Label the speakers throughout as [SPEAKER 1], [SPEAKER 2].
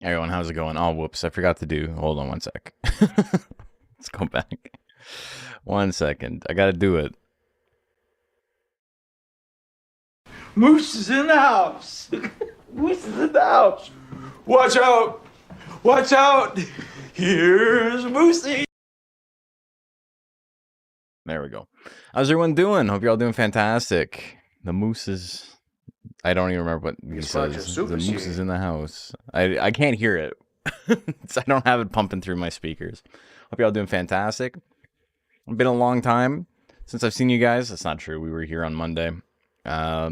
[SPEAKER 1] Everyone, how's it going? Oh, whoops, I forgot to do. Hold on one sec. Let's go back. 1 second. I gotta do it.
[SPEAKER 2] Moose is in the house. Moose is in the house. Watch out. Watch out. Here's Moosey.
[SPEAKER 1] There we go. How's everyone doing? Hope you're all doing fantastic. The moose is... I don't even remember what he says. The moose is in the house. I can't hear it. I don't have it pumping through my speakers. Hope you're all doing fantastic. It's been a long time since I've seen you guys. That's not true. We were here on Monday. I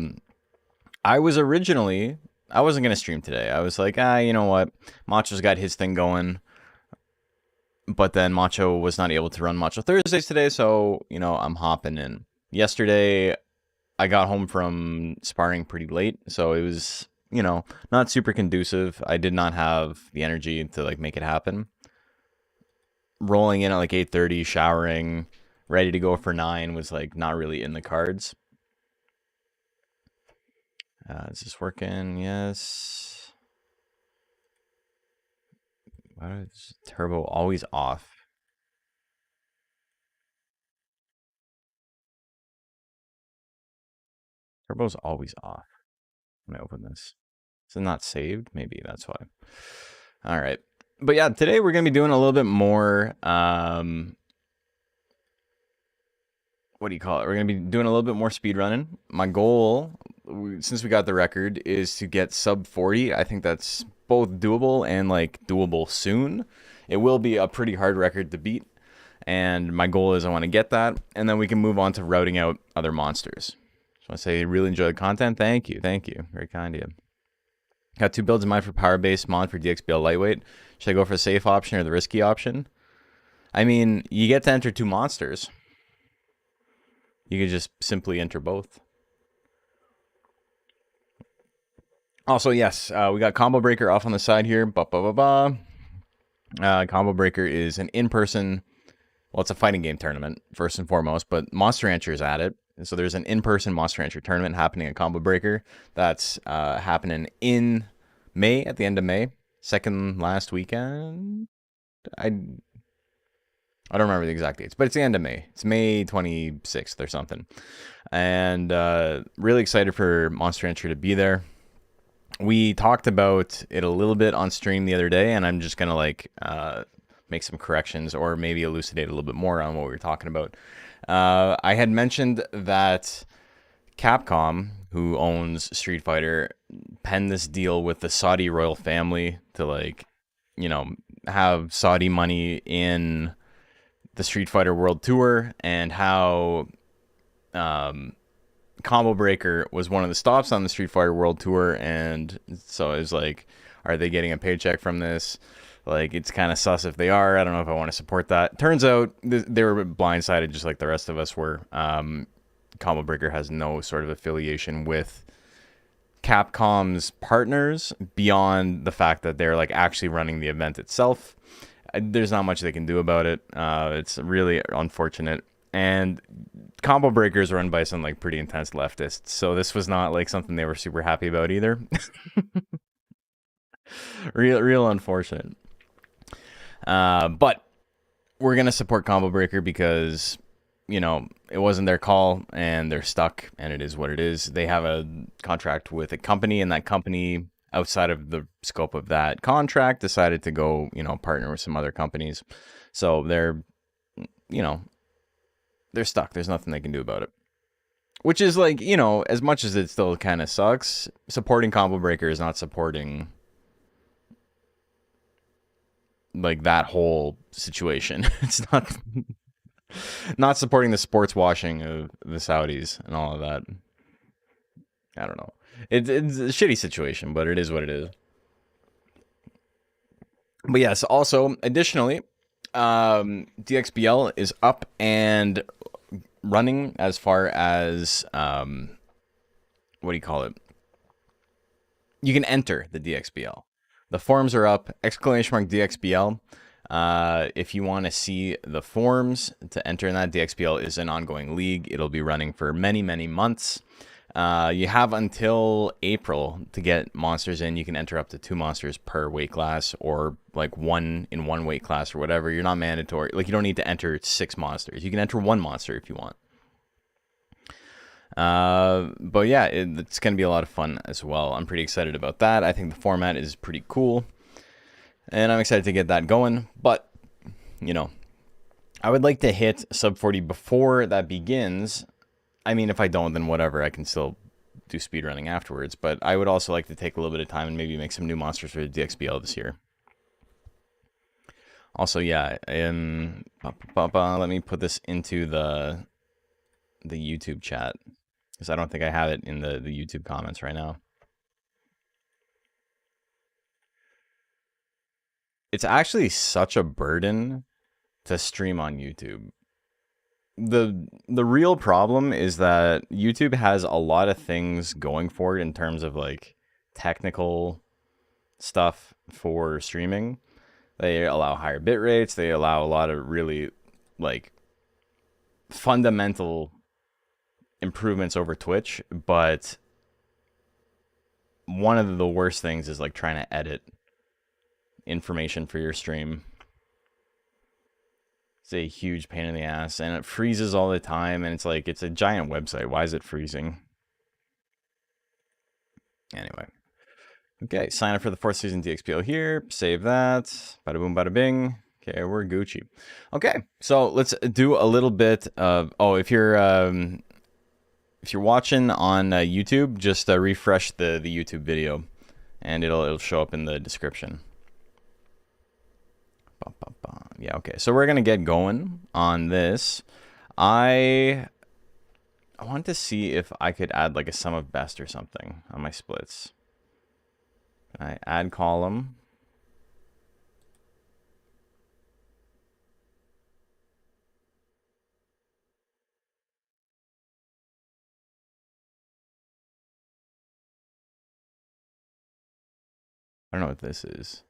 [SPEAKER 1] wasn't going to stream today. I was like, you know what? Macho's got his thing going. But then Macho was not able to run Macho Thursdays today, so, you know, I'm hopping in. Yesterday, I got home from sparring pretty late, so it was, you know, not super conducive. I did not have the energy to, like, make it happen. Rolling in at, like, 8:30, showering, ready to go for 9 was, like, not really in the cards. Is this working? Yes. Why is turbo always off? Turbo's always off. Let me open this. Is it not saved? Maybe that's why. All right. But yeah, today we're going to be doing a little bit more, what do you call it? We're going to be doing a little bit more speedrunning. My goal, since we got the record, is to get sub 40. I think that's both doable and like doable soon. It will be a pretty hard record to beat. And my goal is I want to get that. And then we can move on to routing out other monsters. Just want to say, really enjoy the content. Thank you. Thank you. Very kind of you. Got 2 builds in mind for power base, mod for DXBL lightweight. Should I go for the safe option or the risky option? I mean, you get to enter 2 monsters. You could just simply enter both. Also, yes, we got Combo Breaker off on the side here. Combo Breaker is an in-person, well, it's a fighting game tournament, first and foremost, but Monster Rancher is at it. So there's an in-person Monster Rancher tournament happening at Combo Breaker. That's happening in May, at the end of May. Second last weekend? I don't remember the exact dates, but it's the end of May. It's May 26th or something. And really excited for Monster Rancher to be there. We talked about it a little bit on stream the other day, and I'm just going to like make some corrections or maybe elucidate a little bit more on what we were talking about. I had mentioned that Capcom, who owns Street Fighter, penned this deal with the Saudi royal family to, like, you know, have Saudi money in the Street Fighter World Tour, and how Combo Breaker was one of the stops on the Street Fighter World Tour, and so it was like, are they getting a paycheck from this? Like, it's kind of sus if they are. I don't know if I want to support that. Turns out they were blindsided just like the rest of us were. Combo Breaker has no sort of affiliation with Capcom's partners beyond the fact that they're like actually running the event itself. There's not much they can do about it. It's really unfortunate. And Combo Breaker is run by some like pretty intense leftists, so this was not like something they were super happy about either. real unfortunate. But we're gonna support Combo Breaker because, you know, it wasn't their call and they're stuck, and it is what it is. They have a contract with a company, and that company, outside of the scope of that contract, decided to go, you know, partner with some other companies. So they're, you know, they're stuck. There's nothing they can do about it. Which is like, you know, as much as it still kind of sucks, supporting Combo Breaker is not supporting like that whole situation. It's not supporting the sports washing of the Saudis and all of that. I don't know. It's a shitty situation, but it is what it is. But yes, also, additionally, DXBL is up and running as far as, what do you call it? You can enter the DXBL. The forums are up, !DXBL. If you want to see the forums to enter in that, DXBL is an ongoing league. It'll be running for many, many months. You have until April to get monsters in. You can enter up to 2 monsters per weight class, or like 1 in 1 weight class or whatever. You're not mandatory. Like, you don't need to enter 6 monsters. You can enter 1 monster if you want. But yeah, it's going to be a lot of fun as well. I'm pretty excited about that. I think the format is pretty cool, and I'm excited to get that going. But, you know, I would like to hit sub 40 before that begins. I mean, if I don't, then whatever. I can still do speedrunning afterwards. But I would also like to take a little bit of time and maybe make some new monsters for the DXBL this year. Also, yeah, let me put this into the YouTube chat, because I don't think I have it in the YouTube comments right now. It's actually such a burden to stream on YouTube. The real problem is that YouTube has a lot of things going for it in terms of like technical stuff for streaming. They allow higher bit rates. They allow a lot of really like fundamental improvements over Twitch, but one of the worst things is like trying to edit information for your stream. It's a huge pain in the ass, and it freezes all the time, and it's like, it's a giant website. Why is it freezing? Anyway. Okay, sign up for the 4th season DXBL here. Save that. Bada boom, bada bing. Okay, we're Gucci. Okay, so let's do a little bit of... Oh, if you're watching on YouTube, just refresh the YouTube video, and it'll show up in the description. Yeah, okay. So we're gonna get going on this. I want to see if I could add like a sum of best or something on my splits. I add column. I don't know what this is.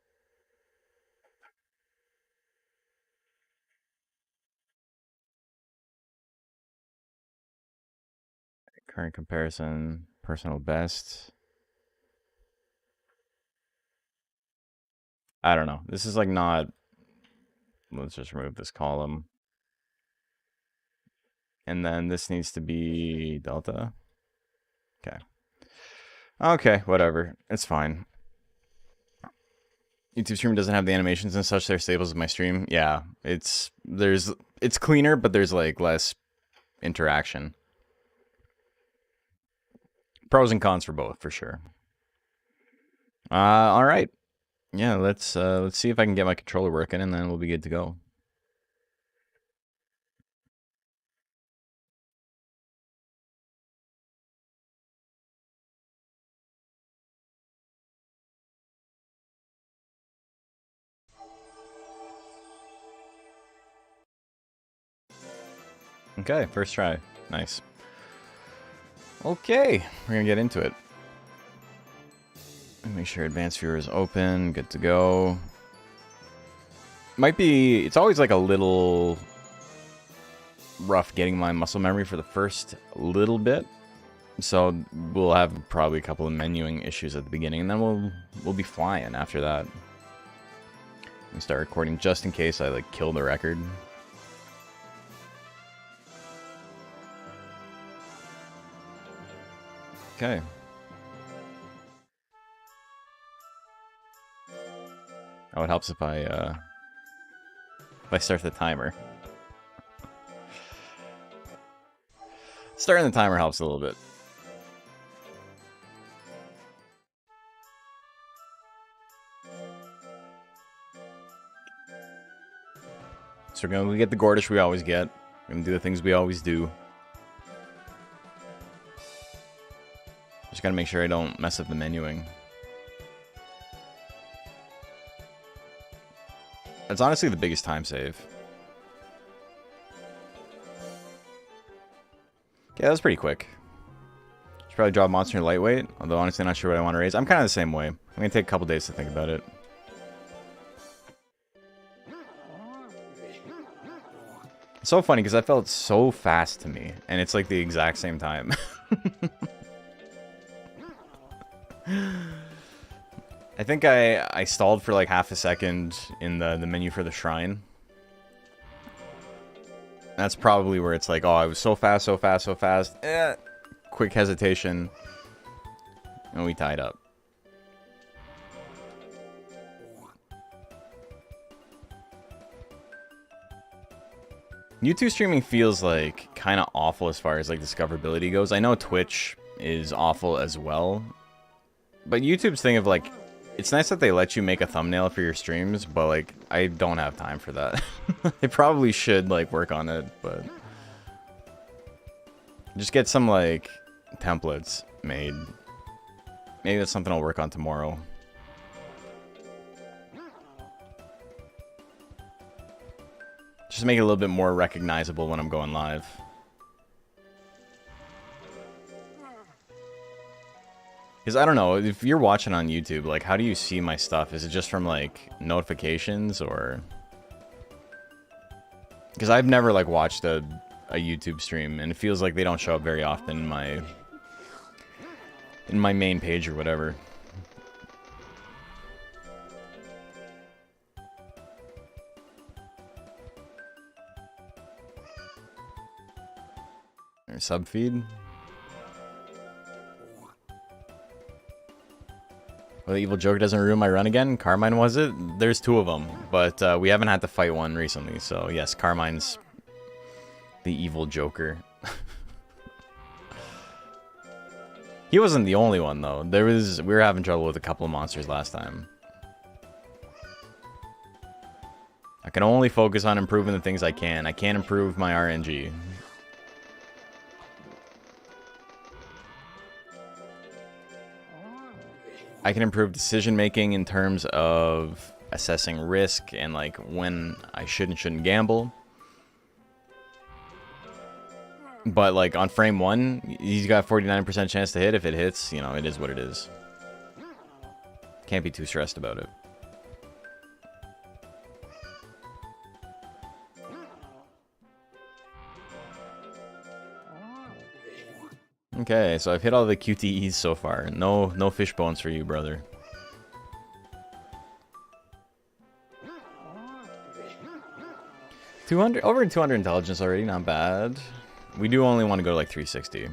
[SPEAKER 1] Current comparison, personal best. I don't know. This is like not... Let's just remove this column. And then this needs to be delta. Okay. Okay, whatever. It's fine. YouTube stream doesn't have the animations and such. They're staples of my stream. Yeah, it's cleaner, but there's like less interaction. Pros and cons for both, for sure. All right. Yeah, let's see if I can get my controller working, and then we'll be good to go. Okay, first try. Nice. Okay, we're gonna get into it. Make sure advanced viewer is open, good to go. Might be, it's always like a little rough getting my muscle memory for the first little bit. So we'll have probably a couple of menuing issues at the beginning, and then we'll be flying after that. Let me start recording just in case I like kill the record. Okay. Oh, it helps if I start the timer. Starting the timer helps a little bit. So we're gonna get the Gordish we always get. We're gonna do the things we always do. Just gotta make sure I don't mess up the menuing. That's honestly the biggest time save. Okay, that was pretty quick. Should probably draw a monster in lightweight, although honestly not sure what I want to raise. I'm kind of the same way. I'm gonna take a couple days to think about it. It's so funny because that felt so fast to me, and it's like the exact same time. I think I stalled for like half a second in the menu for the shrine. That's probably where it's like, oh, I was so fast, so fast, so fast. Quick hesitation. And we tied up. YouTube streaming feels like kind of awful as far as like discoverability goes. I know Twitch is awful as well. But YouTube's thing of like, it's nice that they let you make a thumbnail for your streams, but like, I don't have time for that. They probably should like work on it, but just get some like templates made. Maybe that's something I'll work on tomorrow. Just make it a little bit more recognizable when I'm going live. Because I don't know, if you're watching on YouTube, like, how do you see my stuff? Is it just from, like, notifications, or... Because I've never, like, watched a YouTube stream, and it feels like they don't show up very often in my main page or whatever. Or sub feed. Well, the evil Joker doesn't ruin my run again. Carmine was it? There's two of them, but we haven't had to fight one recently. So yes, Carmine's the evil Joker. He wasn't the only one though. We were having trouble with a couple of monsters last time. I can only focus on improving the things I can. I can't improve my RNG. I can improve decision making in terms of assessing risk and like when I should and shouldn't gamble. But like on frame 1, he's got 49% chance to hit. If it hits, you know, it is what it is. Can't be too stressed about it. Okay, so I've hit all the QTEs so far. No fish bones for you, brother. Over 200 intelligence already, not bad. We do only want to go to like 360.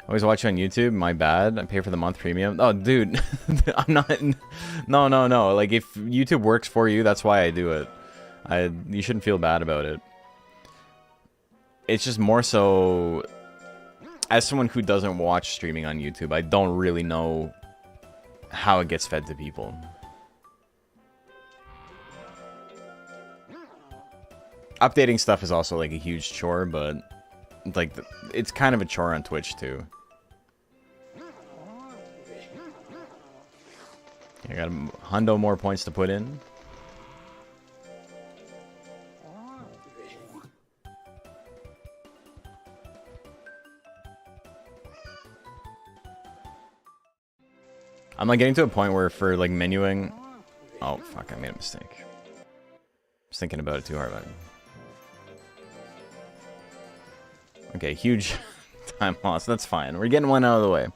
[SPEAKER 1] Always watch you on YouTube, my bad. I pay for the month premium. Oh, dude, I'm not. No. Like if YouTube works for you, that's why I do it. You shouldn't feel bad about it. It's just more so, as someone who doesn't watch streaming on YouTube, I don't really know how it gets fed to people. Updating stuff is also like a huge chore, but like it's kind of a chore on Twitch too. I got a hundo more points to put in. I'm like getting to a point where for like menuing... Oh, fuck, I made a mistake. I was thinking about it too hard. Okay, huge time loss. That's fine. We're getting one out of the way.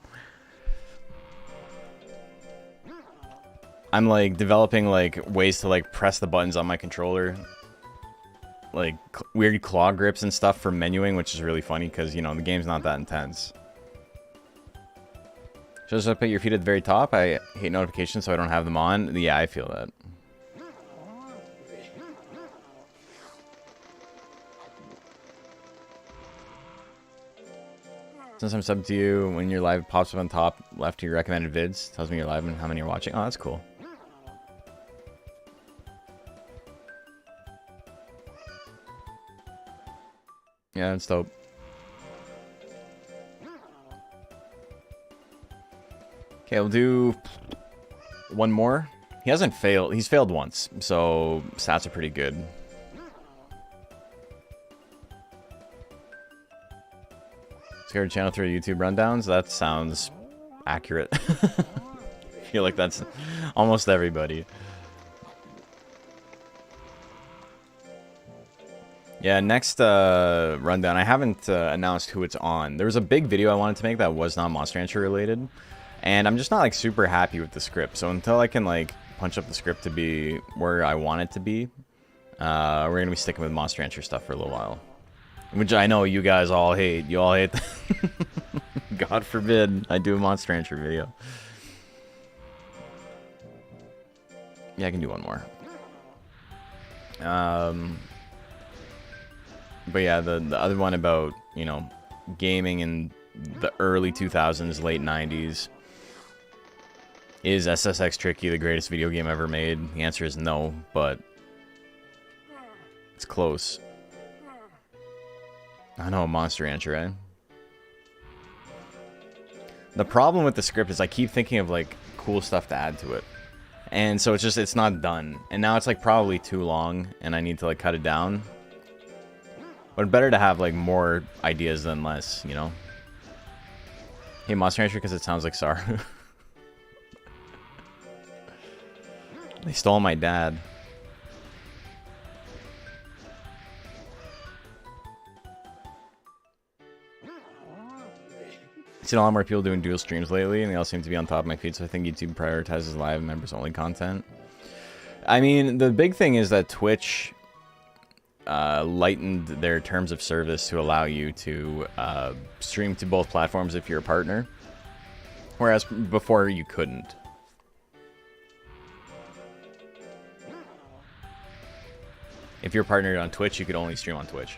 [SPEAKER 1] I'm like developing like ways to like press the buttons on my controller. Like weird claw grips and stuff for menuing, which is really funny because, you know, the game's not that intense. Just up at your feet at the very top. I hate notifications, so I don't have them on. Yeah, I feel that. Since I'm subbed to you, when you're live, it pops up on top left to your recommended vids. Tells me you're live and how many you're watching. Oh, that's cool. Yeah, that's dope. Okay, we'll do one more. He hasn't failed. He's failed once, so stats are pretty good. Scared channel through YouTube rundowns? That sounds accurate. I feel like that's almost everybody. Yeah, next rundown. I haven't announced who it's on. There was a big video I wanted to make that was not Monster Rancher related. And I'm just not like super happy with the script. So until I can like punch up the script to be where I want it to be, we're gonna be sticking with Monster Rancher stuff for a little while. Which I know you guys all hate. You all hate that. God forbid I do a Monster Rancher video. Yeah, I can do one more. But yeah, the other one about, you know, gaming in the early 2000s, late 90s. Is SSX Tricky the greatest video game ever made? The answer is no, but it's close. I know, Monster Rancher, eh? The problem with the script is I keep thinking of, like, cool stuff to add to it. And so it's not done. And now it's, like, probably too long, and I need to, like, cut it down. But better to have, like, more ideas than less, you know? Hey, Monster Rancher, because it sounds like Saru. They stole my dad. I've seen a lot more people doing dual streams lately, and they all seem to be on top of my feed, so I think YouTube prioritizes live members-only content. I mean, the big thing is that Twitch lightened their terms of service to allow you to stream to both platforms if you're a partner, whereas before you couldn't. If you're partnered on Twitch, you could only stream on Twitch.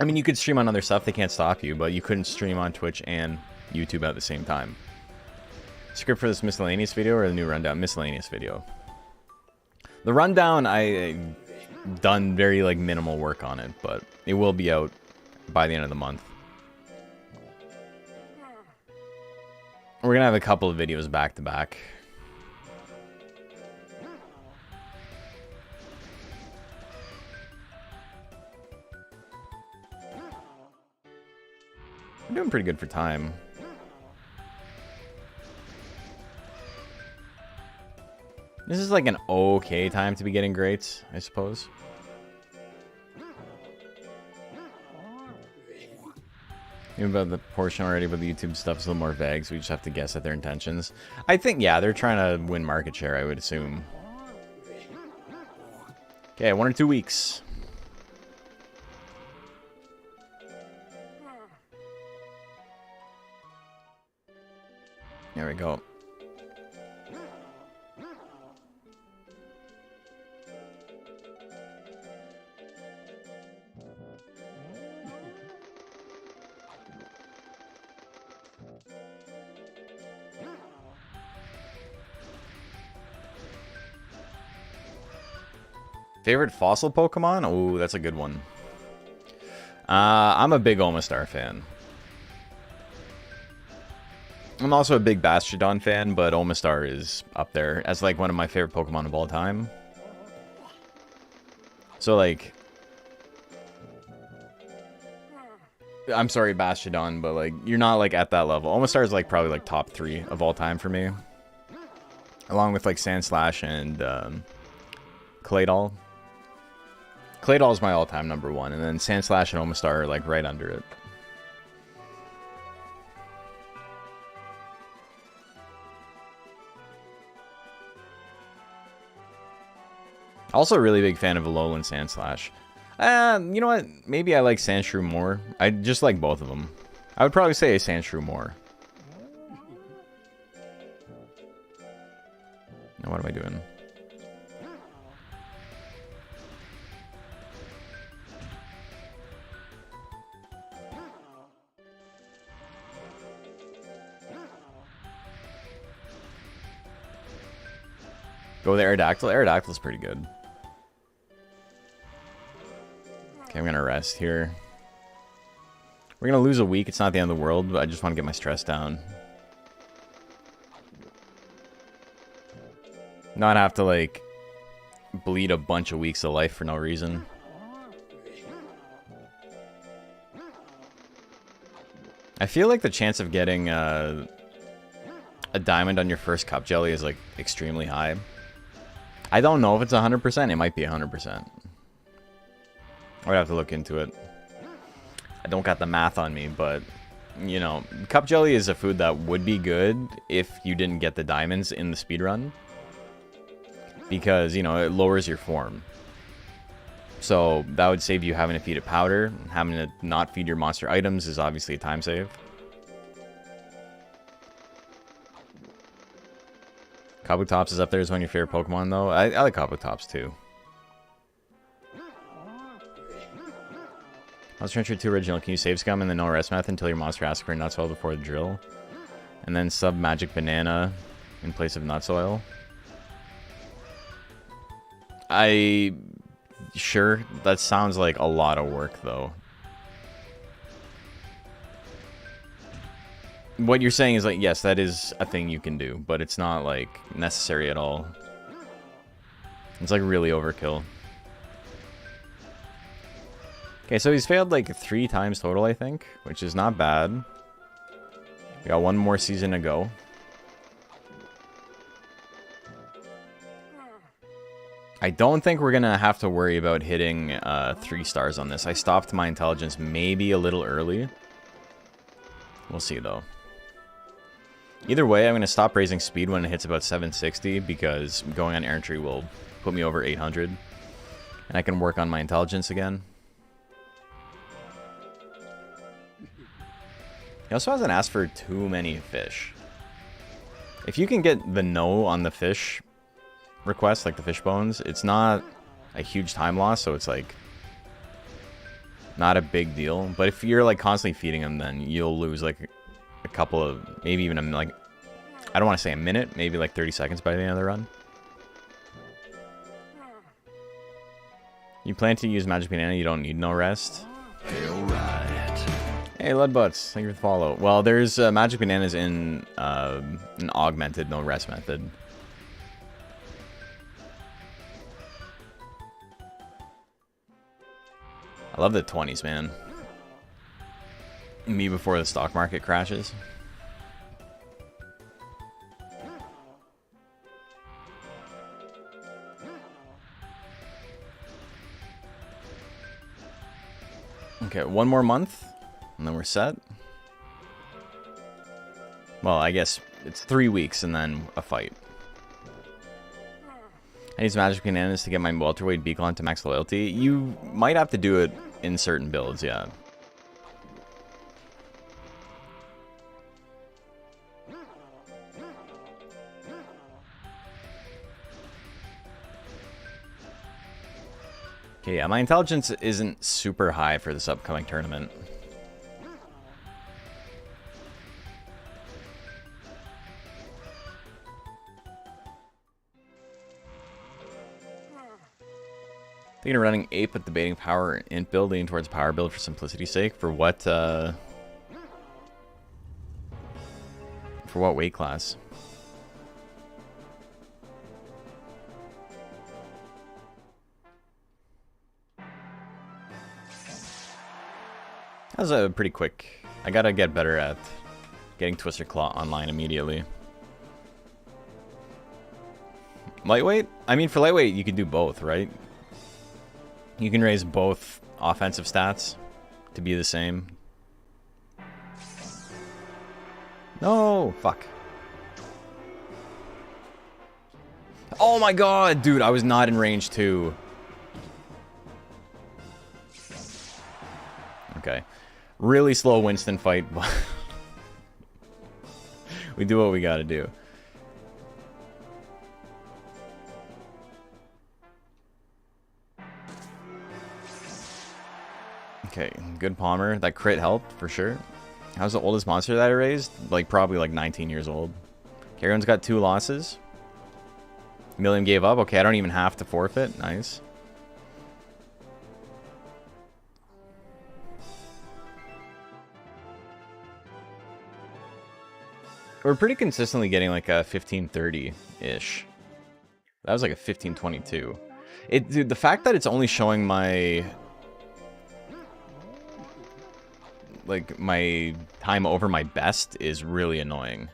[SPEAKER 1] I mean, you could stream on other stuff, they can't stop you, but you couldn't stream on Twitch and YouTube at the same time. Script for this miscellaneous video or the new rundown? Miscellaneous video. The rundown, I done very, like, minimal work on it, but it will be out by the end of the month. We're gonna have a couple of videos back to back. I'm doing pretty good for time. This is like an okay time to be getting greats, I suppose. Even about the portion already, but the YouTube stuff is a little more vague, so we just have to guess at their intentions. I think, yeah, they're trying to win market share, I would assume. Okay, 1 or 2 weeks. There we go. Favorite fossil Pokemon? Oh, that's a good one. I'm a big Omastar fan. I'm also a big Bastiodon fan, but Omastar is up there as, like, one of my favorite Pokemon of all time. So, like... I'm sorry, Bastiodon, but, like, you're not, like, at that level. Omastar is, like, probably, like, top 3 of all time for me. Along with, like, Sandslash and, Claydol. Claydol is my all-time #1, and then Sandslash and Omastar are, like, right under it. Also a really big fan of Alolan Sandslash. You know what? Maybe I like Sandshrew more. I just like both of them. I would probably say Sandshrew more. Now what am I doing? Go with Aerodactyl. Aerodactyl's pretty good. Okay, I'm gonna rest here. We're gonna lose a week. It's not the end of the world, but I just want to get my stress down. Not have to, like, bleed a bunch of weeks of life for no reason. I feel like the chance of getting a diamond on your first cup jelly is, like, extremely high. I don't know if it's 100%. It might be 100%. I would have to look into it. I don't got the math on me, but you know, cup jelly is a food that would be good if you didn't get the diamonds in the speedrun. Because, you know, it lowers your form. So that would save you having to feed it powder. Having to not feed your monster items is obviously a time save. Kabutops is up there as one of your favorite Pokemon, though. I like Kabutops, too. Monster Hunter 2 Original. Can you save scum in the no rest method until your monster asks for nut soil before the drill? And then sub magic banana in place of nut soil? Sure, that sounds like a lot of work, though. What you're saying is, like, yes, that is a thing you can do, but it's not, like, necessary at all. It's, like, really overkill. Okay, so he's failed, like, 3 times total, I think, which is not bad. We got 1 more season to go. I don't think we're going to have to worry about hitting 3 stars on this. I stopped my intelligence maybe a little early. We'll see, though. Either way, I'm going to stop raising speed when it hits about 760, because going on errantry will put me over 800. And I can work on my intelligence again. He also hasn't asked for too many fish. If you can get the no on the fish request, like the fish bones, it's not a huge time loss, so it's like not a big deal. But if you're like constantly feeding them, then you'll lose like a couple of, maybe even like, I don't want to say a minute, maybe like 30 seconds by the end of the run. You plan to use magic banana, you don't need no rest. Hey, Leadbutts, thank you for the follow. Well, there's magic bananas in an augmented no rest method. I love the 20s, man. Me before the stock market crashes. Okay, 1 more month, and then we're set. Well, I guess it's 3 weeks and then a fight. I use magic bananas to get my welterweight beacon to max loyalty. You might have to do it in certain builds, yeah. Okay, yeah, my intelligence isn't super high for this upcoming tournament. Thinking of running Ape but debating power int build, leaning towards power build for simplicity's sake. For what weight class? That was a pretty quick. I gotta get better at getting Twister Claw online immediately. Lightweight? I mean, for lightweight, you can do both, right? You can raise both offensive stats to be the same. No! Fuck. Oh my god! Dude, I was not in range 2. Okay. Really slow Winston fight, but we do what we gotta do. Okay, good Palmer. That crit helped, for sure. How's the oldest monster that I raised? Like, probably like 19 years old. Okay, everyone's got 2 losses. Million gave up. Okay, I don't even have to forfeit. Nice. We're pretty consistently getting like a 1530-ish. That was like a 1522. Dude, the fact that it's only showing my my time over my best is really annoying.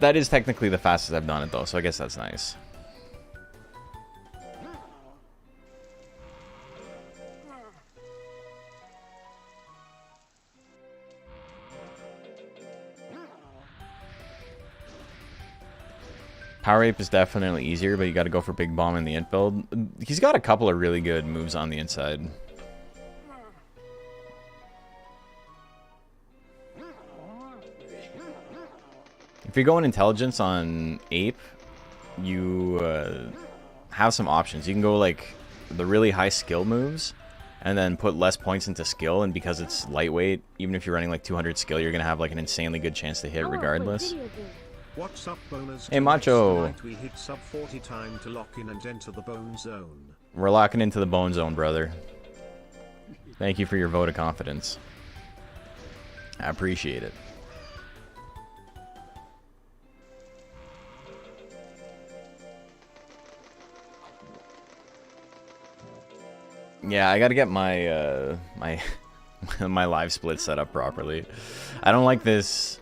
[SPEAKER 1] That is technically the fastest I've done it though, so I guess that's nice. Power Ape is definitely easier, but you got to go for Big Bomb in the infield. He's got a couple of really good moves on the inside. If you're going intelligence on Ape, you have some options. You can go like the really high skill moves and then put less points into skill, and because it's lightweight, even if you're running like 200 skill, you're going to have like an insanely good chance to hit regardless.
[SPEAKER 3] What's up, boners?
[SPEAKER 1] Hey, Macho.
[SPEAKER 3] We hit sub 40 time to lock in and enter the bone zone.
[SPEAKER 1] We're locking into the bone zone, brother. Thank you for your vote of confidence. I appreciate it. Yeah, I gotta get my my live split set up properly. I don't like this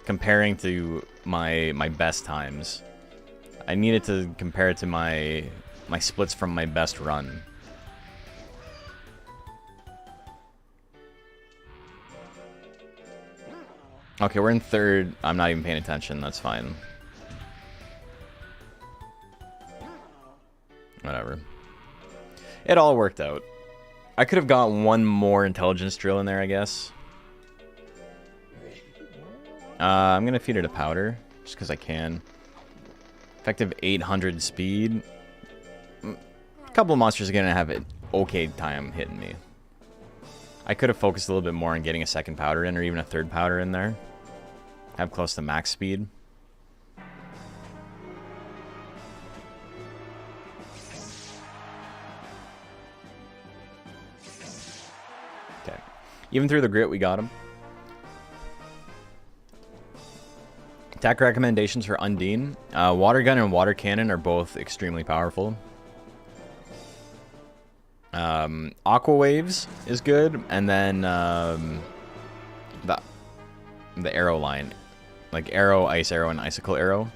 [SPEAKER 1] comparing to my best times. I needed to compare it to my splits from my best run. Okay, we're in third. I'm not even paying attention. That's fine. Whatever. It all worked out. I could have got one more intelligence drill in there, I guess. I'm going to feed it a powder, just because I can. Effective 800 speed. A couple of monsters are going to have an okay time hitting me. I could have focused a little bit more on getting a second powder in, or even a third powder in there. Have close to max speed. Okay. Even through the grit, we got him. Attack recommendations for Undine. Water Gun and Water Cannon are both extremely powerful. Aqua Waves is good, and then the arrow line. Like Arrow, Ice Arrow, and Icicle Arrow.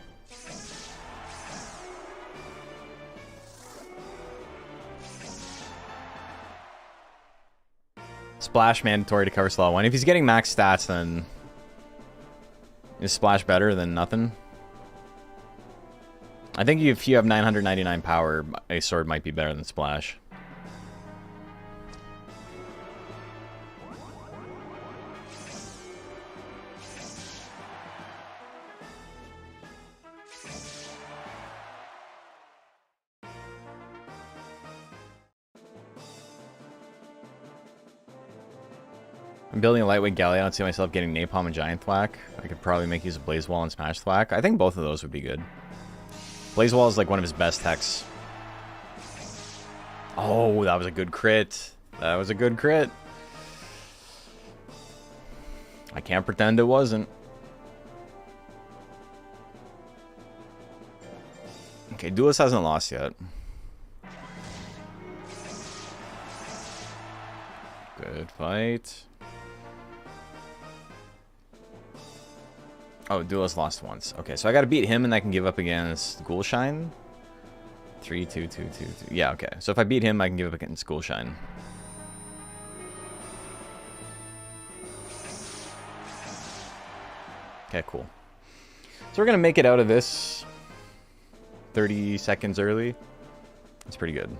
[SPEAKER 1] Splash mandatory to cover slot 1. If he's getting max stats, then is Splash better than nothing? I think if you have 999 power, Ice Sword might be better than Splash. I'm building a lightweight Galleon. I don't see myself getting Napalm and Giant Thwack. I could probably make use of Blaze Wall and Smash Thwack. I think both of those would be good. Blaze Wall is like one of his best techs. Oh, that was a good crit. That was a good crit. I can't pretend it wasn't. Okay, Duelist hasn't lost yet. Good fight. Oh, Duelist lost once. Okay, so I gotta beat him and I can give up against Ghoulshine. 3, 2, 2, 2, 2. Yeah, okay. So if I beat him, I can give up against Ghoulshine. Okay, cool. So we're gonna make it out of this 30 seconds early. That's pretty good.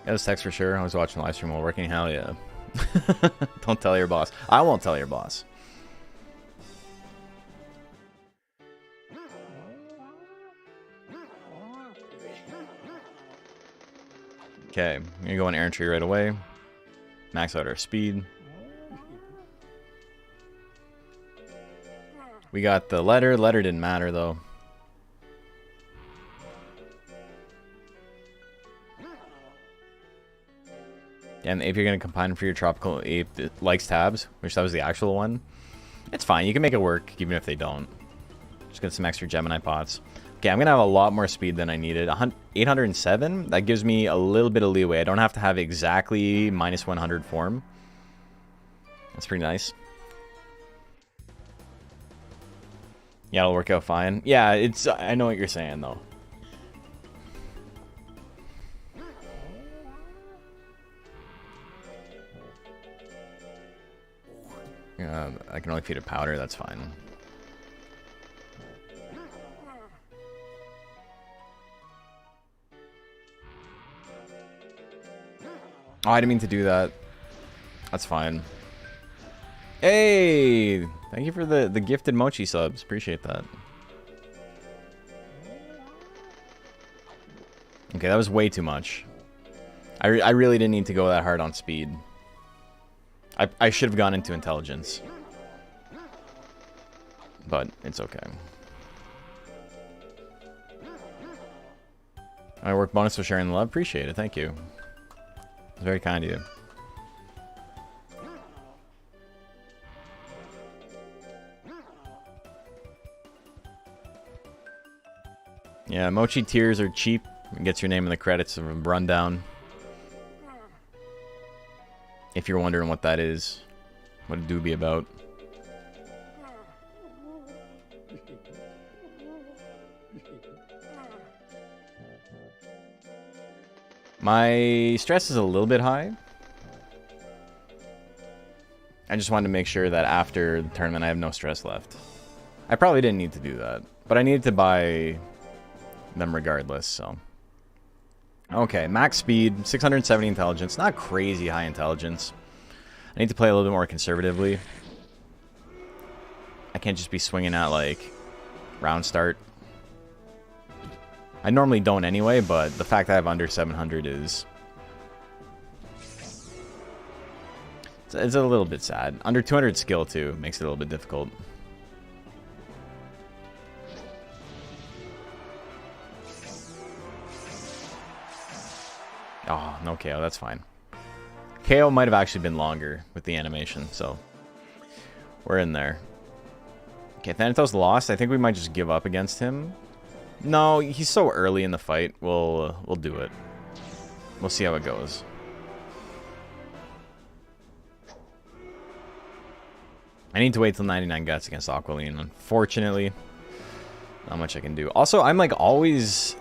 [SPEAKER 1] Yeah, this text for sure. I was watching the live stream while working. Hell yeah. Don't tell your boss. I won't tell your boss. Okay, I'm gonna go on errantry right away. Max out our speed. We got the letter. Letter didn't matter though. And if you're going to combine for your tropical ape that likes tabs, which that was the actual one, it's fine. You can make it work even if they don't. Just get some extra Gemini pots. Okay, I'm going to have a lot more speed than I needed. 807, that gives me a little bit of leeway. I don't have to have exactly minus 100 form. That's pretty nice. Yeah, it'll work out fine. Yeah, it's. I know what you're saying, though. I can only feed it powder, that's fine. Oh, I didn't mean to do that. That's fine. Hey! Thank you for the gifted mochi subs. Appreciate that. Okay, that was way too much. I really didn't need to go that hard on speed. I should have gone into intelligence. But it's okay. I work bonus for sharing the love. Appreciate it. Thank you. It's very kind of you. Yeah, mochi tiers are cheap. It gets your name in the credits of a rundown. If you're wondering what that is, what it do be about. My stress is a little bit high. I just wanted to make sure that after the tournament I have no stress left. I probably didn't need to do that, but I needed to buy them regardless, so. Okay, max speed, 670 intelligence, not crazy high intelligence. I need to play a little bit more conservatively. I can't just be swinging at, like, round start. I normally don't anyway, but the fact that I have under 700 is... It's a little bit sad. Under 200 skill, too, makes it a little bit difficult. Oh, no KO, that's fine. KO might have actually been longer with the animation, so... We're in there. Okay, Thanatos lost. I think we might just give up against him. No, he's so early in the fight. We'll do it. We'll see how it goes. I need to wait till 99 guts against Aqualine. Unfortunately, not much I can do. Also, I'm like always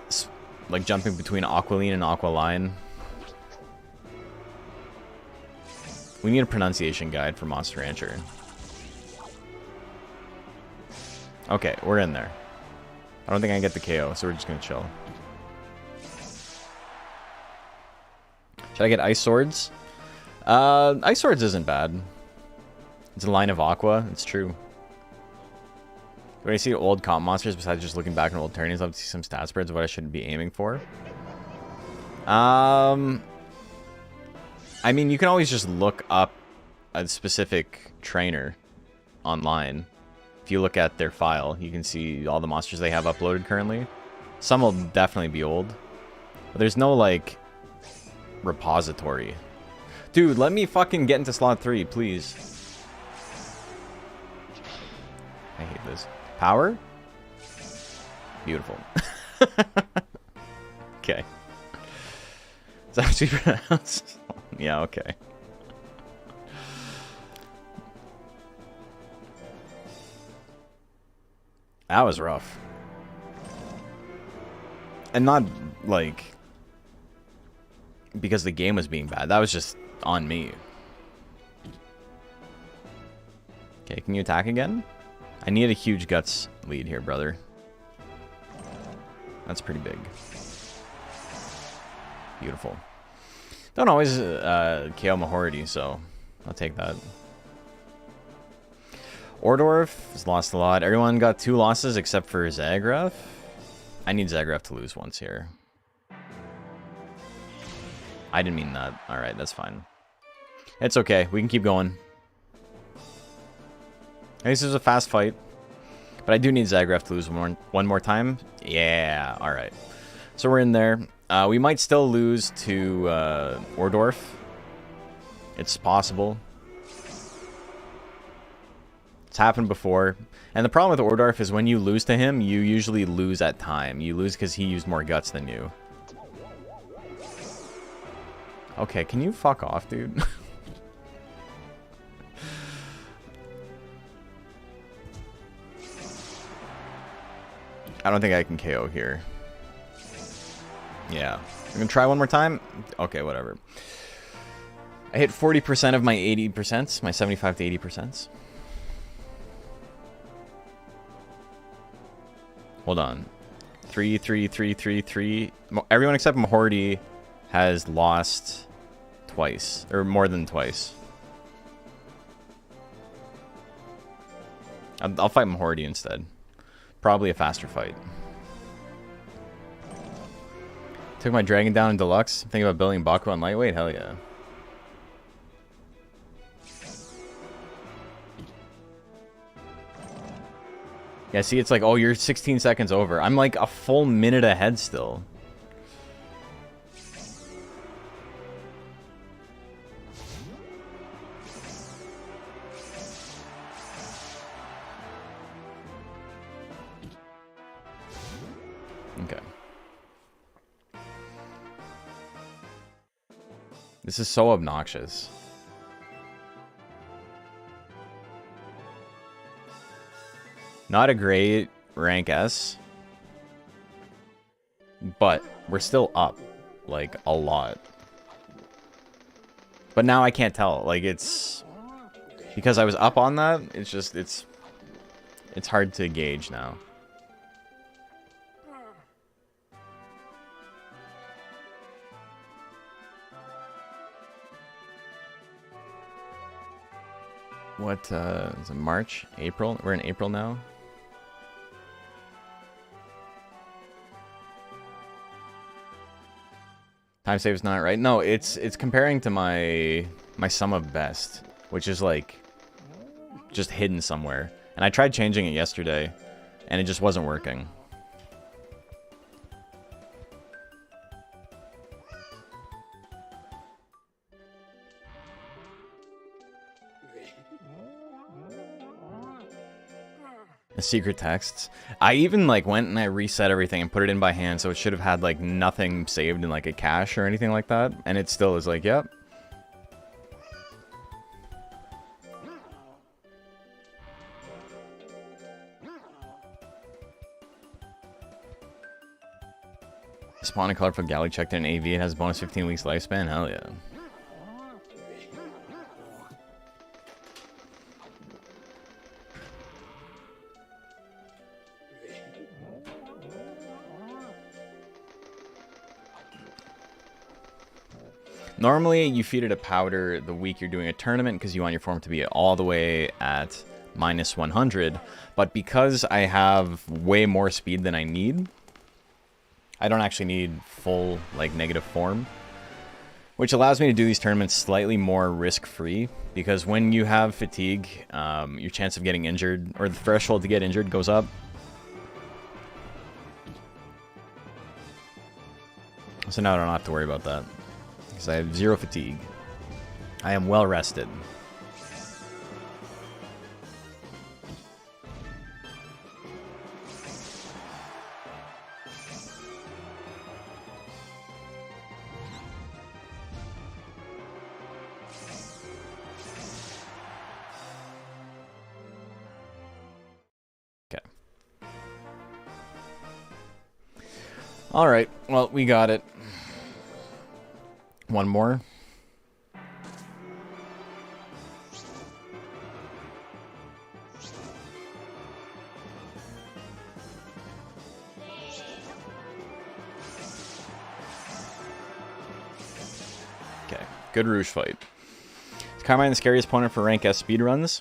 [SPEAKER 1] like jumping between Aqualine and Aqualine. We need a pronunciation guide for Monster Rancher. Okay, we're in there. I don't think I can get the KO, so we're just gonna chill. Should I get Ice Swords? Ice Swords isn't bad. It's a line of Aqua, it's true. When I see old comp monsters, besides just looking back on old tourneys, I'd love to see some stat spreads of what I should be aiming for. I mean, you can always just look up a specific trainer online. If you look at their file, you can see all the monsters they have uploaded currently. Some will definitely be old. But there's no, like, repository. Dude, let me fucking get into slot 3, please. I hate this. Power? Beautiful. Okay. Is that what you pronounce? Yeah, okay. That was rough. And not, like, because the game was being bad. That was just on me. Okay, can you attack again? I need a huge guts lead here, brother. That's pretty big. Beautiful. Don't always KO Mahority, so I'll take that. Ordorf has lost a lot. Everyone got 2 losses except for Zagraf. I need Zagraf to lose once here. I didn't mean that. Alright, that's fine. It's okay. We can keep going. This is a fast fight. But I do need Zagraf to lose one more time. Yeah, alright. So we're in there. We might still lose to Ordorf. It's possible. It's happened before. And the problem with Ordorf is when you lose to him, you usually lose at time. You lose because he used more guts than you. Okay, can you fuck off, dude? I don't think I can KO here. Yeah. I'm gonna try one more time? Okay, whatever. I hit 40% of my 80%, my 75 to 80%. Hold on. 3, 3, 3, 3, 3. Everyone except Mahordy has lost twice, or more than twice. I'll fight Mahordy instead. Probably a faster fight. Took my dragon down in deluxe. Thinking about building Baku on lightweight? Hell yeah. Yeah, see, it's like, oh, you're 16 seconds over. I'm like a full minute ahead still. Okay. This is so obnoxious. Not a great rank S, but we're still up, like, a lot. But now I can't tell. Like, it's... Because I was up on that, it's just, it's hard to gauge now. What, is it March? April? We're in April now? Time save is not right. No, it's comparing to my sum of best, which is like just hidden somewhere. And I tried changing it yesterday, and it just wasn't working. The secret texts. I even like went and I reset everything and put it in by hand, so it should have had like nothing saved in like a cache or anything like that, and it still is like, yep. Spawn a colorful galley checked in AV. It has bonus 15 weeks lifespan. Hell yeah. Normally, you feed it a powder the week you're doing a tournament because you want your form to be all the way at minus 100. But because I have way more speed than I need, I don't actually need full, like, negative form. Which allows me to do these tournaments slightly more risk-free. Because when you have fatigue, your chance of getting injured, or the threshold to get injured goes up. So now I don't have to worry about that. Because I have 0 fatigue. I am well rested. Okay. Alright, well, we got it. One more. Okay, good Rouge fight. Is Carmine the scariest opponent for rank S speedruns?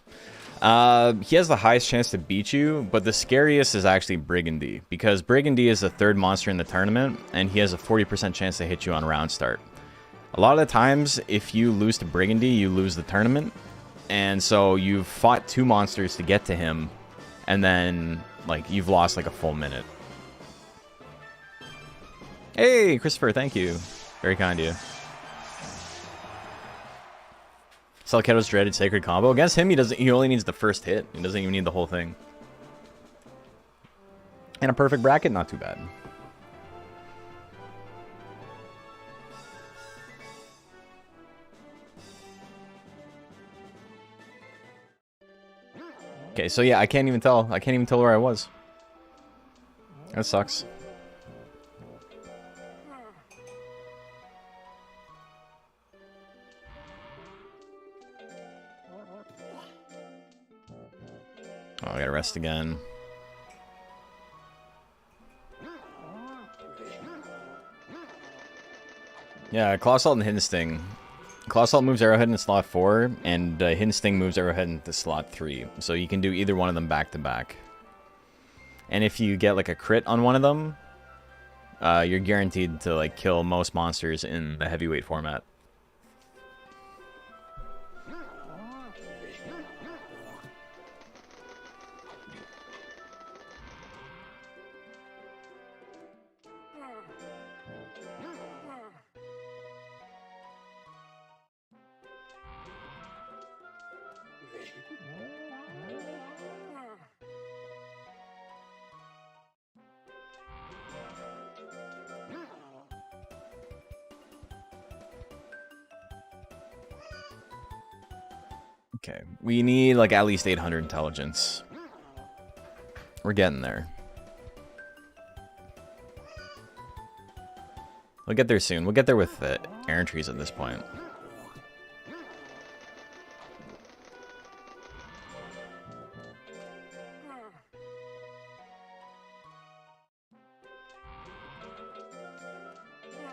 [SPEAKER 1] He has the highest chance to beat you, but the scariest is actually Brigandy, because Brigandy is the third monster in the tournament, and he has a 40% chance to hit you on round start. A lot of the times, if you lose to Brigandy, you lose the tournament. And so you've fought 2 monsters to get to him, and then, like, you've lost, like, a full minute. Hey, Christopher, thank you. Very kind of you. Salketo's dreaded sacred combo. Against him, he only needs the first hit. He doesn't even need the whole thing. And a perfect bracket, not too bad. Okay, so yeah, I can't even tell. I can't even tell where I was. That sucks. Oh, I gotta rest again. Yeah, Claw Assault and Hidden Sting. Claw Assault moves Arrowhead into slot 4, and Hidden Sting moves Arrowhead into slot 3. So you can do either one of them back to back. And if you get like a crit on one of them, you're guaranteed to like kill most monsters in the heavyweight format. Okay, we need like at least 800 intelligence. We're getting there. We'll get there soon. We'll get there with the Iron Trees at this point.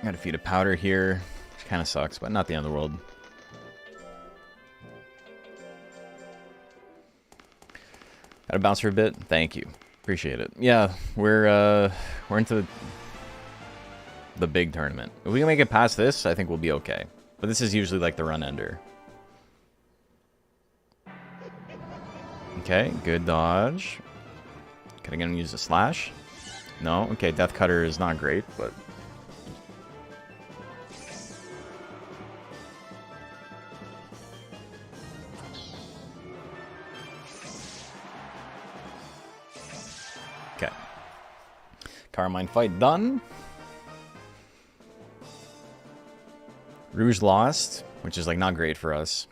[SPEAKER 1] Got a feed of powder here, which kind of sucks, but not the end of the world. Gotta bounce for a bit. Thank you, appreciate it. Yeah, we're into the big tournament. If we can make it past this, I think we'll be okay. But this is usually like the run ender. Okay, good dodge. Can I get him to use a slash? No. Okay, Death Cutter is not great, but. Okay. Carmine fight done. Rouge lost, which is like not great for us.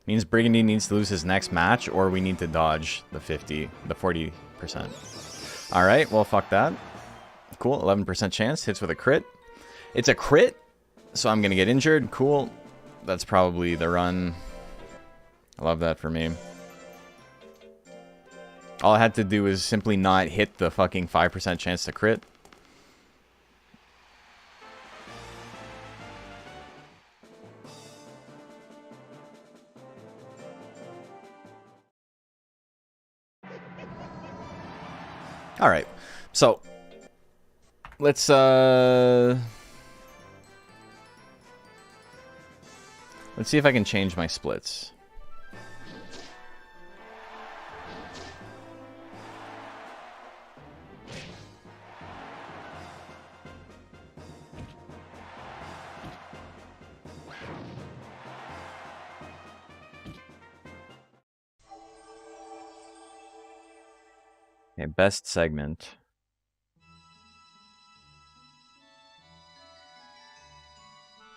[SPEAKER 1] Means Burgundy needs to lose his next match, or we need to dodge the 40%. All right, well, fuck that. Cool, 11% chance, hits with a crit. It's a crit, so I'm gonna get injured. Cool, that's probably the run. I love that for me. All I had to do is simply not hit the fucking 5% chance to crit. All right, so let's see if I can change my splits. Okay, best segment.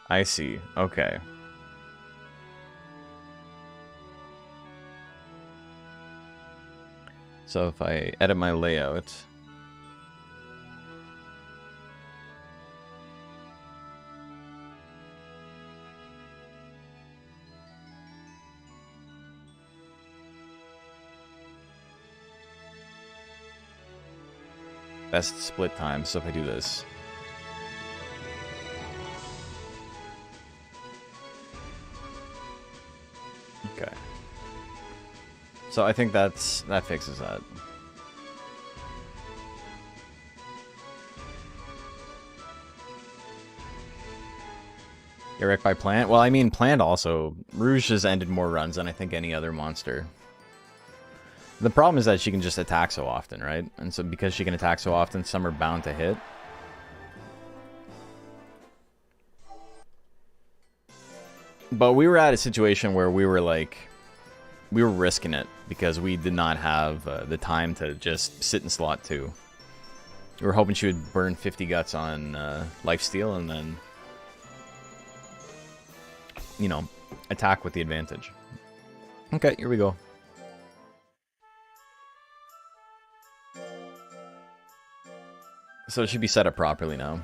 [SPEAKER 1] I see. Okay. So if I edit my layout, best split time. So if I do this, okay. So I think that fixes that. Get wrecked by Plant? Well, I mean, Plant also. Rouge has ended more runs than I think any other monster. The problem is that she can just attack so often, right? And so because she can attack so often, some are bound to hit. But we were at a situation where we were like, we were risking it because we did not have the time to just sit in slot 2. We were hoping she would burn 50 guts on lifesteal and then, you know, attack with the advantage. Okay, here we go. So it should be set up properly now.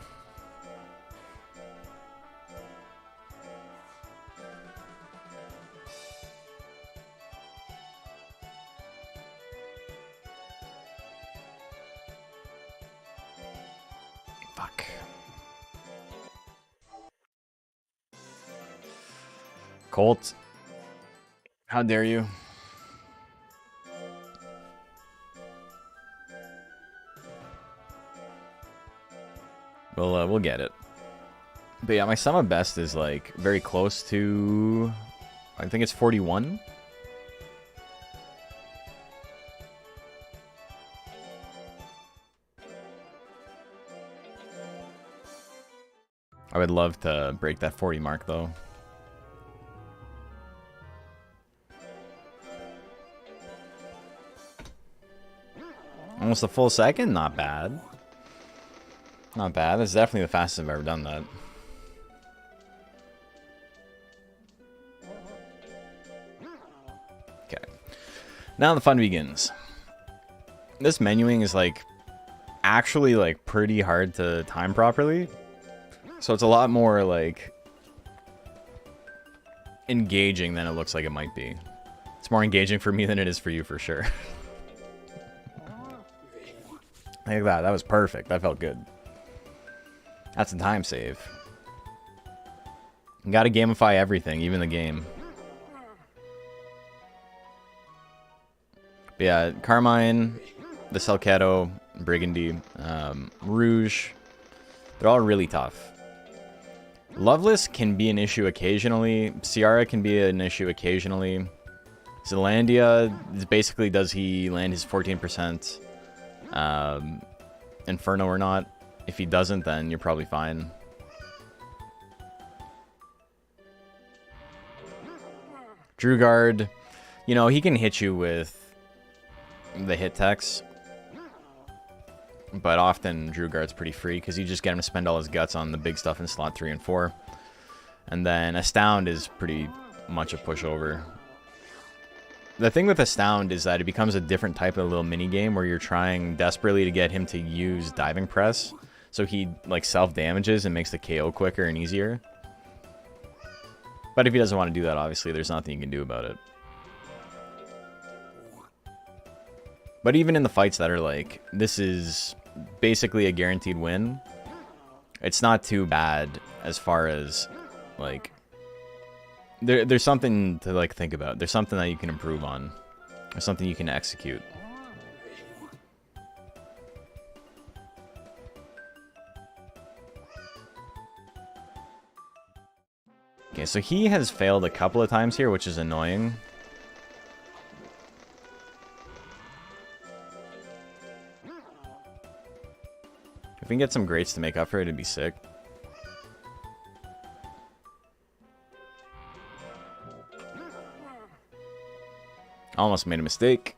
[SPEAKER 1] Fuck. Colt. How dare you? We'll get it. But yeah, my sum of best is like very close to, I think it's 41. I would love to break that 40 mark though. Almost a full second? Not bad. Not bad. That's definitely the fastest I've ever done that. Okay. Now the fun begins. This menuing is like actually like pretty hard to time properly. So it's a lot more like engaging than it looks like it might be. It's more engaging for me than it is for you for sure. Like that. That was perfect. That felt good. That's a time save. You gotta gamify everything, even the game. But yeah, Carmine, the Selketo, Brigandy, Rouge, they're all really tough. Loveless can be an issue occasionally. Ciara can be an issue occasionally. Zealandia, basically, does he land his 14%? Inferno or not? If he doesn't, then you're probably fine. Drugard, you know, he can hit you with the hit text. But often Drugard's pretty free because you just get him to spend all his guts on the big stuff in slot 3 and 4. And then Astound is pretty much a pushover. The thing with Astound is that it becomes a different type of little mini game where you're trying desperately to get him to use diving press. So he like self-damages and makes the KO quicker and easier. But if he doesn't want to do that, obviously there's nothing you can do about it. But even in the fights that are like, this is basically a guaranteed win, it's not too bad as far as like there's something to like think about. There's something that you can improve on. There's something you can execute. Okay, so he has failed a couple of times here, which is annoying. If we can get some greats to make up for it, it'd be sick. Almost made a mistake.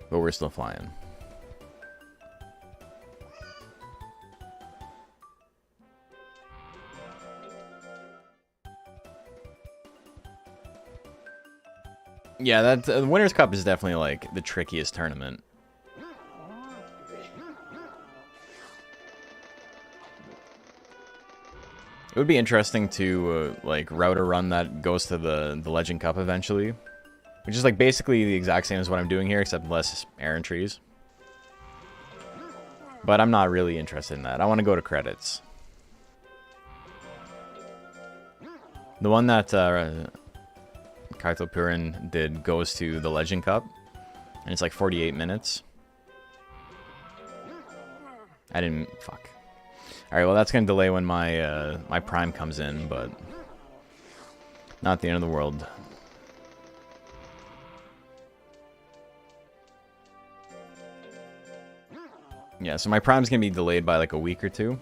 [SPEAKER 1] But we're still flying. Yeah, that the Winners' Cup is definitely like the trickiest tournament. It would be interesting to like route a run that goes to the Legend Cup eventually, which is like basically the exact same as what I'm doing here, except less errant trees. But I'm not really interested in that. I want to go to credits. The one that Kaito Purin did goes to the Legend Cup, and it's like 48 minutes. I didn't... Fuck. Alright, well that's going to delay when my my prime comes in, but not the end of the world. Yeah, so my prime's going to be delayed by like a week or two.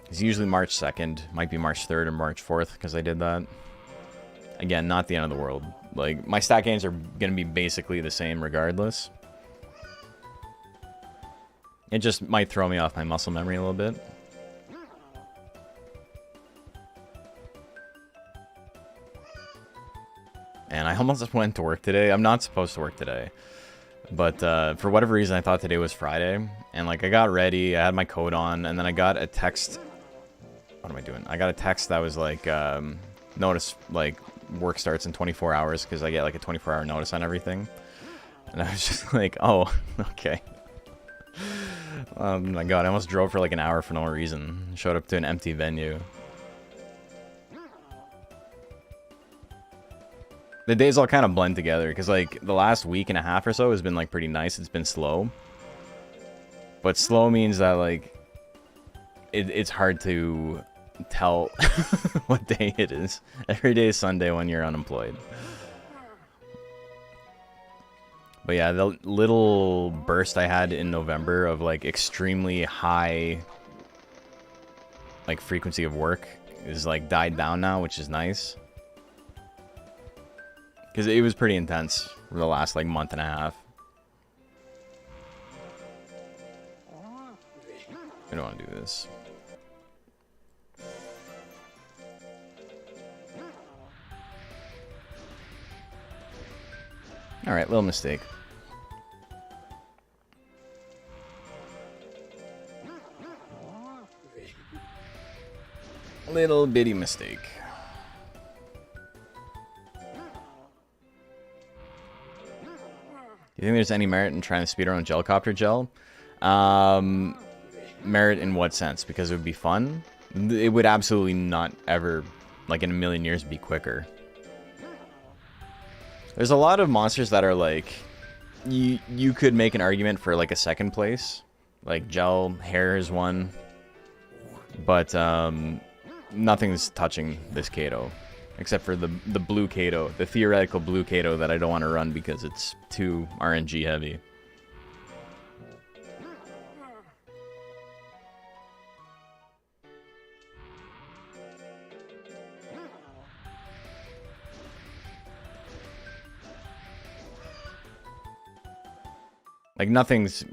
[SPEAKER 1] It's usually March 2nd, might be March 3rd or March 4th because I did that. Again, not the end of the world. Like, my stat gains are going to be basically the same regardless. It just might throw me off my muscle memory a little bit. And I almost went to work today. I'm not supposed to work today. But for whatever reason, I thought today was Friday. And like, I got ready, I had my coat on, and then I got a text. What am I doing? I got a text that was like, notice, like, work starts in 24 hours because I get like a 24-hour notice on everything. And I was just like, oh, okay. Oh my god, I almost drove for like an hour for no reason. Showed up to an empty venue. The days all kind of blend together, because like the last week and a half or so has been like pretty nice. It's been slow. But slow means that like it's hard to tell what day it is. Every day is Sunday when you're unemployed. But yeah, the little burst I had in November of like extremely high like frequency of work is like died down now, which is nice. Because it was pretty intense for the last like month and a half. I don't want to do this. Alright, little mistake. Little bitty mistake. Do you think there's any merit in trying to speedrun Gelcopter Gel? Merit in what sense? Because it would be fun? It would absolutely not ever, like in a million years, be quicker. There's a lot of monsters that are like, you could make an argument for like a second place. Like Gel, Hair is one. But nothing's touching this Kato. Except for the blue Kato, the theoretical blue Kato that I don't want to run because it's too RNG heavy. Like nothing's...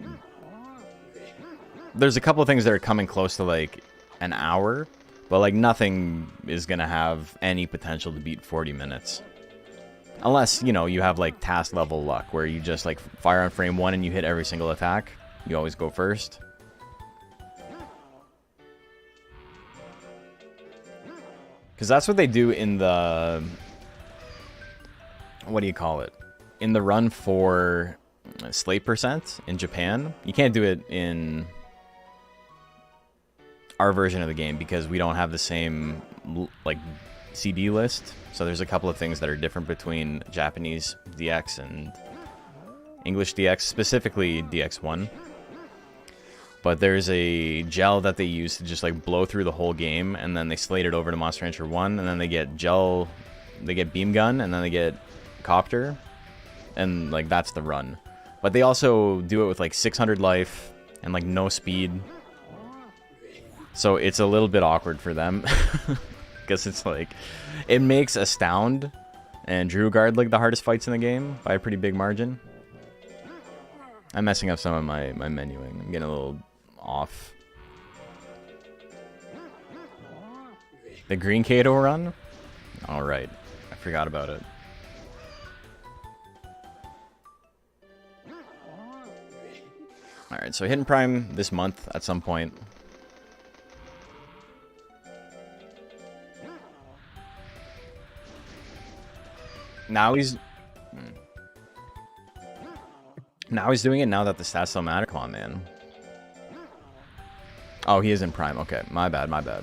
[SPEAKER 1] There's a couple of things that are coming close to like an hour. But, like, nothing is going to have any potential to beat 40 minutes. Unless, you know, you have, like, task level luck, where you just, like, fire on frame 1 and you hit every single attack. You always go first. Because that's what they do in the... What do you call it? In the run for Slate Percent in Japan. You can't do it in... our version of the game because we don't have the same like CD list, so there's a couple of things that are different between Japanese DX and English DX, specifically DX1. But there's a gel that they use to just like blow through the whole game, and then they slate it over to Monster Rancher 1, and then they get gel, they get beam gun, and then they get copter, and like that's the run. But they also do it with like 600 life and like no speed. So it's a little bit awkward for them, because it's like, it makes Astound and Drew Guard like the hardest fights in the game by a pretty big margin. I'm messing up some of my menuing. I'm getting a little off. The Green Kato run? Alright, I forgot about it. Alright, so hitting Prime this month at some point. Now he's doing it now that the stats don't matter. Come on, man. Oh, he is in Prime. Okay, my bad, my bad.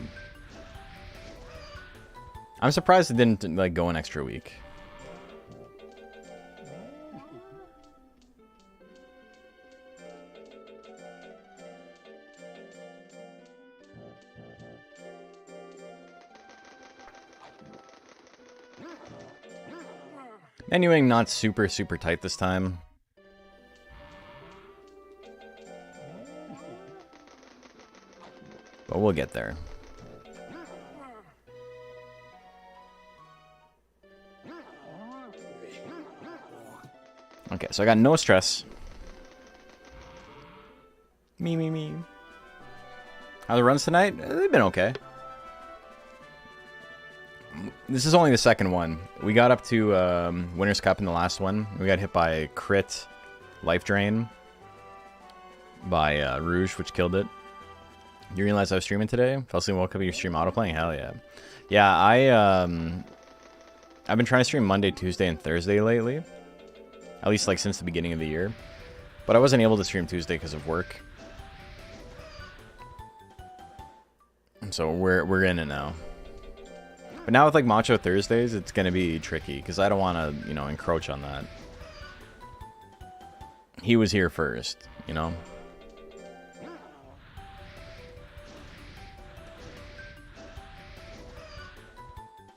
[SPEAKER 1] I'm surprised it didn't like go an extra week. Menuing not super tight this time. But we'll get there. Okay, so I got no stress. Me. How the runs tonight? They've been okay. This is only the second one. We got up to Winner's Cup in the last one. We got hit by crit, life drain by Rouge, which killed it. You realize I was streaming today? Fell asleep and woke up, your stream auto-playing? Hell yeah. Yeah, I've been trying to stream Monday, Tuesday, and Thursday lately. At least like since the beginning of the year. But I wasn't able to stream Tuesday because of work. So we're in it now. But now with like Macho Thursdays, it's gonna be tricky because I don't want to, you know, encroach on that. He was here first, you know.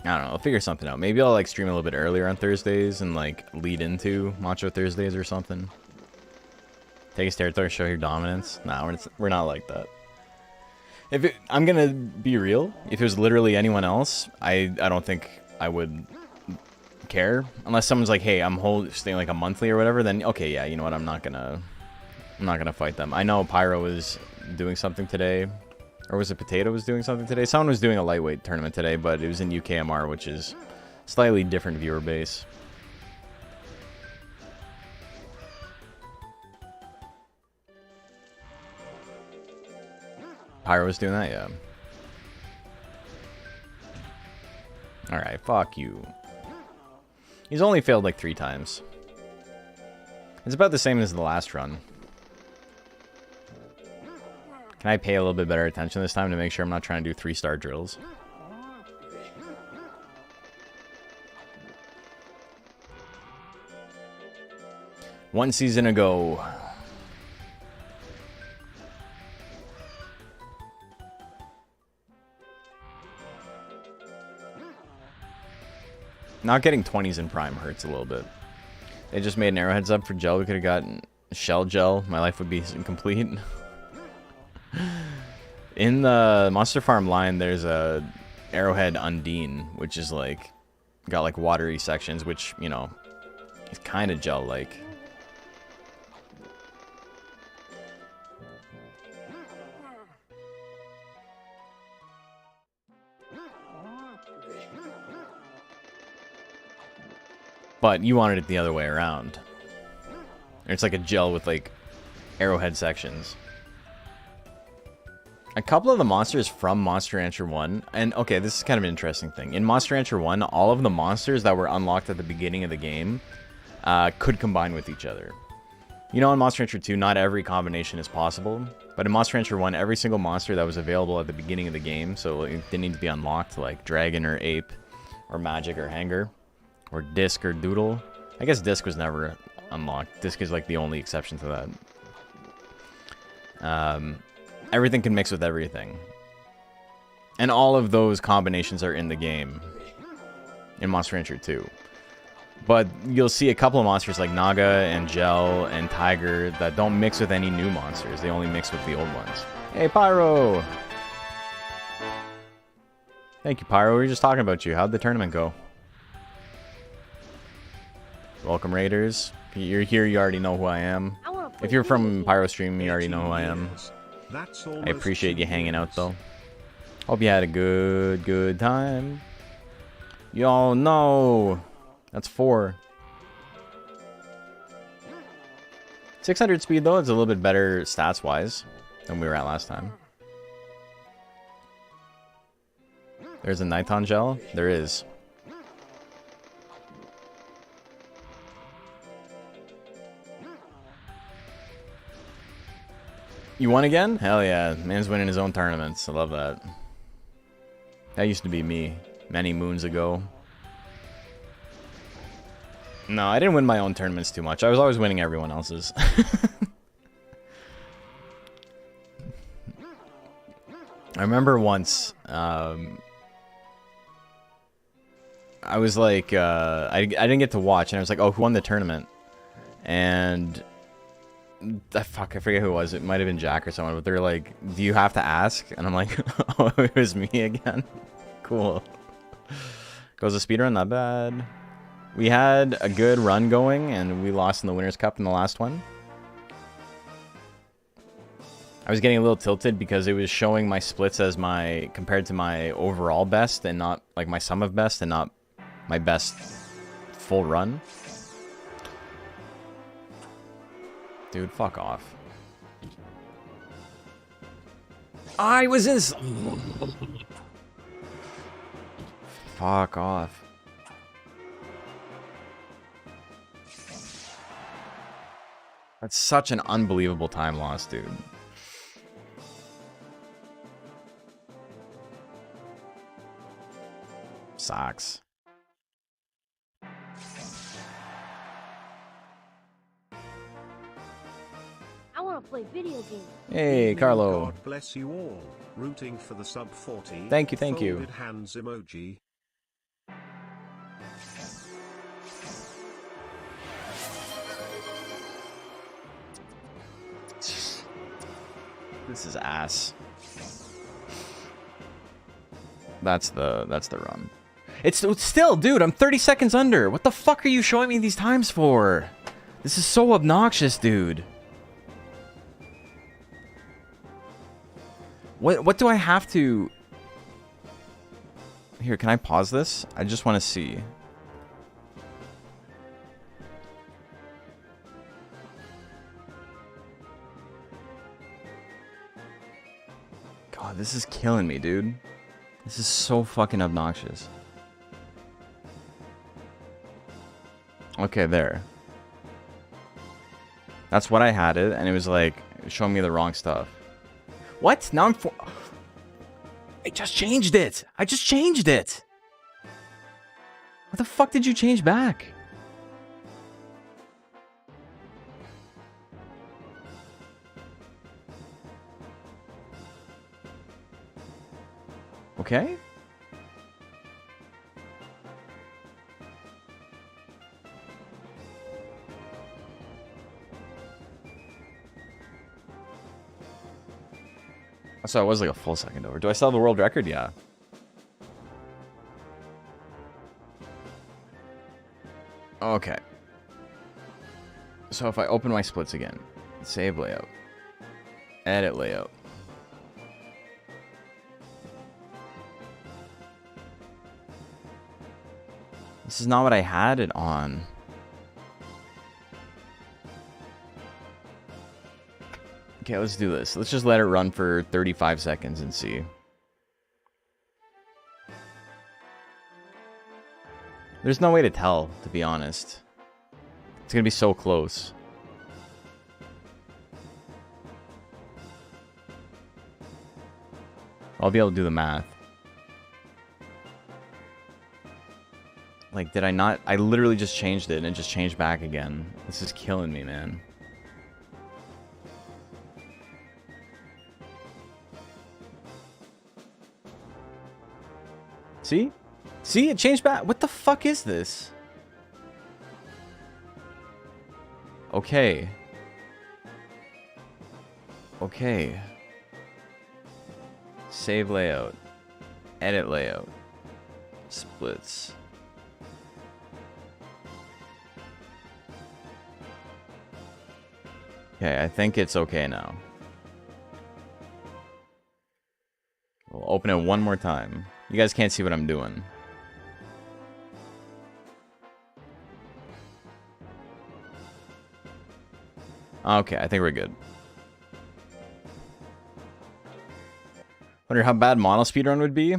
[SPEAKER 1] I don't know. I'll figure something out. Maybe I'll like stream a little bit earlier on Thursdays and like lead into Macho Thursdays or something. Take his territory, show your dominance. Nah, we're not like that. I'm gonna be real. If it was literally anyone else, I don't think I would care. Unless someone's like, hey, I'm staying like a monthly or whatever, then okay, yeah, you know what, I'm not gonna fight them. I know Pyro was doing something today. Or was it Potato was doing something today? Someone was doing a lightweight tournament today, but it was in UKMR, which is slightly different viewer base. Pyro was doing that, yeah. Alright, fuck you. He's only failed like 3 times. It's about the same as the last run. Can I pay a little bit better attention this time to make sure I'm not trying to do 3-star drills? One season ago. Not getting 20s in Prime hurts a little bit. They just made an arrowheads up for gel. We could have gotten shell gel. My life would be incomplete. In the Monster Farm line, there's a Arrowhead Undine, which is like got like watery sections, which, you know, is kind of gel-like. But you wanted it the other way around. It's like a gel with like arrowhead sections. A couple of the monsters from Monster Rancher 1, and okay, this is kind of an interesting thing. In Monster Rancher 1, all of the monsters that were unlocked at the beginning of the game could combine with each other. You know, in Monster Rancher 2, not every combination is possible, but in Monster Rancher 1, every single monster that was available at the beginning of the game, so it didn't need to be unlocked, like Dragon or Ape, or Magic or Hanger, or Disc or Doodle. I guess Disc was never unlocked. Disc is like the only exception to that. Everything can mix with everything. And all of those combinations are in the game in Monster Rancher 2. But you'll see a couple of monsters like Naga and Gel and Tiger that don't mix with any new monsters. They only mix with the old ones. Hey, Pyro! Thank you, Pyro. We were just talking about you. How'd the tournament go? Welcome, Raiders. If you're here, you already know who I am. If you're from Pyro Stream, you already know who I am. I appreciate you hanging out, though. Hope you had a good time. Y'all know. That's 4. 600 speed, though, is a little bit better stats-wise than we were at last time. There's a Niton gel? There is. You won again? Hell yeah. Man's winning his own tournaments. I love that. That used to be me many moons ago. No, I didn't win my own tournaments too much. I was always winning everyone else's. I remember once, I was like, I didn't get to watch, and I was like, oh, who won the tournament? And, fuck, I forget who it was. It might have been Jack or someone, but they're like, do you have to ask? And I'm like, oh, it was me again. Cool. Goes to speedrun, not bad. We had a good run going, and we lost in the Winners' Cup in the last one. I was getting a little tilted because it was showing my splits as my, compared to my overall best, and not, like, my sum of best, and not my best full run. Dude, fuck off. I was in... Fuck off. That's such an unbelievable time loss, dude. Sucks.
[SPEAKER 4] I want to play video games.
[SPEAKER 1] Hey,
[SPEAKER 3] Evening,
[SPEAKER 1] Carlo.
[SPEAKER 3] God bless you all. Rooting for the sub 40.
[SPEAKER 1] Thank you, thank you.
[SPEAKER 3] Folded hands emoji.
[SPEAKER 1] This is ass. That's the run. It's still, dude, I'm 30 seconds under. What the fuck are you showing me these times for? This is so obnoxious, dude. What do I have to... Here, can I pause this? I just want to see. God, this is killing me, dude. This is so fucking obnoxious. Okay, there. That's what I had it, and it was like showing me the wrong stuff. What? Now I'm I just changed it. I just changed it. What the fuck did you change back? Okay. So I was like a full second over. Do I still have the world record? Yeah. Okay. So if I open my splits again, save layout, edit layout. This is not what I had it on. Okay, let's do this. Let's just let it run for 35 seconds and see. There's no way to tell, to be honest. It's gonna be so close. I'll be able to do the math. Like, did I not? I literally just changed it and it just changed back again. This is killing me, man. See? See? It changed back. What the fuck is this? Okay. Okay. Save layout. Edit layout. Splits. Okay, I think it's okay now. We'll open it one more time. You guys can't see what I'm doing. Okay, I think we're good. Wonder how bad mono speedrun would be?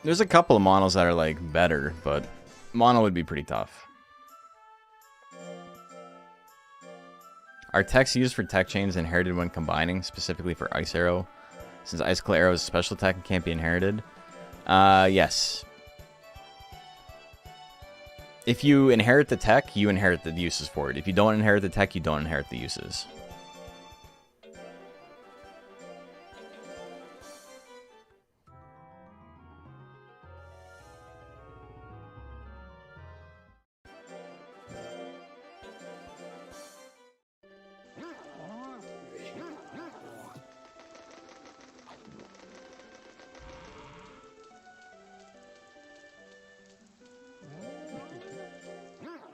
[SPEAKER 1] There's a couple of monos that are like better, but mono would be pretty tough. Are techs used for tech chains inherited when combining, specifically for Ice Arrow? Since Icicle Arrow is a special tech and can't be inherited? Yes. If you inherit the tech, you inherit the uses for it. If you don't inherit the tech, you don't inherit the uses.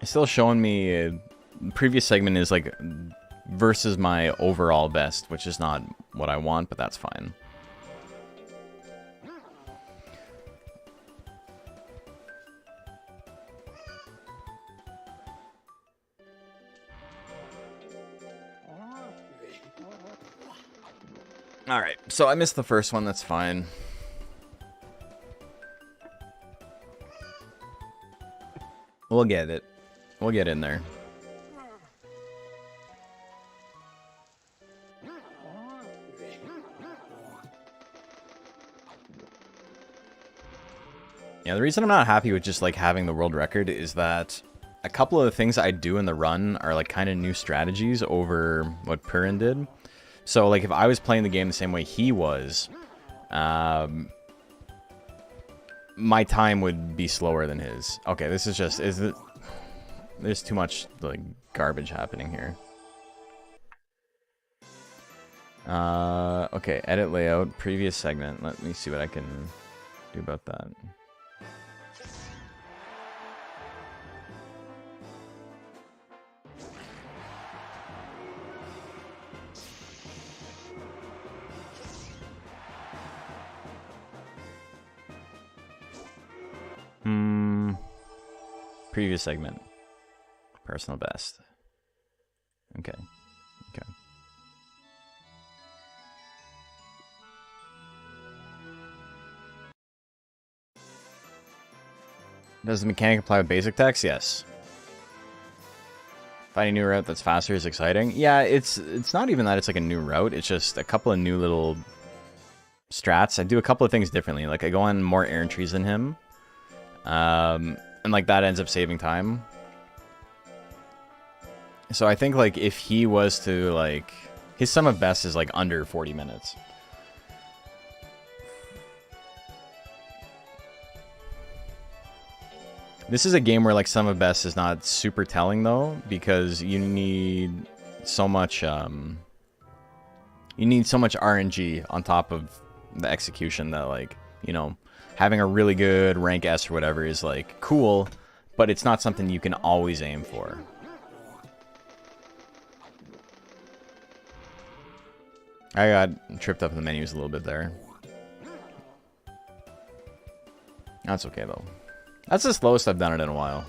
[SPEAKER 1] It's still showing me previous segment is like versus my overall best, which is not what I want, but that's fine. Alright, so I missed the first one, that's fine. We'll get it. We'll get in there. Yeah, the reason I'm not happy with just like having the world record is that a couple of the things I do in the run are like kind of new strategies over what Purin did. So like if I was playing the game the same way he was, my time would be slower than his. Okay, this is just, there's too much like garbage happening here. Okay, edit layout, previous segment. Let me see what I can do about that. Previous segment. Personal best. Okay. Okay. Does the mechanic apply with basic text? Yes. Finding a new route that's faster is exciting. Yeah, it's not even that it's like a new route. It's just a couple of new little strats. I do a couple of things differently. Like I go on more errand trees than him. And like that ends up saving time. So I think like if he was to like, his sum of best is like under 40 minutes. This is a game where like sum of best is not super telling though, because you need so much RNG on top of the execution that like, you know, having a really good rank S or whatever is like cool, but it's not something you can always aim for. I got tripped up in the menus a little bit there. That's okay though. That's the slowest I've done it in a while.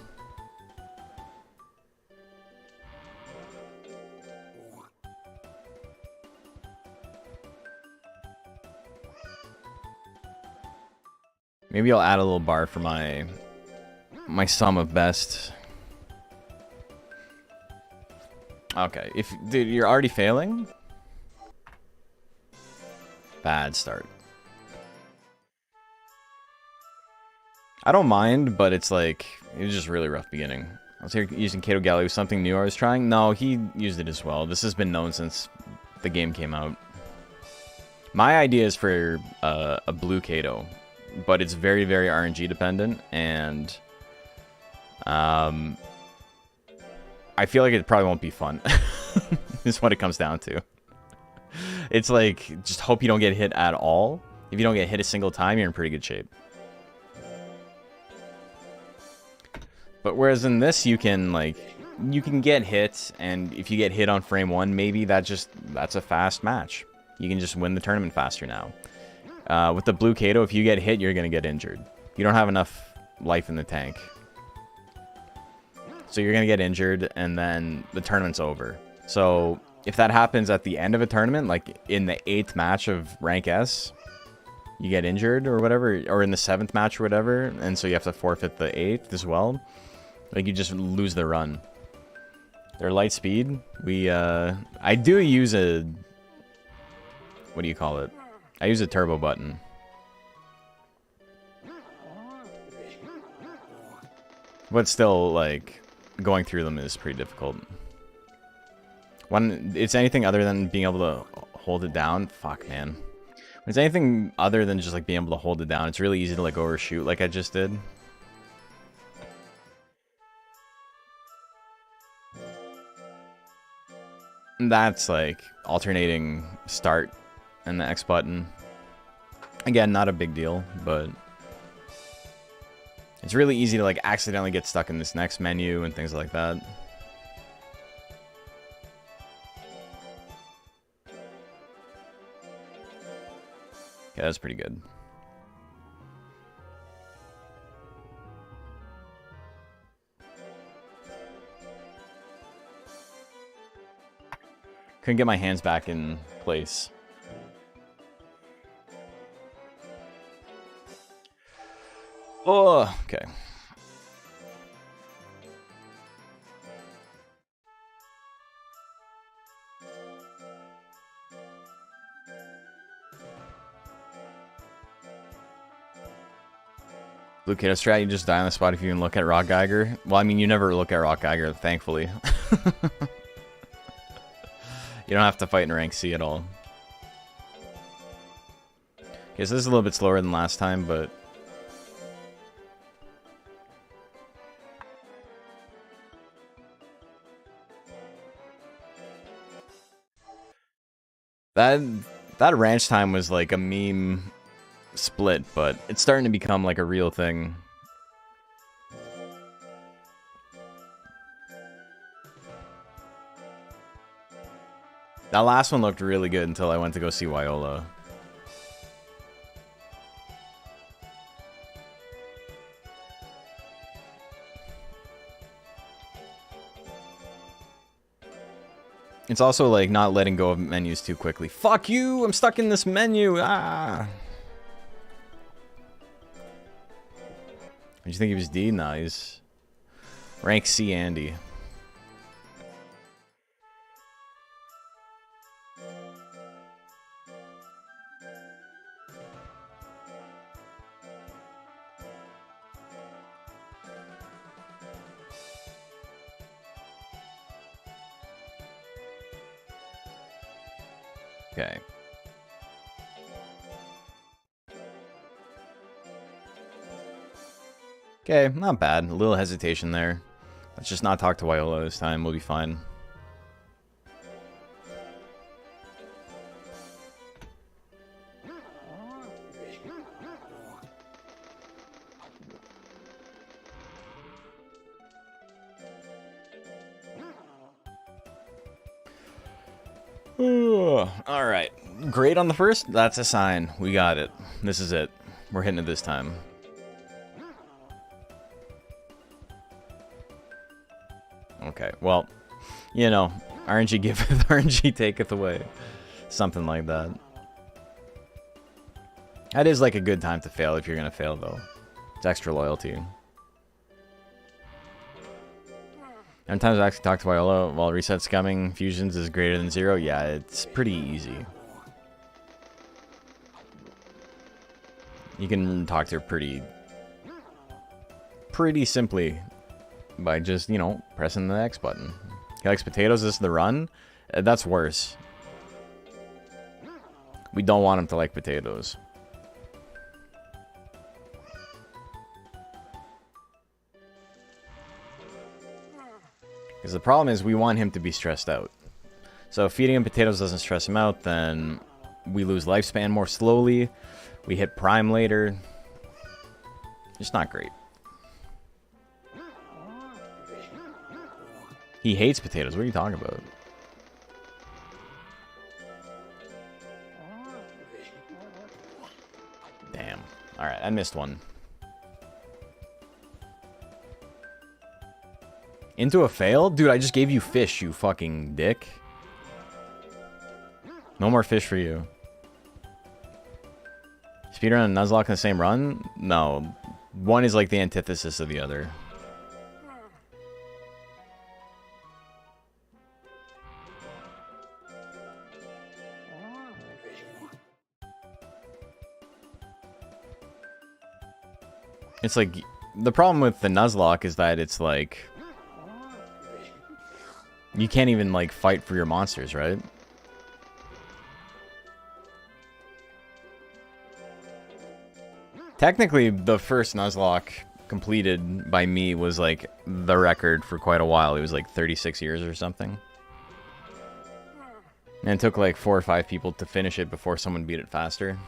[SPEAKER 1] Maybe I'll add a little bar for my sum of best. Okay, dude, you're already failing? Bad start. I don't mind, but it's like, it was just really rough beginning. I was here using Kato Galley was something new I was trying. No, he used it as well. This has been known since the game came out. My idea is for a blue Kato, but it's very, very RNG dependent, and I feel like it probably won't be fun. Is what it comes down to. It's like, just hope you don't get hit at all. If you don't get hit a single time, you're in pretty good shape. But whereas in this, you can get hit, and if you get hit on frame 1, maybe that's a fast match. You can just win the tournament faster now. With the blue Kato, if you get hit, you're going to get injured. You don't have enough life in the tank. So you're going to get injured, and then the tournament's over. So if that happens at the end of a tournament, like in the 8th match of rank S, you get injured or whatever, or in the 7th match or whatever, and so you have to forfeit the 8th as well. Like, you just lose the run. They're light speed. I do use a... What do you call it? I use a turbo button. But still, like, going through them is pretty difficult. When it's anything other than being able to hold it down, fuck, man. When it's anything other than just, like, being able to hold it down, it's really easy to, like, overshoot like I just did. That's like alternating start and the X button. Again, not a big deal, but it's really easy to like accidentally get stuck in this next menu and things like that. Okay, that's pretty good. Couldn't get my hands back in place. Oh, okay. Blue Kato strat, you just die on the spot if you even look at Rock Geiger. Well, I mean, you never look at Rock Geiger, thankfully. You don't have to fight in rank C at all. Okay, so this is a little bit slower than last time, but... That ranch time was like a meme split, but it's starting to become like a real thing. That last one looked really good until I went to go see Wyola. It's also like not letting go of menus too quickly. Fuck you! I'm stuck in this menu! Ah! Did you think he was D? Nah, he's rank C Andy. Okay. Okay, not bad. A little hesitation there. Let's just not talk to Wyola this time. We'll be fine. Alright. Great on the first? That's a sign. We got it. This is it. We're hitting it this time. Okay, well, you know, RNG giveth, RNG taketh away. Something like that. That is like a good time to fail if you're gonna fail, though. It's extra loyalty. Sometimes I actually talk to Wyola while reset scumming fusions is greater than 0. Yeah, it's pretty easy. You can talk to her pretty simply by just, you know, pressing the X button. He likes potatoes. This is the run. That's worse. We don't want him to like potatoes. Because the problem is we want him to be stressed out. So if feeding him potatoes doesn't stress him out, then we lose lifespan more slowly. We hit prime later. It's not great. He hates potatoes. What are you talking about? Damn. Alright, I missed one. Into a fail? Dude, I just gave you fish, you fucking dick. No more fish for you. Speedrun and Nuzlocke in the same run? No. One is like the antithesis of the other. It's like, the problem with the Nuzlocke is that it's like, you can't even like fight for your monsters, right? Technically, the first Nuzlocke completed by me was like the record for quite a while. It was like 36 years or something. And it took like 4 or 5 people to finish it before someone beat it faster.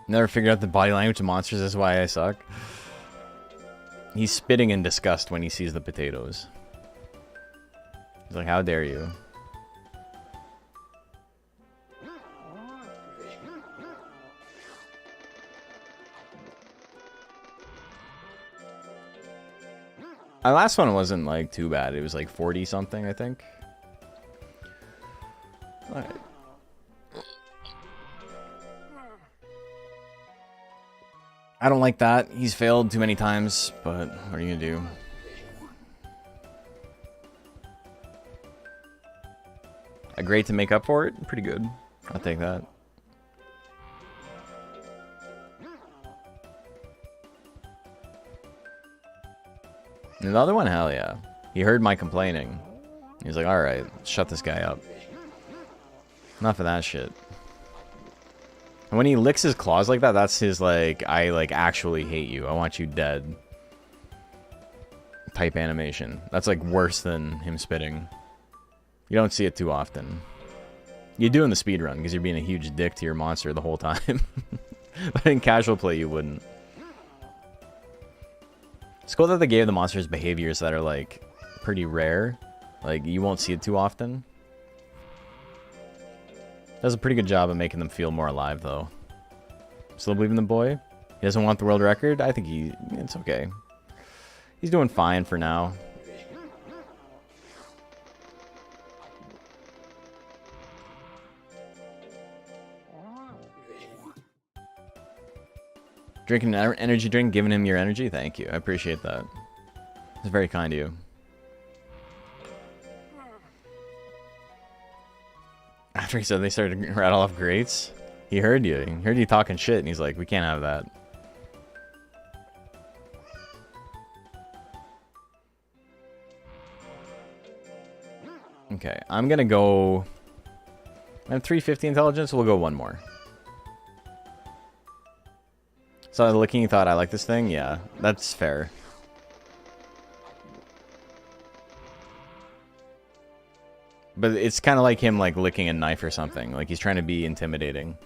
[SPEAKER 1] Never figured out the body language of monsters. That's why I suck. He's spitting in disgust when he sees the potatoes. He's like, how dare you? My last one wasn't like too bad. It was like 40 something, I think. Alright. I don't like that. He's failed too many times, but what are you gonna do? Great to make up for it. Pretty good. I'll take that. And the other one, hell yeah. He heard my complaining. He's like, alright, shut this guy up. Enough of that shit. And when he licks his claws like that, that's his, like, I, like, actually hate you. I want you dead. Type animation. That's, like, worse than him spitting. You don't see it too often. You do in the speedrun, because you're being a huge dick to your monster the whole time. But in casual play, you wouldn't. It's cool that they gave the monsters behaviors that are, like, pretty rare. Like, you won't see it too often. Does a pretty good job of making them feel more alive, though. Still believe in the boy? He doesn't want the world record? I think it's okay. He's doing fine for now. Drinking an energy drink, giving him your energy? Thank you. I appreciate that. It's very kind of you. After he said they started to rattle off grates, he heard you. He heard you talking shit, and he's like, we can't have that. Okay, I'm gonna go... I have 350 intelligence, we'll go one more. So looking, you thought I like this thing? Yeah, that's fair. But it's kind of like him, like, licking a knife or something. Like, he's trying to be intimidating.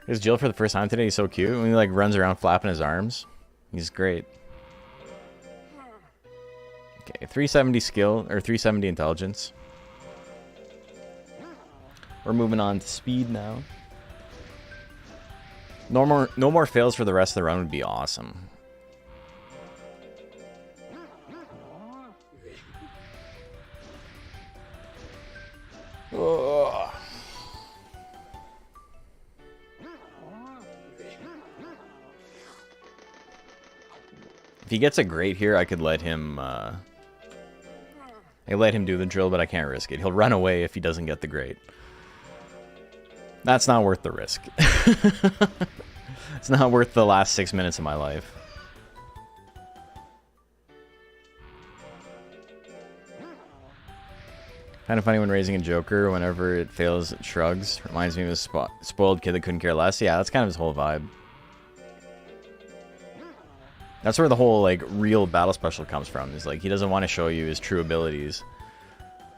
[SPEAKER 1] There's Jill for the first time today. He's so cute. When he, like, runs around flapping his arms. He's great. Okay, 370 skill, or 370 intelligence. We're moving on to speed now. No more fails for the rest of the run would be awesome. Ugh. If he gets a grate here, I could let him do the drill, but I can't risk it. He'll run away if he doesn't get the grate. That's not worth the risk. It's not worth the last 6 minutes of my life. Kind of funny when raising a Joker, whenever it fails, it shrugs. Reminds me of a spoiled kid that couldn't care less. Yeah, that's kind of his whole vibe. That's where the whole, like, real battle special comes from. Is like, he doesn't want to show you his true abilities.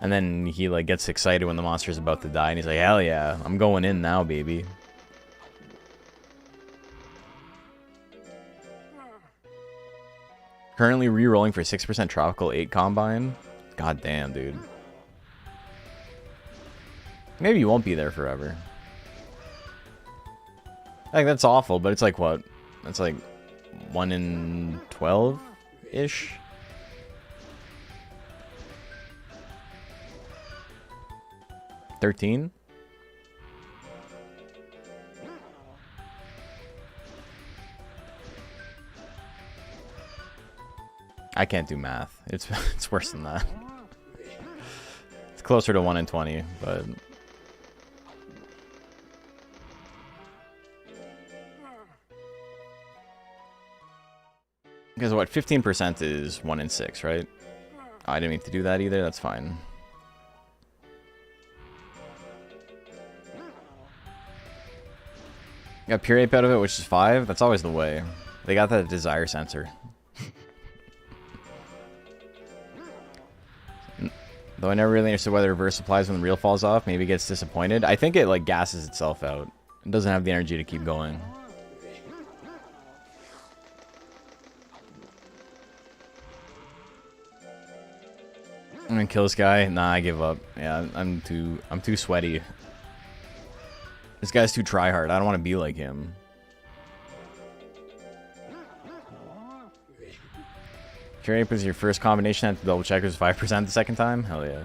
[SPEAKER 1] And then he, like, gets excited when the monster's about to die, and he's like, hell yeah, I'm going in now, baby. Currently re-rolling for 6% Tropical 8 Combine. God damn, dude. Maybe you won't be there forever. Like, that's awful, but it's like, what? That's like 1 in 12-ish? $13? I can't do math. It's worse than that. It's closer to 1 in 20, but... Because what, 15% is 1 in 6, right? Oh, I didn't mean to do that either, that's fine. Got pure ape out of it, which is 5. That's always the way. They got that desire sensor. Though I never really understood why the reverse applies when the reel falls off. Maybe it gets disappointed. I think it, like, gasses itself out. It doesn't have the energy to keep going. I'm gonna kill this guy. Nah, I give up. Yeah, I'm too sweaty. This guy's too tryhard. I don't want to be like him. Pure ape was your first combination. I had to double check. It was 5% the second time. Hell yeah,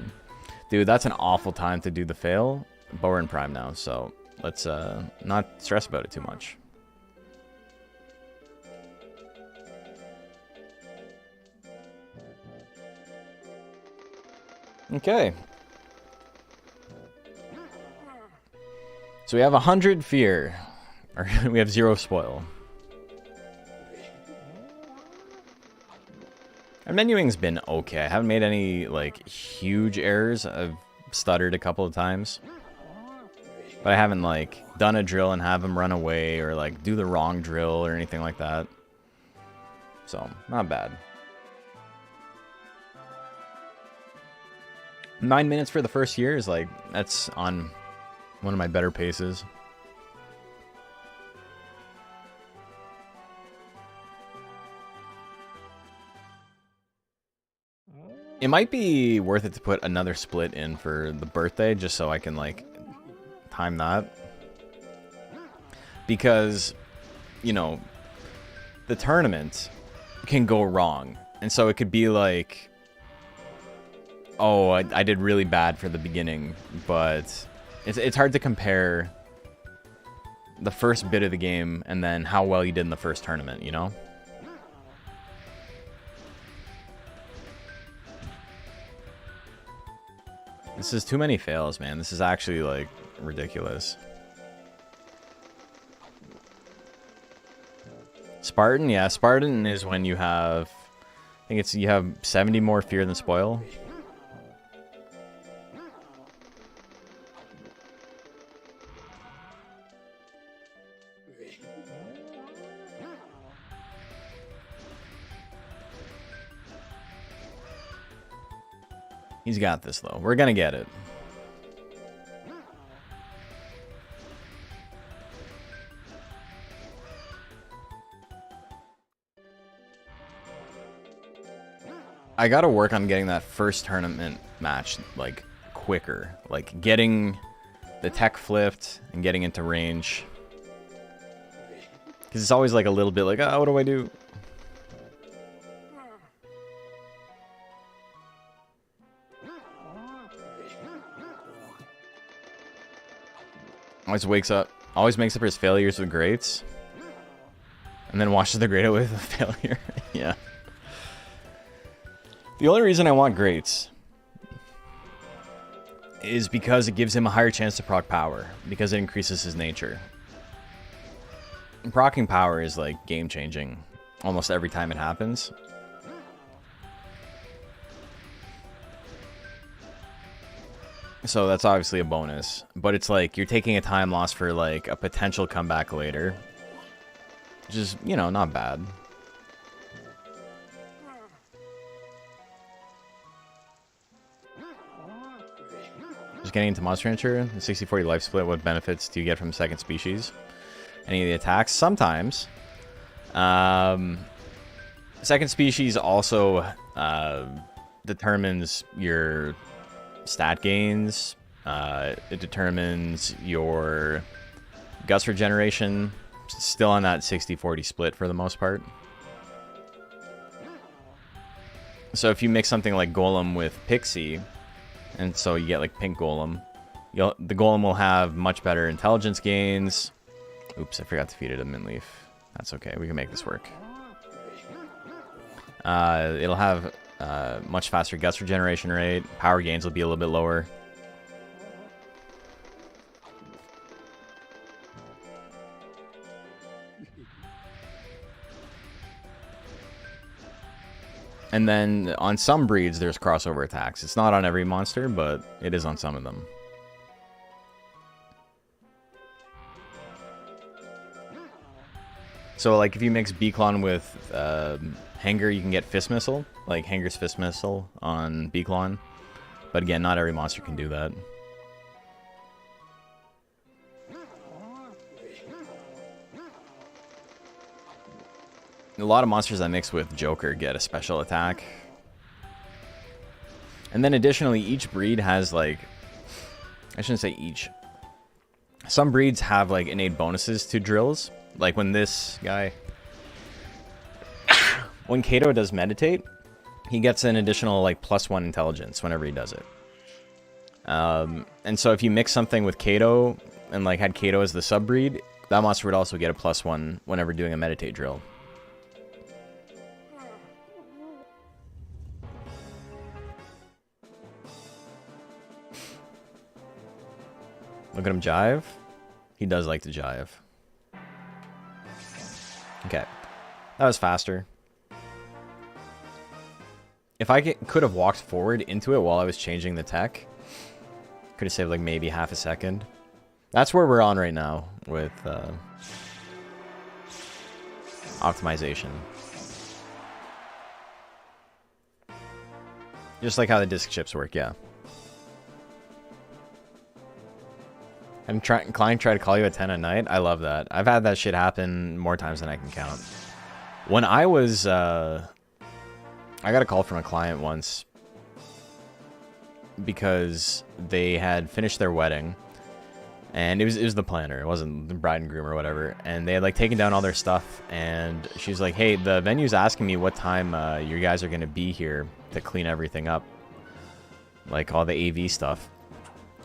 [SPEAKER 1] dude. That's an awful time to do the fail. But we're in prime now, so let's not stress about it too much. Okay. So we have 100 fear, or we have 0 spoil. Our menuing's been okay. I haven't made any, like, huge errors. I've stuttered a couple of times. But I haven't, like, done a drill and have him run away or, like, do the wrong drill or anything like that. So, not bad. 9 minutes for the first year is, like, that's on one of my better paces. It might be worth it to put another split in for the birthday, just so I can, like, time that. Because, you know, the tournament can go wrong. And so it could be like, oh, I did really bad for the beginning, but it's hard to compare the first bit of the game and then how well you did in the first tournament, you know? This is too many fails, man. This is actually, like, ridiculous. Spartan? Yeah, Spartan is when you have... I think it's... You have 70 more fear than spoil. He's got this, though. We're gonna get it. I gotta work on getting that first tournament match, like, quicker. Like, getting the tech flipped and getting into range. Because it's always, like, a little bit like, oh, what do I do? Always makes up his failures with greats. And then washes the great away with a failure. Yeah. The only reason I want greats is because it gives him a higher chance to proc power. Because it increases his nature. And procking power is, like, game changing almost every time it happens. So that's obviously a bonus, but it's like you're taking a time loss for, like, a potential comeback later. Which is, you know, not bad. Just getting into Monster Rancher, the 60-40 life split, what benefits do you get from second species? Any of the attacks? Sometimes. Second species also determines your stat gains. It determines your gust regeneration. Still on that 60-40 split for the most part. So if you mix something like Golem with Pixie, and so you get like Pink Golem, the Golem will have much better intelligence gains. Oops, I forgot to feed it a Mint Leaf. That's okay, we can make this work. It'll have much faster gust regeneration rate. Power gains will be a little bit lower. And then on some breeds, there's crossover attacks. It's not on every monster, but it is on some of them. So, like, if you mix Beaklon with Hanger, you can get Fist Missile. Like, Hanger's Fist Missile on Beaklon. But again, not every monster can do that. A lot of monsters I mix with Joker get a special attack. And then additionally, each breed has, like... I shouldn't say each. Some breeds have, like, innate bonuses to drills. Like when this guy... when Kato does Meditate, he gets an additional, like, +1 intelligence whenever he does it. And so if you mix something with Kato, and, like, had Kato as the sub-breed, that monster would also get a +1 whenever doing a Meditate drill. Look at him jive. He does like to jive. Okay. That was faster. If I could have walked forward into it while I was changing the tech, could have saved like maybe half a second. That's where we're on right now with optimization. Just like how the disk chips work, yeah. And client try to call you at 10 at night. I love that. I've had that shit happen more times than I can count. When I was, I got a call from a client once because they had finished their wedding, and it was the planner. It wasn't the bride and groom or whatever. And they had like taken down all their stuff, and she's like, "Hey, the venue's asking me what time you guys are gonna be here to clean everything up, like all the AV stuff."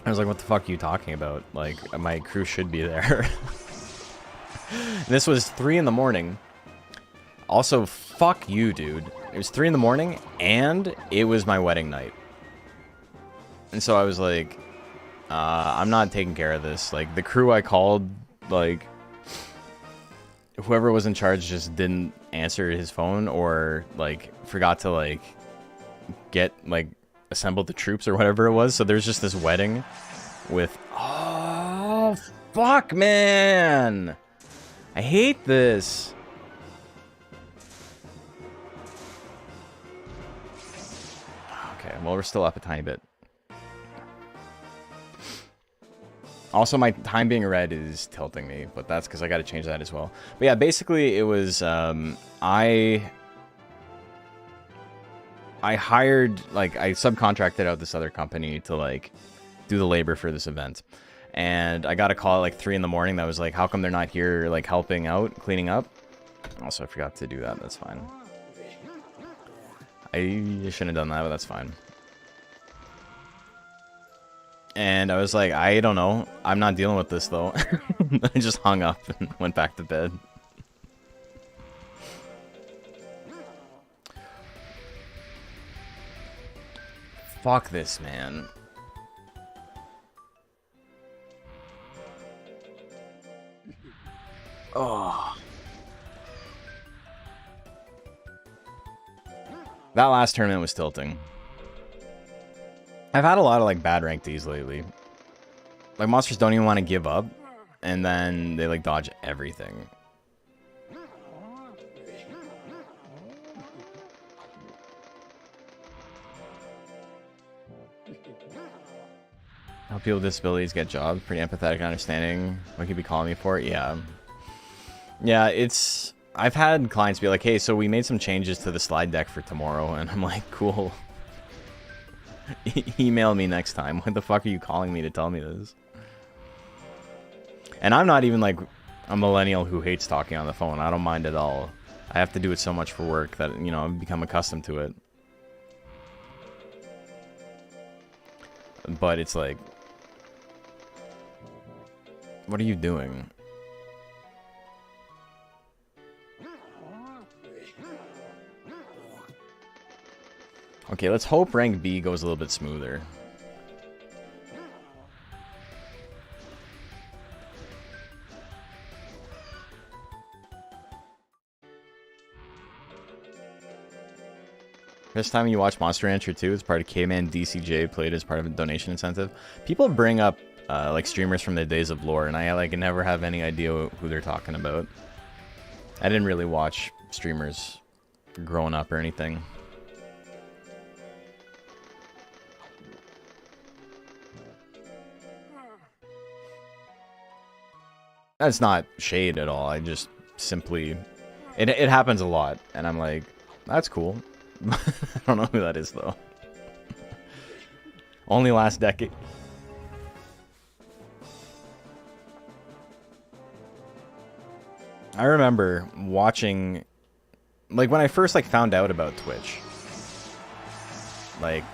[SPEAKER 1] I was like, "What the fuck are you talking about? Like, my crew should be there." This was 3 in the morning. Also, fuck you, dude. It was 3 in the morning, and it was my wedding night. And so I was like, I'm not taking care of this. Like, the crew I called, like, whoever was in charge just didn't answer his phone, or, like, forgot to, like, get, like, assemble the troops or whatever it was. So there's just this wedding with... Oh, fuck, man! I hate this. Okay, well, we're still up a tiny bit. Also, my time being red is tilting me, but that's because I got to change that as well. But yeah, basically, it was, I hired, like, I subcontracted out this other company to, like, do the labor for this event. And I got a call at, like, 3 in the morning that was like, how come they're not here, like, helping out, cleaning up? Also, I forgot to do that. That's fine. I shouldn't have done that, but that's fine. And I was like, I don't know. I'm not dealing with this, though. I just hung up and went back to bed. Fuck this, man. Oh. That last tournament was tilting. I've had a lot of, like, bad rank Ds lately. Like, monsters don't even want to give up, and then they, like, dodge everything. How people with disabilities get jobs. Pretty empathetic and understanding. What could be calling me for? Yeah. Yeah, it's... I've had clients be like, hey, so we made some changes to the slide deck for tomorrow, and I'm like, cool. Email me next time. What the fuck are you calling me to tell me this? And I'm not even like a millennial who hates talking on the phone. I don't mind at all. I have to do it so much for work that, you know, I've become accustomed to it. But it's like, what are you doing? Okay, let's hope rank B goes a little bit smoother. This time you watch Monster Rancher 2, it's part of K-Man DCJ, played as part of a donation incentive. People bring up like streamers from the days of lore, and I like never have any idea who they're talking about. I didn't really watch streamers growing up or anything. That's not shade at all. I just simply... It happens a lot, and I'm like, that's cool. I don't know who that is, though. Only last decade. I remember watching... Like, when I first, like, found out about Twitch. Like,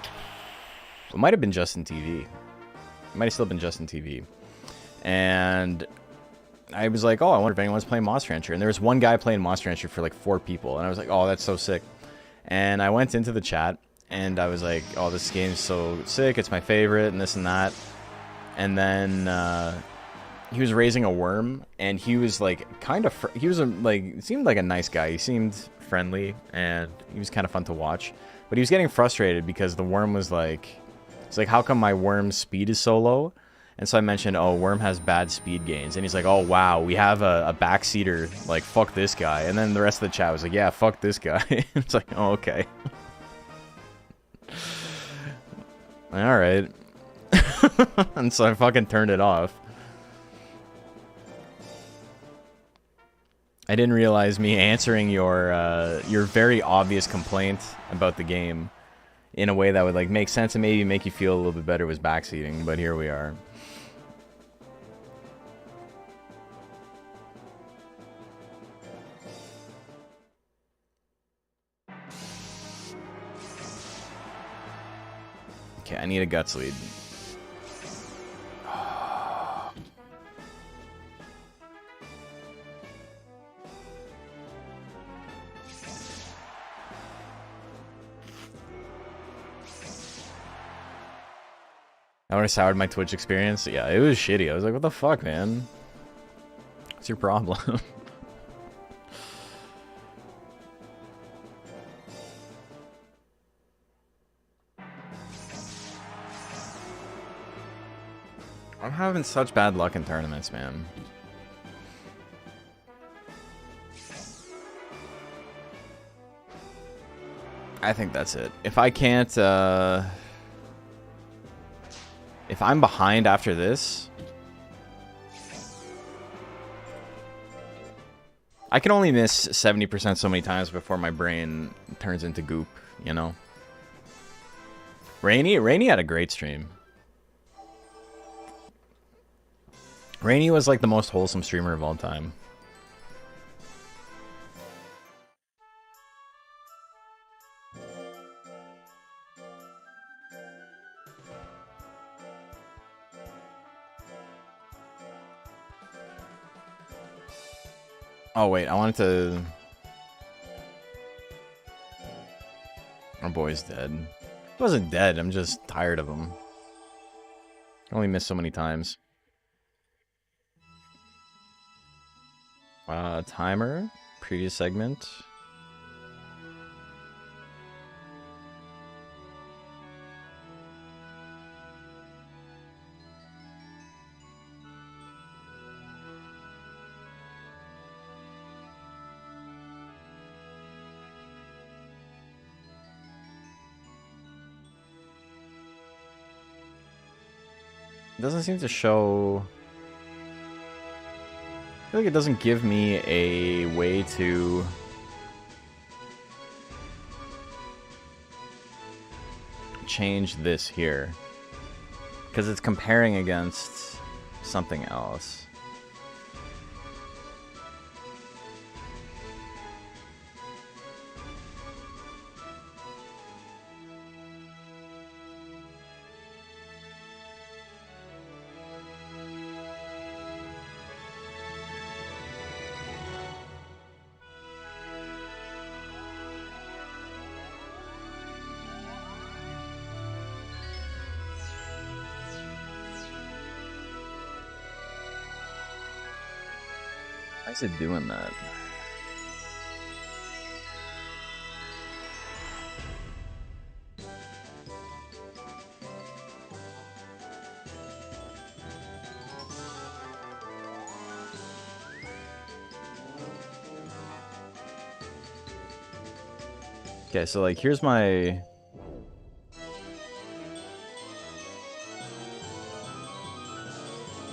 [SPEAKER 1] it might have been Justin TV. It might have still been Justin TV. And... I was like, oh, I wonder if anyone's playing Monster Rancher. And there was one guy playing Monster Rancher for like 4 people. And I was like, oh, that's so sick. And I went into the chat and I was like, oh, this game's so sick. It's my favorite and this and that. And then he was raising a worm, and he was like kind of he was like seemed like a nice guy. He seemed friendly, and he was kind of fun to watch. But he was getting frustrated because the worm was like, it's like, how come my worm's speed is so low? And so I mentioned, oh, worm has bad speed gains, and he's like, oh wow, we have a backseater, like fuck this guy. And then the rest of the chat was like, yeah, fuck this guy. It's like, oh okay, all right. And so I fucking turned it off. I didn't realize me answering your very obvious complaint about the game in a way that would like make sense and maybe make you feel a little bit better was backseating, but here we are. Okay, I need a guts lead. I would have soured my Twitch experience. Yeah, it was shitty. I was like, what the fuck, man? What's your problem? I'm having such bad luck in tournaments, man. I think that's it. If I can't, if I'm behind after this, I can only miss 70% so many times before my brain turns into goop, you know? Rainy had a great stream. Rainy was like the most wholesome streamer of all time. Oh wait, I wanted to... Our boy's dead. He wasn't dead, I'm just tired of him. I only missed so many times. Timer, previous segment. It doesn't seem to show... I feel like it doesn't give me a way to... change this here. Because it's comparing against something else. Why is it doing that? Okay, so like here's my...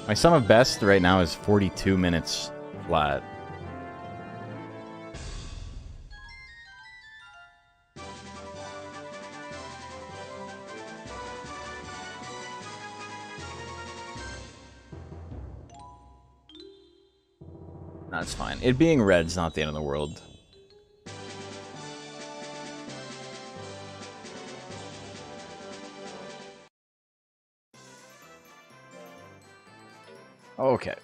[SPEAKER 1] My sum of best right now is 42 minutes flat. That's fine. It being red's not the end of the world. Okay.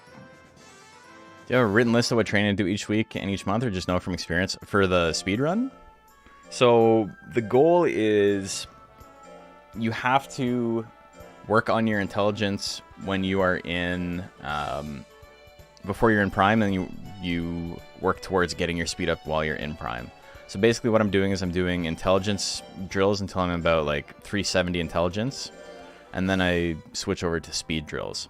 [SPEAKER 1] Do you have a written list of what training to do each week and each month, or just know from experience for the speedrun? So the goal is you have to work on your intelligence when you are in before you're in prime, and you work towards getting your speed up while you're in prime. So basically what I'm doing is I'm doing intelligence drills until I'm about like 370 intelligence, and then I switch over to speed drills.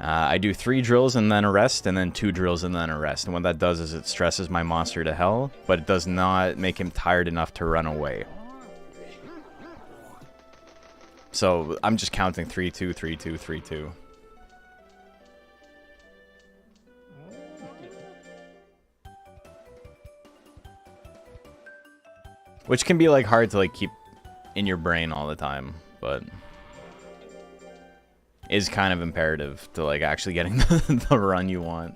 [SPEAKER 1] I do 3 drills and then a rest, and then 2 drills and then a rest. And what that does is it stresses my monster to hell, but it does not make him tired enough to run away. So I'm just counting 3, 2, 3, 2, 3, 2. Which can be like hard to like keep in your brain all the time, but is kind of imperative to like actually getting the run you want.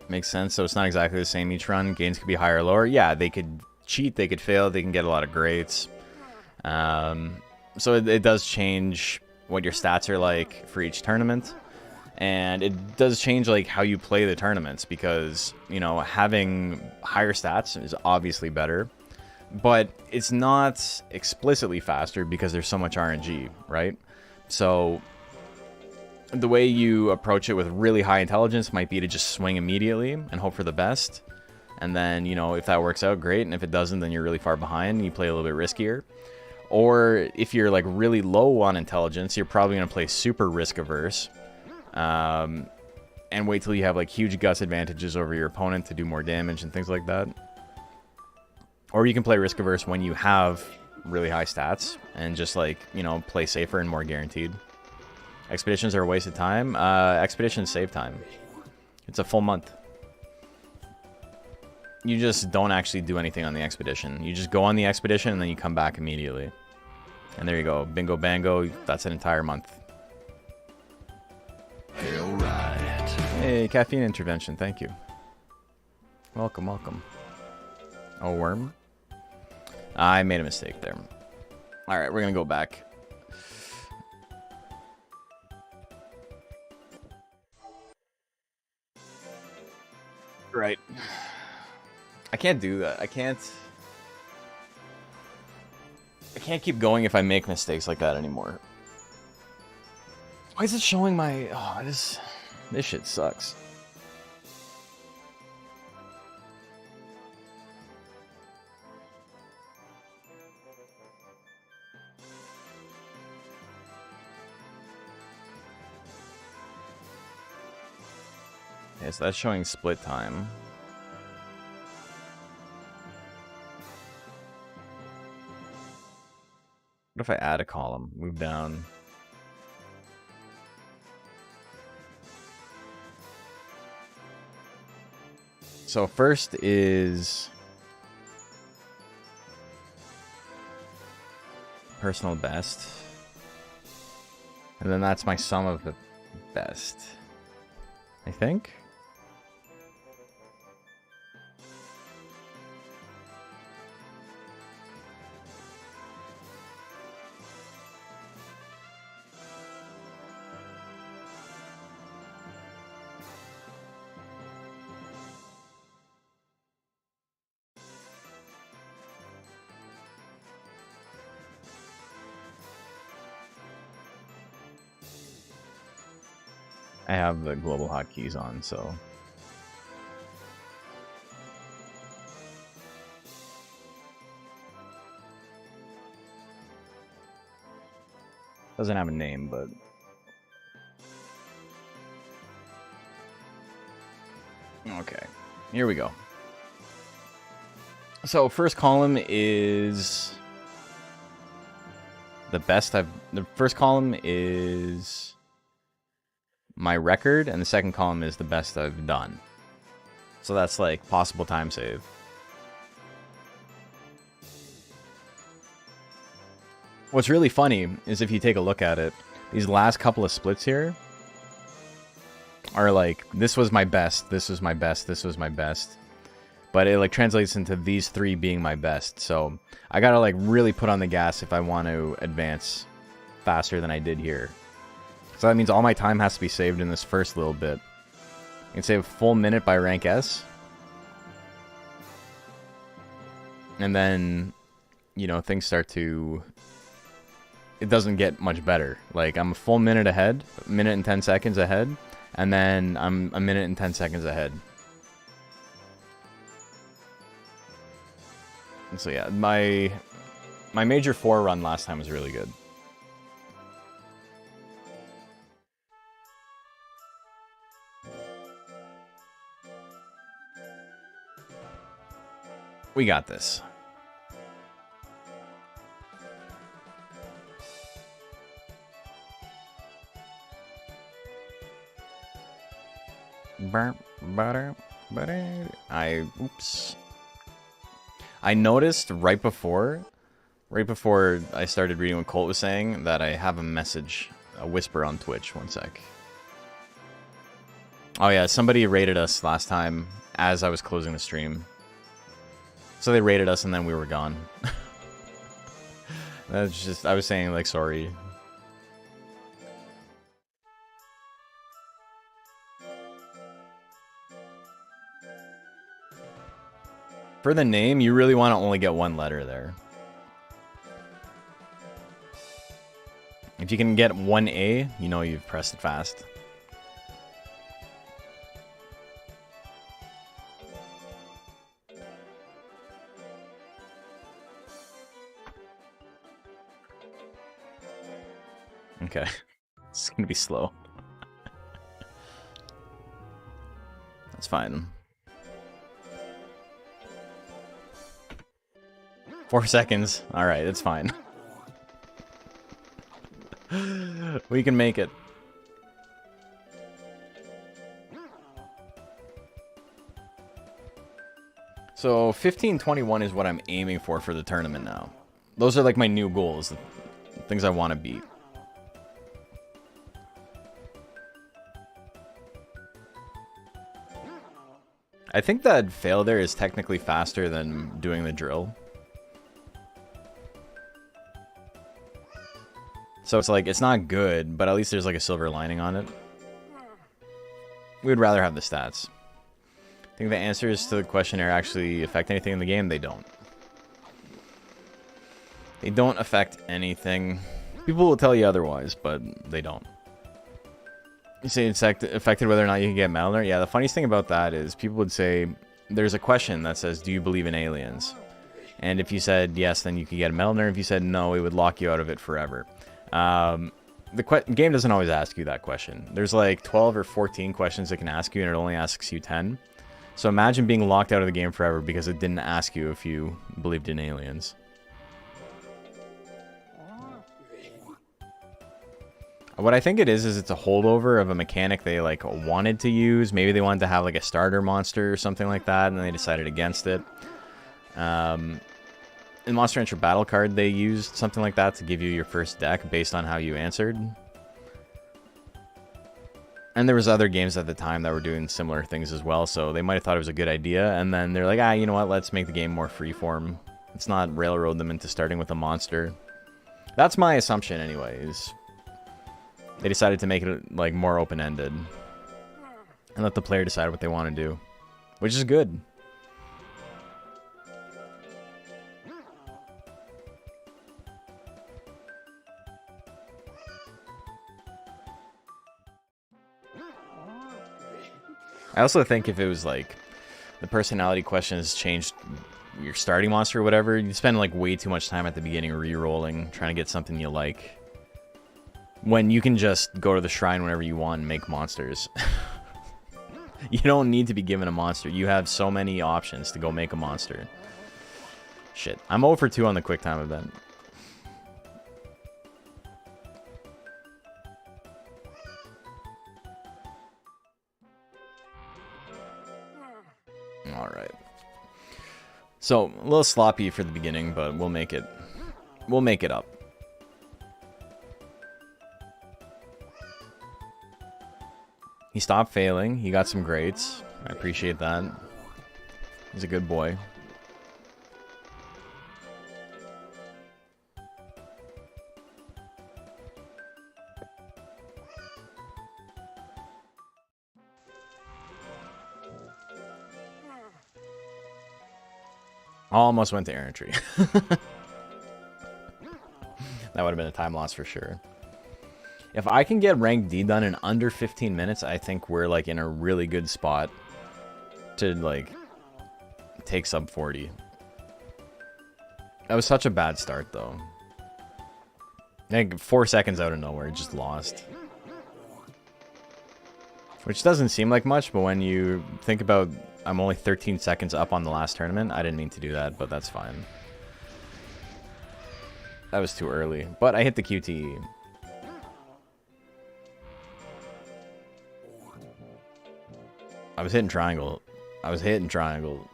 [SPEAKER 1] Makes sense. So it's not exactly the same each run. Gains could be higher or lower. Yeah, they could cheat, they could fail, they can get a lot of greats. So it does change what your stats are like for each tournament. And it does change like how you play the tournaments, because, you know, having higher stats is obviously better, but it's not explicitly faster because there's so much RNG, right? So the way you approach it with really high intelligence might be to just swing immediately and hope for the best. And then, you know, if that works out, great. And if it doesn't, then you're really far behind and you play a little bit riskier. Or if you're like really low on intelligence, you're probably going to play super risk averse. And wait till you have like huge gust advantages over your opponent to do more damage and things like that. Or you can play risk averse when you have really high stats and just like, you know, play safer and more guaranteed. Expeditions are a waste of time. Expeditions save time. It's a full month. You just don't actually do anything on the expedition. You just go on the expedition and then you come back immediately. And there you go. Bingo bango. That's an entire month. Hey, caffeine intervention, thank you. Welcome, welcome. Oh, worm? I made a mistake there. Alright, we're gonna go back. Right. I can't do that. I can't keep going if I make mistakes like that anymore. Why is it showing my... Oh, this shit sucks. Yeah, so that's showing split time. What if I add a column? Move down. So first is personal best, and then that's my sum of the best, I think. I have the global hotkeys on, so... Doesn't have a name, but... Okay, here we go. So, first column is... The first column is... my record, and the second column is the best I've done. So that's like possible time save. What's really funny is if you take a look at it, these last couple of splits here are like, this was my best, this was my best, this was my best. But it like translates into these 3 being my best. So I gotta like really put on the gas if I want to advance faster than I did here. So that means all my time has to be saved in this first little bit. You can save a full minute by rank S. And then, you know, things start to... It doesn't get much better. Like, I'm a full minute ahead, a minute and 10 seconds ahead, and then I'm a minute and 10 seconds ahead. And so yeah, my Major 4 run last time was really good. We got this. Oops. I noticed right before I started reading what Colt was saying that I have a message, a whisper on Twitch. One sec. Oh yeah, somebody rated us last time as I was closing the stream. So they rated us and then we were gone. That's just, I was saying like sorry. For the name, you really want to only get one letter there. If you can get one A, you know you've pressed it fast. Okay. It's gonna be slow. That's fine. 4 seconds. Alright, it's fine. We can make it. So 1521 is what I'm aiming for the tournament now. Those are like my new goals, the things I want to beat. I think that fail there is technically faster than doing the drill. So it's like, it's not good, but at least there's like a silver lining on it. We would rather have the stats. I think the answers to the questionnaire actually affect anything in the game. They don't. They don't affect anything. People will tell you otherwise, but they don't. You say it's affected whether or not you can get Melner? Yeah, the funniest thing about that is people would say, there's a question that says, do you believe in aliens? And if you said yes, then you could get a Melner. If you said no, it would lock you out of it forever. The game doesn't always ask you that question. There's like 12 or 14 questions it can ask you, and it only asks you 10. So imagine being locked out of the game forever because it didn't ask you if you believed in aliens. What I think it is it's a holdover of a mechanic they like wanted to use. Maybe they wanted to have like a starter monster or something like that, and they decided against it. In Monster Rancher Battle Card, they used something like that to give you your first deck based on how you answered. And there was other games at the time that were doing similar things as well, so they might have thought it was a good idea, and then they're like, ah, you know what, let's make the game more freeform. Let's not railroad them into starting with a monster. That's my assumption anyway, is they decided to make it like more open-ended. And let the player decide what they want to do. Which is good. I also think if it was like the personality questions changed your starting monster or whatever, you spend like way too much time at the beginning re-rolling, trying to get something you like. When you can just go to the shrine whenever you want and make monsters. You don't need to be given a monster. You have so many options to go make a monster. Shit. I'm 0 for 2 on the quick time event. Alright. So, a little sloppy for the beginning, but we'll make it. We'll make it up. He stopped failing. He got some grades. I appreciate that. He's a good boy. Almost went to errantry. That would have been a time loss for sure. If I can get rank D done in under 15 minutes, I think we're like in a really good spot to like take sub 40. That was such a bad start though. I think 4 seconds out of nowhere, just lost. Which doesn't seem like much, but when you think about I'm only 13 seconds up on the last tournament, I didn't mean to do that, but that's fine. That was too early, but I hit the QTE. I was hitting triangle. I was hitting triangle.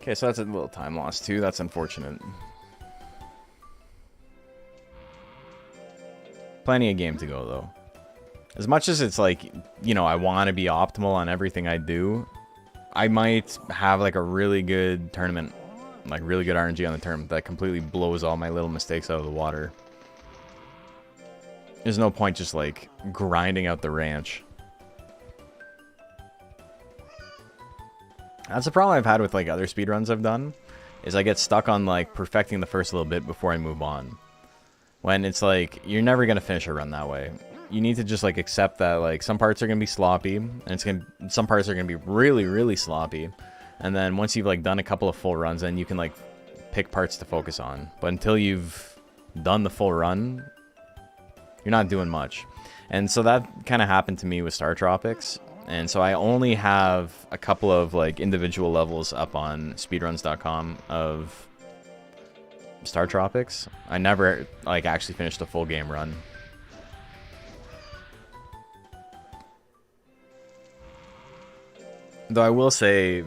[SPEAKER 1] Okay, so that's a little time loss too. That's unfortunate. Plenty of game to go though. As much as it's like, you know, I want to be optimal on everything I do, I might have like a really good tournament, like really good RNG on the tournament that completely blows all my little mistakes out of the water. There's no point just like grinding out the ranch. That's the problem I've had with like other speedruns I've done, is I get stuck on like perfecting the first little bit before I move on. When it's like, you're never going to finish a run that way. You need to just like accept that like some parts are going to be sloppy, and some parts are going to be really, really sloppy. And then once you've like done a couple of full runs, then you can like pick parts to focus on. But until you've done the full run, you're not doing much. And so that kind of happened to me with Star Tropics. And so I only have a couple of like individual levels up on speedruns.com of Star Tropics. I never like actually finished a full game run. Though I will say,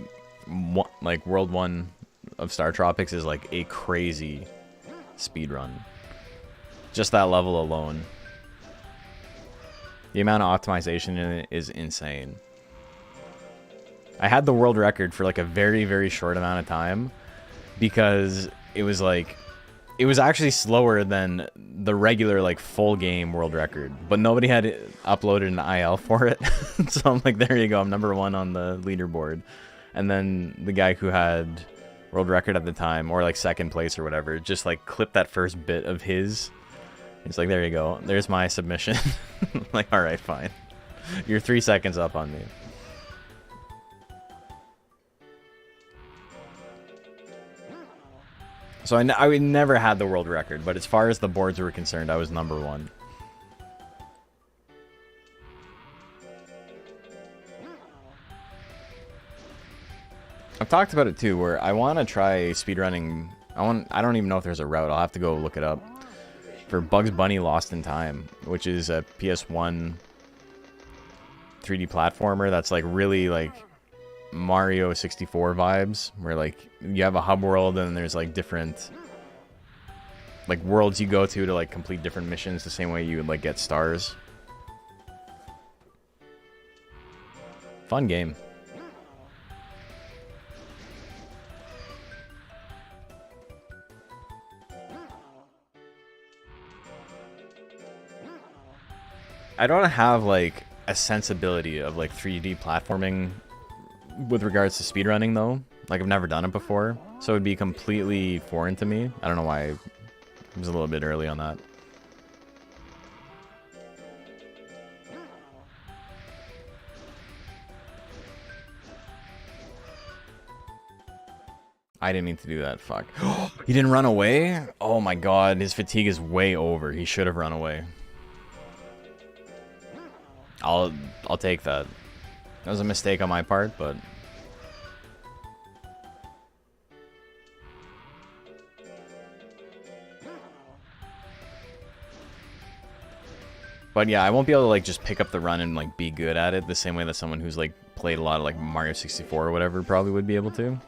[SPEAKER 1] like World 1 of Star Tropics is like a crazy speedrun. Just that level alone. The amount of optimization in it is insane. I had the world record for like a very, very short amount of time because it was like, it was actually slower than the regular like full game world record, but nobody had uploaded an IL for it. So I'm like, there you go, I'm #1 on the leaderboard. And then the guy who had world record at the time, or like second place or whatever, just like clipped that first bit of his. It's like, there you go, there's my submission. Like, alright, fine. You're 3 seconds up on me. So I never had the world record, but as far as the boards were concerned, I was #1. I've talked about it too, where I want to try speedrunning. I don't even know if there's a route. I'll have to go look it up. For Bugs Bunny Lost in Time, which is a PS1 3D platformer that's like really like Mario 64 vibes, where like you have a hub world and there's like different like worlds you go to like complete different missions the same way you would like get stars. Fun game. I don't have like a sensibility of like 3D platforming with regards to speedrunning though. Like I've never done it before, so it'd be completely foreign to me. I don't know why I was a little bit early on that. I didn't mean to do that, fuck. He didn't run away? Oh my god, his fatigue is way over. He should have run away. I'll take that. That was a mistake on my part, but yeah, I won't be able to like just pick up the run and like be good at it the same way that someone who's like played a lot of like Mario 64 or whatever probably would be able to.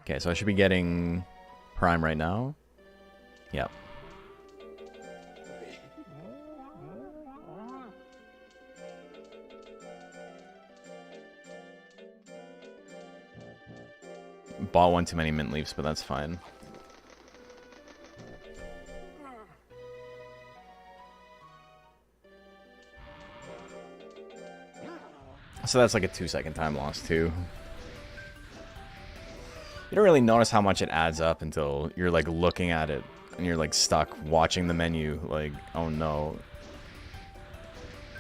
[SPEAKER 1] Okay, so I should be getting Prime right now. Yep. Bought one too many mint leaves, but that's fine. So that's like a 2-second time loss too. You don't really notice how much it adds up until you're like looking at it and you're like stuck watching the menu like, oh no.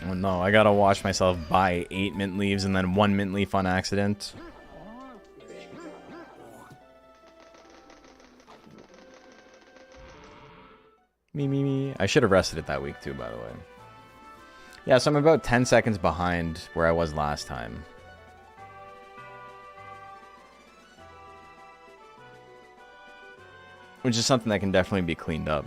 [SPEAKER 1] Oh no, I gotta watch myself buy 8 mint leaves and then 1 mint leaf on accident. Me. I should have rested it that week too, by the way. Yeah, so I'm about 10 seconds behind where I was last time. Which is something that can definitely be cleaned up.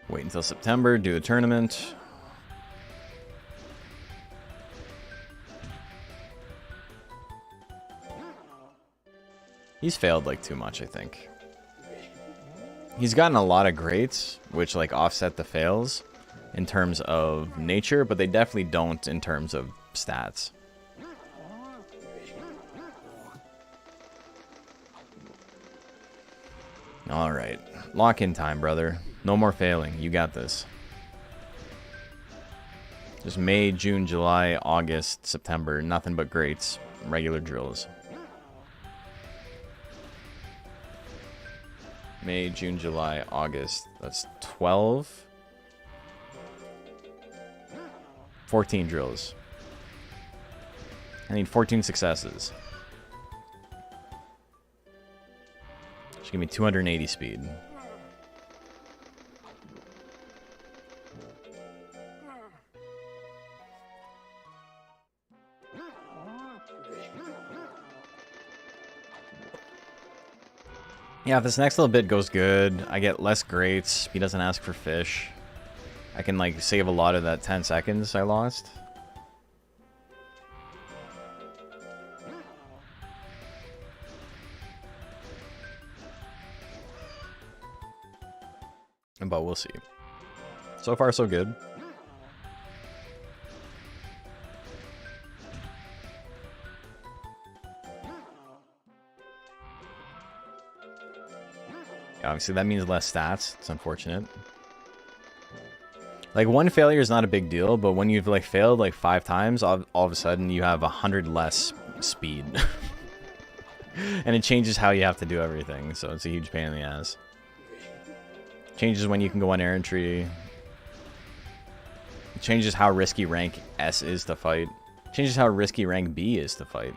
[SPEAKER 1] Wait until September, do the tournament. He's failed like too much, I think. He's gotten a lot of greats, which like offset the fails in terms of nature, but they definitely don't in terms of stats. Alright, lock-in time, brother. No more failing. You got this. Just May, June, July, August, September. Nothing but greats. Regular drills. May, June, July, August. That's 12. 14 drills. I need 14 successes. Should give me 280 speed. Yeah, if this next little bit goes good, I get less greats. He doesn't ask for fish. I can like save a lot of that 10 seconds I lost. But we'll see. So far, so good. Obviously, that means less stats. It's unfortunate. Like, one failure is not a big deal, but when you've, like, failed, like, 5 times, all of a sudden, you have 100 less speed. And it changes how you have to do everything, so it's a huge pain in the ass. Changes when you can go on air entry. It changes how risky rank S is to fight. Changes how risky rank B is to fight.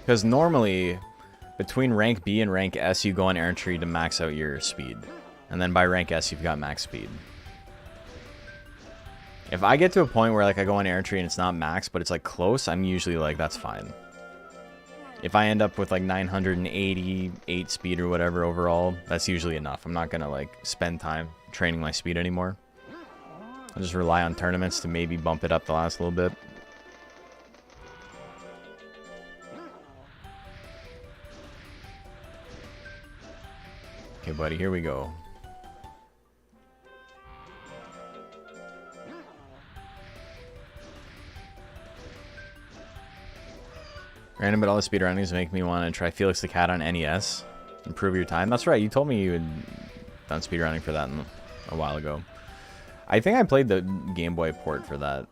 [SPEAKER 1] Because normally, between rank B and rank S, you go on air entry to max out your speed. And then by rank S, you've got max speed. If I get to a point where like I go on air entry and it's not max, but it's like close, I'm usually like, that's fine. If I end up with like 988 speed or whatever overall, that's usually enough. I'm not going to like spend time training my speed anymore. I'll just rely on tournaments to maybe bump it up the last little bit. Okay, buddy, here we go. Random, but all the speedrunnings make me want to try Felix the Cat on NES. Improve your time. That's right, you told me you had done speedrunning for that a while ago. I think I played the Game Boy port for that.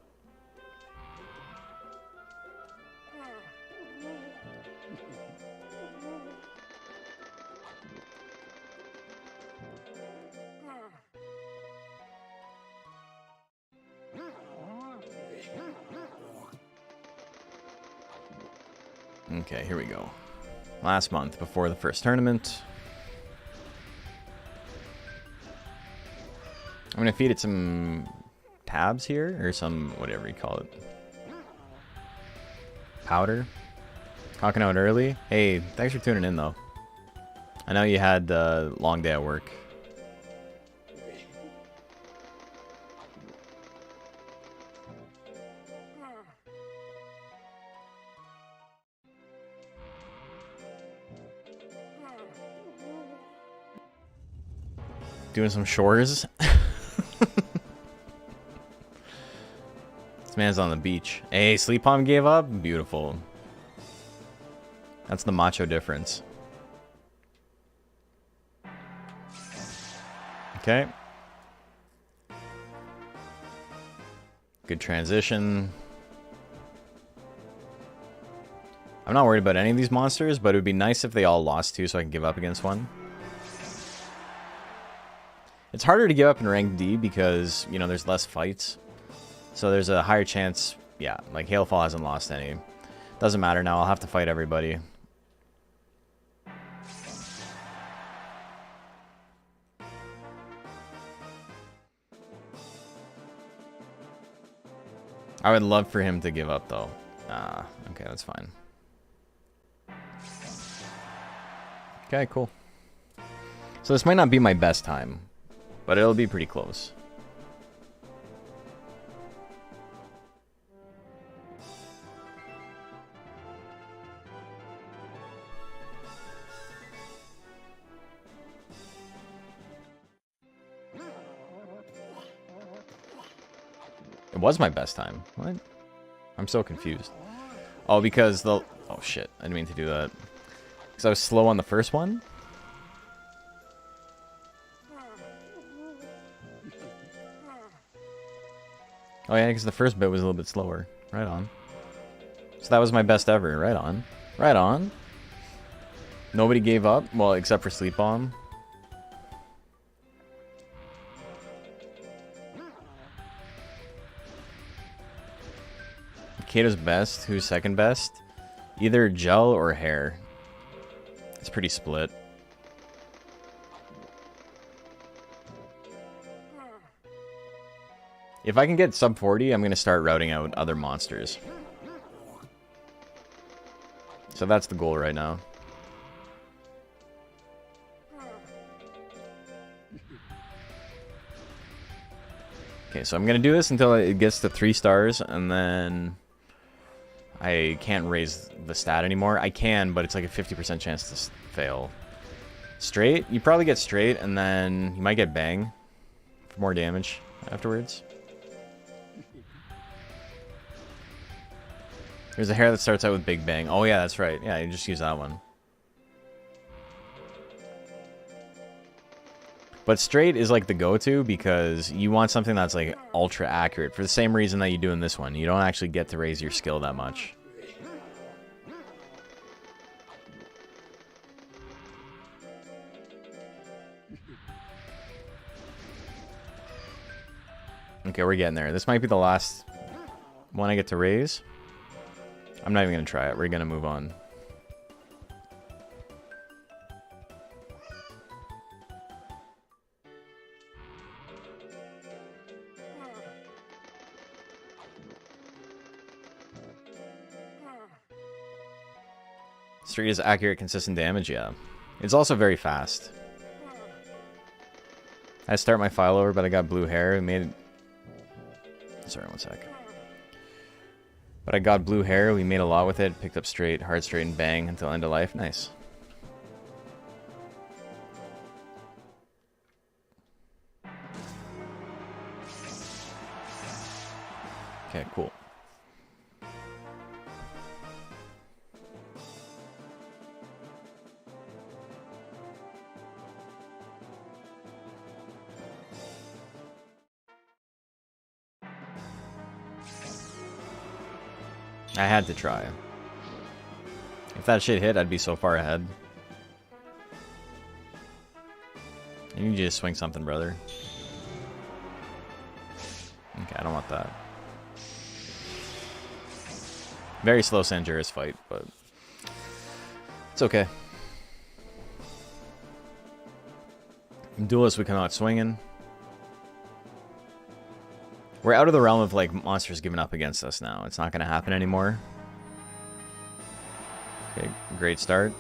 [SPEAKER 1] Okay, here we go. Last month, before the first tournament. I'm gonna feed it some tabs here, or some, whatever you call it. Powder. Conking out early. Hey, thanks for tuning in, though. I know you had a long day at work. Doing some chores. This man's on the beach. Hey, Sleep Palm gave up? Beautiful. That's the macho difference. Okay. Good transition. I'm not worried about any of these monsters, but it would be nice if they all lost too so I can give up against one. It's harder to give up in rank D because, you know, there's less fights. So there's a higher chance, yeah, like Hailfall hasn't lost any. Doesn't matter now, I'll have to fight everybody. I would love for him to give up though. Okay, that's fine. Okay, cool. So this might not be my best time, but it'll be pretty close. It was my best time. What? I'm so confused. Oh, because the... Oh, shit. I didn't mean to do that. Because I was slow on the first one? Oh, yeah, because the first bit was a little bit slower. Right on. So that was my best ever. Right on. Right on. Nobody gave up? Well, except for Sleep Bomb. Kato's best. Who's second best? Either gel or hair. It's pretty split. If I can get sub 40, I'm going to start routing out other monsters. So that's the goal right now. Okay, so I'm going to do this until it gets to 3 stars, and then I can't raise the stat anymore. I can, but it's like a 50% chance to fail. Straight? You probably get straight, and then you might get bang for more damage afterwards. There's a hair that starts out with big bang. Oh yeah, that's right. Yeah, you just use that one. But straight is like the go-to because you want something that's like ultra accurate for the same reason that you do in this one. You don't actually get to raise your skill that much. Okay, we're getting there. This might be the last one I get to raise. I'm not even going to try it. We're going to move on. Straight is accurate, consistent damage, yeah. It's also very fast. I start my file over, but I got blue hair. It made it... Sorry, one sec. But I got blue hair. We made a lot with it. Picked up straight, hard straight, and bang until end of life. Nice. Okay, cool. I had to try. If that shit hit, I'd be so far ahead. I need you to swing something, brother. Okay, I don't want that. Very slow Sanjura's fight, but it's okay. Duelist, we come out swinging. We're out of the realm of, like, monsters giving up against us now. It's not going to happen anymore. Okay, great start.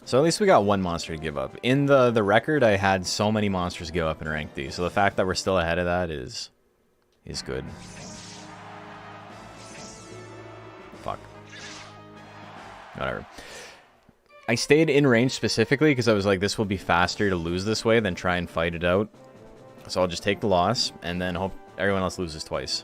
[SPEAKER 1] So at least we got one monster to give up. In the record, I had so many monsters give up in rank D. So the fact that we're still ahead of that is good. Whatever. I stayed in range specifically because I was like, this will be faster to lose this way than try and fight it out. So I'll just take the loss and then hope everyone else loses twice.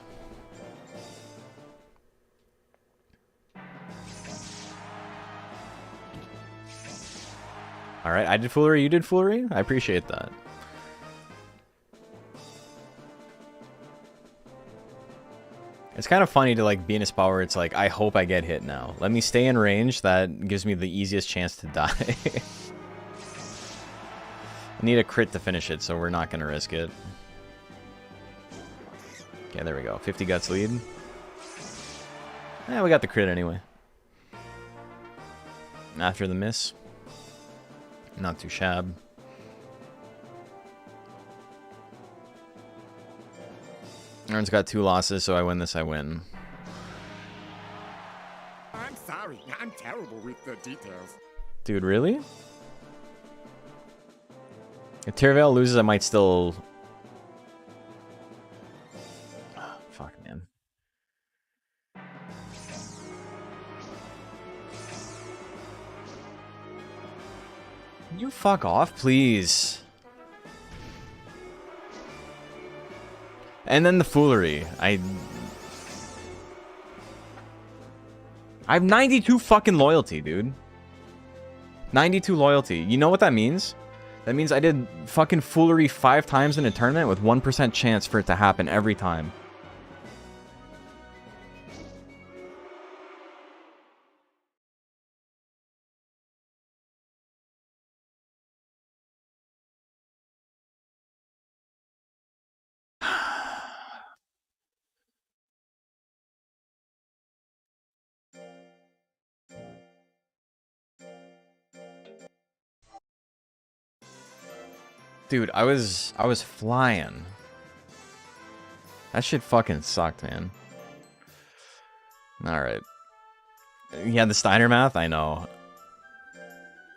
[SPEAKER 1] Alright, I did foolery, you did foolery? I appreciate that. It's kind of funny to like be in a spot where it's like, I hope I get hit now. Let me stay in range, that gives me the easiest chance to die. I need a crit to finish it, so we're not going to risk it. Okay, there we go. 50 guts lead. Yeah, we got the crit anyway. After the miss. Not too shab. Aaron's got 2 losses, so I win this, I win.
[SPEAKER 5] I'm sorry, I'm terrible with the details.
[SPEAKER 1] Dude, really? If Terravale loses, I might still... Oh, fuck, man. You fuck off, please. And then the foolery. I have 92 fucking loyalty, dude. 92 loyalty. You know what that means? That means I did fucking foolery 5 times in a tournament with 1% chance for it to happen every time. Dude, I was flying. That shit fucking sucked, man. Alright. Yeah, the Steiner math? I know.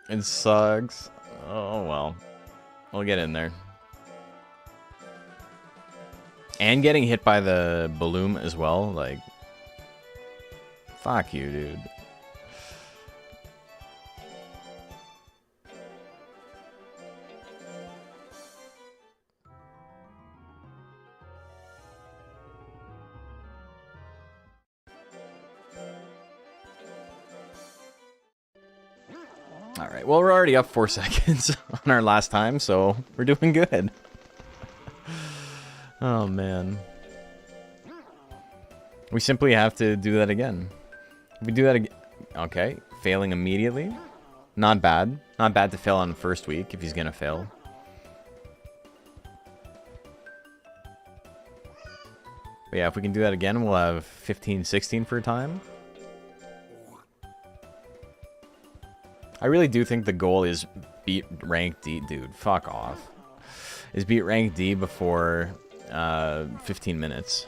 [SPEAKER 1] It sucks. Oh, well. We'll get in there. And getting hit by the balloon as well, like... Fuck you, dude. Alright, well, we're already up 4 seconds on our last time, so we're doing good. Oh, man. We simply have to do that again. If we do that again... Okay, failing immediately. Not bad. Not bad to fail on the first week, if he's gonna fail. But yeah, if we can do that again, we'll have 15, 16 for a time. I really do think the goal is beat rank D. Dude, fuck off. Is beat rank D before 15 minutes.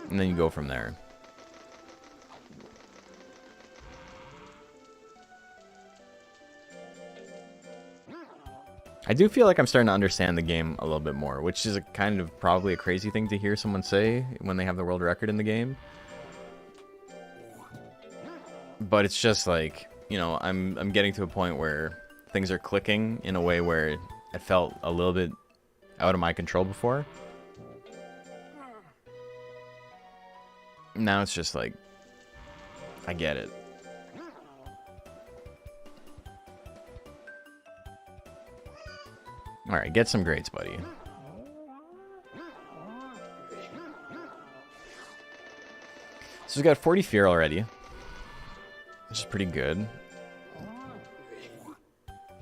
[SPEAKER 1] And then you go from there. I do feel like I'm starting to understand the game a little bit more, which is a kind of probably a crazy thing to hear someone say when they have the world record in the game. But it's just like, you know, I'm getting to a point where things are clicking in a way where it felt a little bit out of my control before. Now it's just like, I get it. Alright, get some grades, buddy. So we've got 40 fear already. Which is pretty good.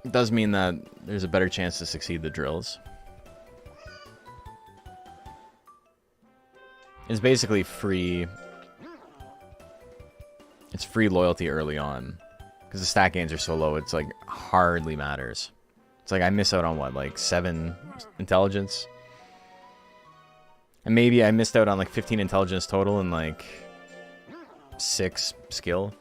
[SPEAKER 1] It does mean that there's a better chance to succeed the drills. It's basically free. It's free loyalty early on. Because the stat gains are so low, it's like hardly matters. It's like I miss out on what, like 7 intelligence? And maybe I missed out on like 15 intelligence total and like 6 skill.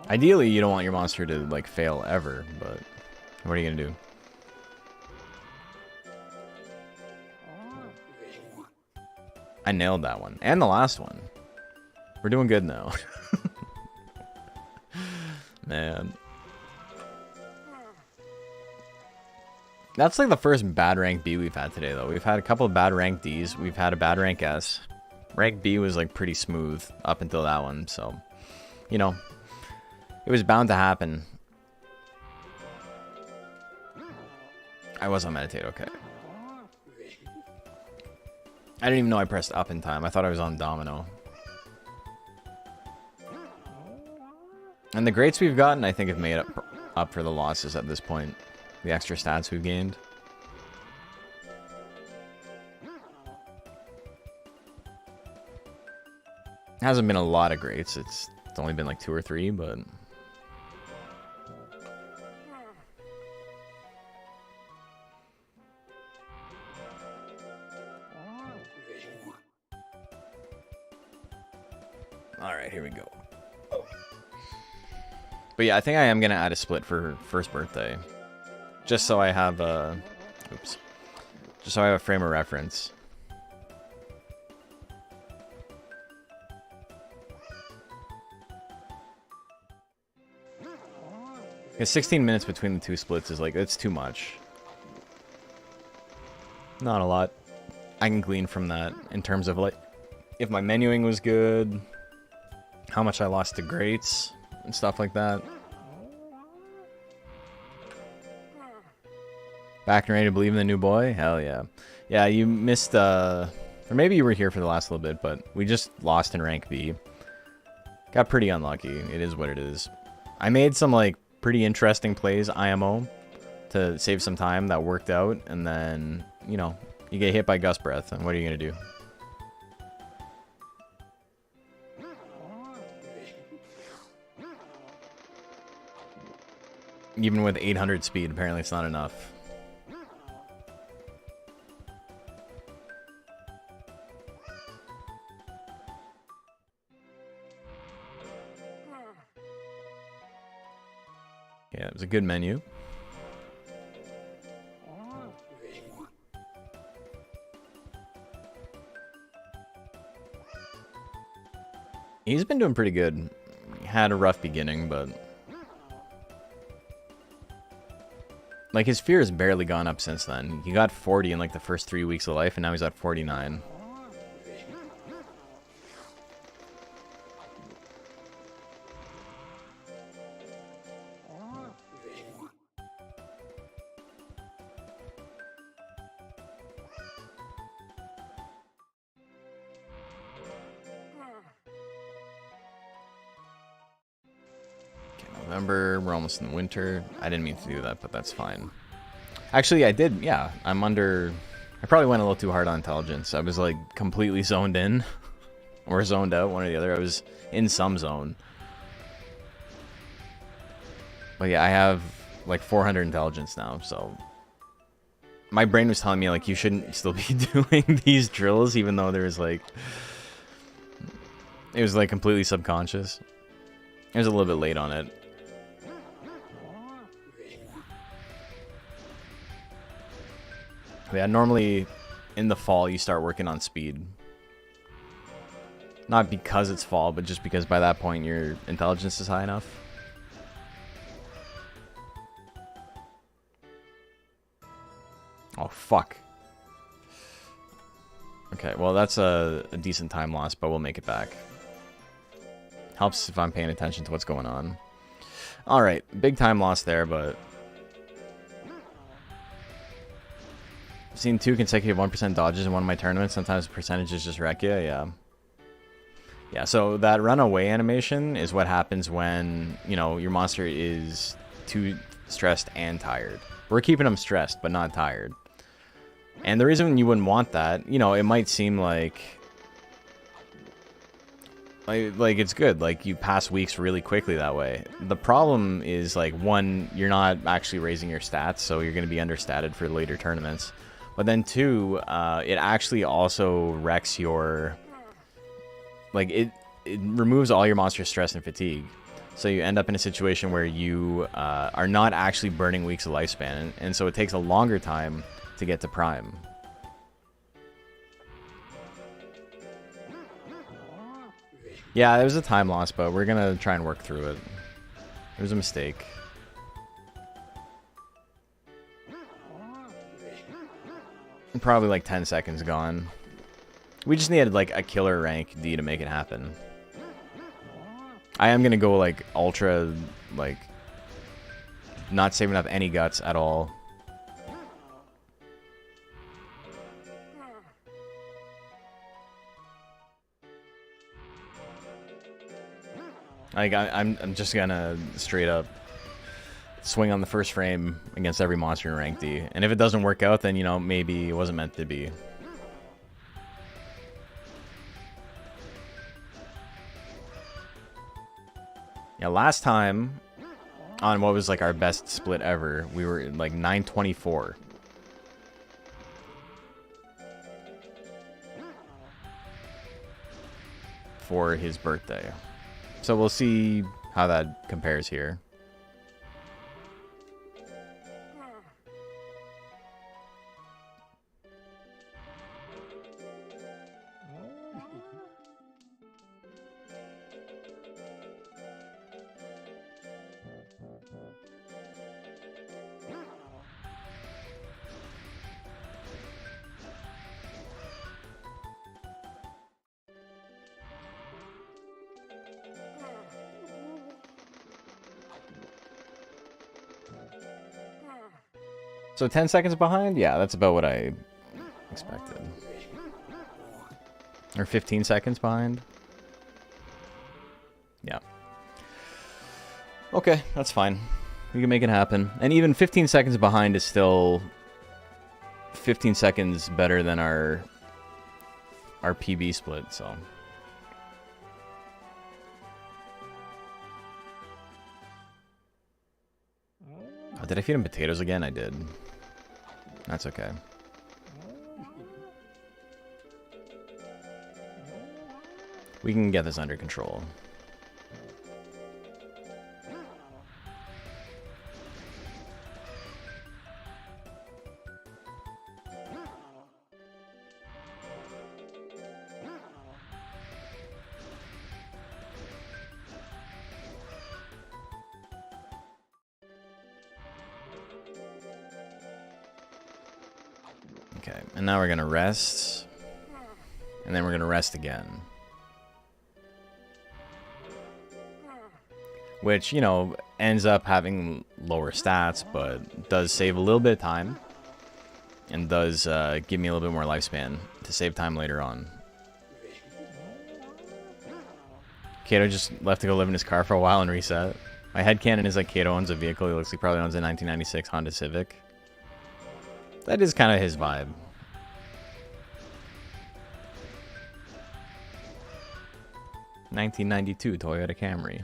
[SPEAKER 1] Ideally, you don't want your monster to, like, fail ever, but what are you gonna do? I nailed that one. And the last one. We're doing good now. Man. That's like the first bad rank B we've had today, though. We've had a couple of bad rank Ds. We've had a bad rank S. Rank B was like pretty smooth up until that one, so, you know, it was bound to happen. I was on meditate, okay. I didn't even know I pressed up in time. I thought I was on domino. And the greats we've gotten, I think, have made up for the losses at this point. The extra stats we've gained. Hasn't been a lot of greats. It's only been like 2 or 3, but... Alright, here we go. But yeah, I think I am going to add a split for first birthday. Just so I have a... Oops. Just so I have a frame of reference. Because 16 minutes between the 2 splits is like, it's too much. Not a lot. I can glean from that in terms of like, if my menuing was good, how much I lost to greats, and stuff like that. Back and ready to believe in the new boy? Hell yeah. Yeah, you missed, or maybe you were here for the last little bit, but we just lost in rank B. Got pretty unlucky. It is what it is. I made some, like, pretty interesting plays, IMO, to save some time that worked out, and then, you know, you get hit by gust breath, and what are you going to do? Even with 800 speed, apparently it's not enough. Yeah, it was a good menu. He's been doing pretty good. He had a rough beginning, but... like, his fear has barely gone up since then. He got 40 in, like, the first 3 weeks of life, and now he's at 49. November, we're almost in the winter. I didn't mean to do that, but that's fine. Actually, I did, yeah. I'm under... I probably went a little too hard on intelligence. I was, like, completely zoned in. Or zoned out, one or the other. I was in some zone. But yeah, I have, like, 400 intelligence now, so... my brain was telling me, like, you shouldn't still be doing these drills, even though there's, like... it was, like, completely subconscious. I was a little bit late on it. Yeah, normally in the fall you start working on speed. Not because it's fall, but just because by that point your intelligence is high enough. Oh, fuck. Okay, well that's a decent time loss, but we'll make it back. Helps if I'm paying attention to what's going on. Alright, big time loss there, but... I've seen 2 consecutive 1% dodges in one of my tournaments. Sometimes the percentages just wreck you, yeah. Yeah, so that runaway animation is what happens when, you know, your monster is too stressed and tired. We're keeping them stressed, but not tired. And the reason you wouldn't want that, you know, it might seem like it's good, like you pass weeks really quickly that way. The problem is, like, one, you're not actually raising your stats, so you're going to be understated for later tournaments. But then 2, it actually also wrecks your, like, it removes all your monster stress and fatigue. So you end up in a situation where you are not actually burning weeks of lifespan, and so it takes a longer time to get to prime. Yeah, it was a time loss, but we're gonna try and work through it. It was a mistake. Probably like 10 seconds gone. We just needed like a killer rank D to make it happen. I am gonna go like ultra, like not saving up any guts at all. Like I'm just gonna straight up swing on the first frame against every monster in rank D, and if it doesn't work out, then you know maybe it wasn't meant to be. Yeah, last time on what was like our best split ever, we were like 924. For his birthday. So we'll see how that compares here. So 10 seconds behind? Yeah, that's about what I expected. Or 15 seconds behind? Yeah. Okay, that's fine. We can make it happen. And even 15 seconds behind is still 15 seconds better than our PB split, so... Oh, did I feed him potatoes again? I did. That's okay. We can get this under control. Okay, and now we're gonna rest, and then we're gonna rest again. Which, you know, ends up having lower stats, but does save a little bit of time, and does give me a little bit more lifespan to save time later on. Kato just left to go live in his car for a while and reset. My headcanon is like Kato owns a vehicle. He looks like he probably owns a 1996 Honda Civic. That is kind of his vibe. (1992) Toyota Camry.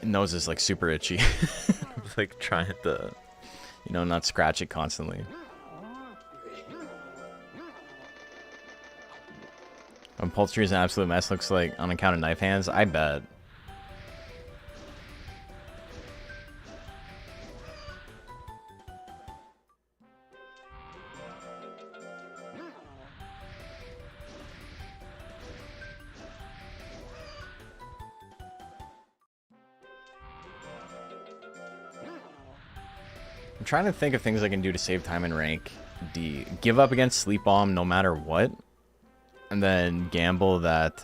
[SPEAKER 1] Nose is like super itchy. Like trying to, you know, not scratch it constantly. Upholstery is an absolute mess, looks like, on account of knife hands. I bet. I'm trying to think of things I can do to save time in rank D. Give up against Sleep Bomb no matter what. And then gamble that,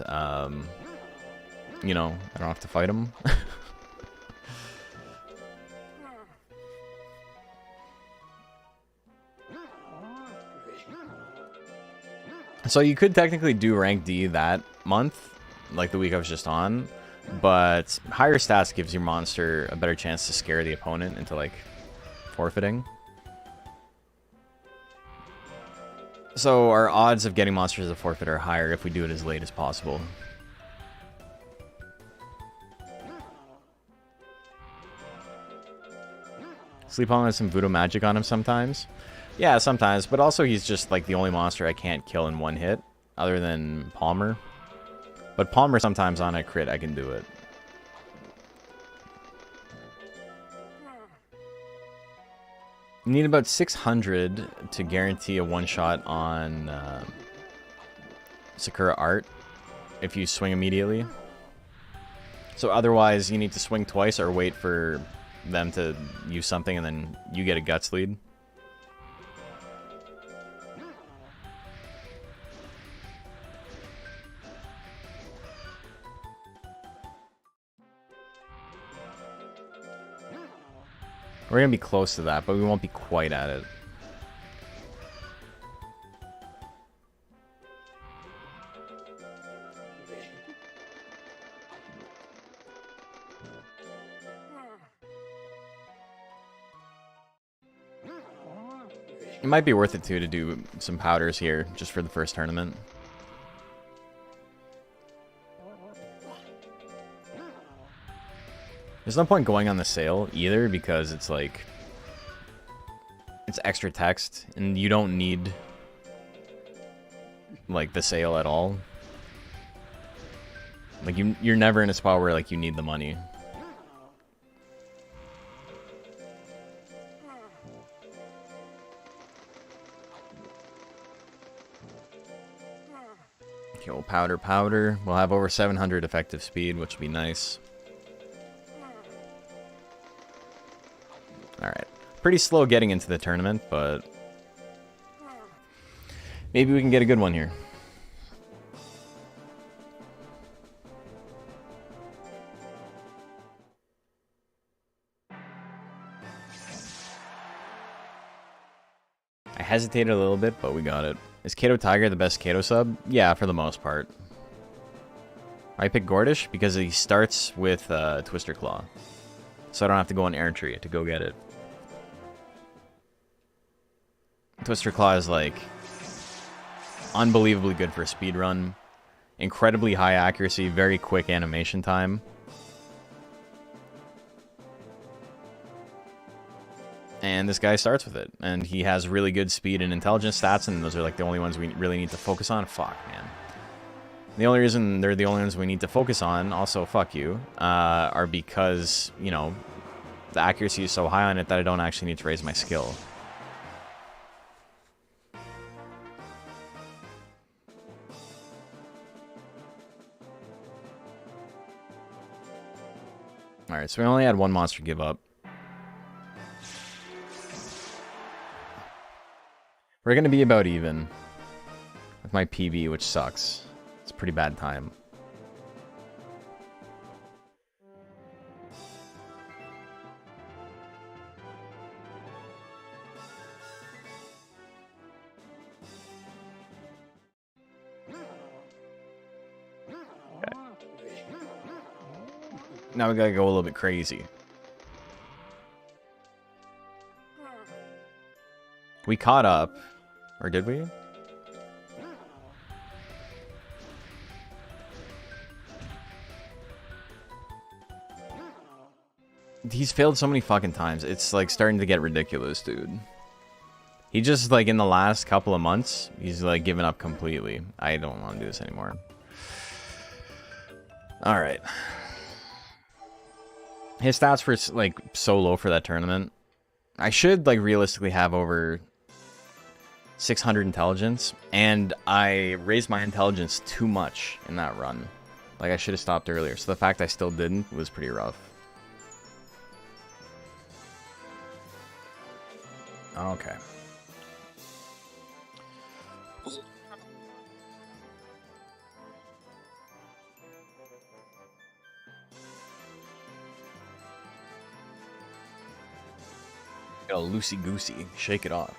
[SPEAKER 1] you know, I don't have to fight him. So you could technically do rank D that month, like the week I was just on. But higher stats gives your monster a better chance to scare the opponent into, like, forfeiting. So our odds of getting monsters to forfeit are higher if we do it as late as possible. Sleep On has some voodoo magic on him sometimes. Yeah, sometimes, but also he's just like the only monster I can't kill in one hit, other than Palmer. But Palmer sometimes on a crit I can do it. You need about 600 to guarantee a one-shot on Sakura Art if you swing immediately. So otherwise, you need to swing twice or wait for them to use something and then you get a guts lead. We're going to be close to that, but we won't be quite at it. It might be worth it, too, to do some powders here, just for the first tournament. There's no point going on the sale, either, because it's, like... it's extra text, and you don't need, like, the sale at all. Like, you're never in a spot where, like, you need the money. Okay, we'll powder. We'll have over 700 effective speed, which will be nice. Alright. Pretty slow getting into the tournament, but maybe we can get a good one here. I hesitated a little bit, but we got it. Is Kato Tiger the best Kato sub? Yeah, for the most part. I pick Gordish because he starts with Twister Claw. So I don't have to go on Air Tree to go get it. Twister Claw is, like, unbelievably good for a speedrun. Incredibly high accuracy, very quick animation time. And this guy starts with it. And he has really good speed and intelligence stats, and those are, like, the only ones we really need to focus on. Fuck, man. The only reason they're the only ones we need to focus on, also, fuck you, are because, you know, the accuracy is so high on it that I don't actually need to raise my skill. Alright, so we only had one monster give up. We're going to be about even with my PB, which sucks. It's a pretty bad time. Now we gotta go a little bit crazy. We caught up. Or did we? He's failed so many fucking times. It's, like, starting to get ridiculous, dude. He just, like, in the last couple of months, he's, like, given up completely. I don't want to do this anymore. Alright. His stats were, like, so low for that tournament. I should, like, realistically have over 600 intelligence, and I raised my intelligence too much in that run. Like, I should have stopped earlier. So the fact I still didn't was pretty rough. Okay. Got a loosey-goosey. Shake it off.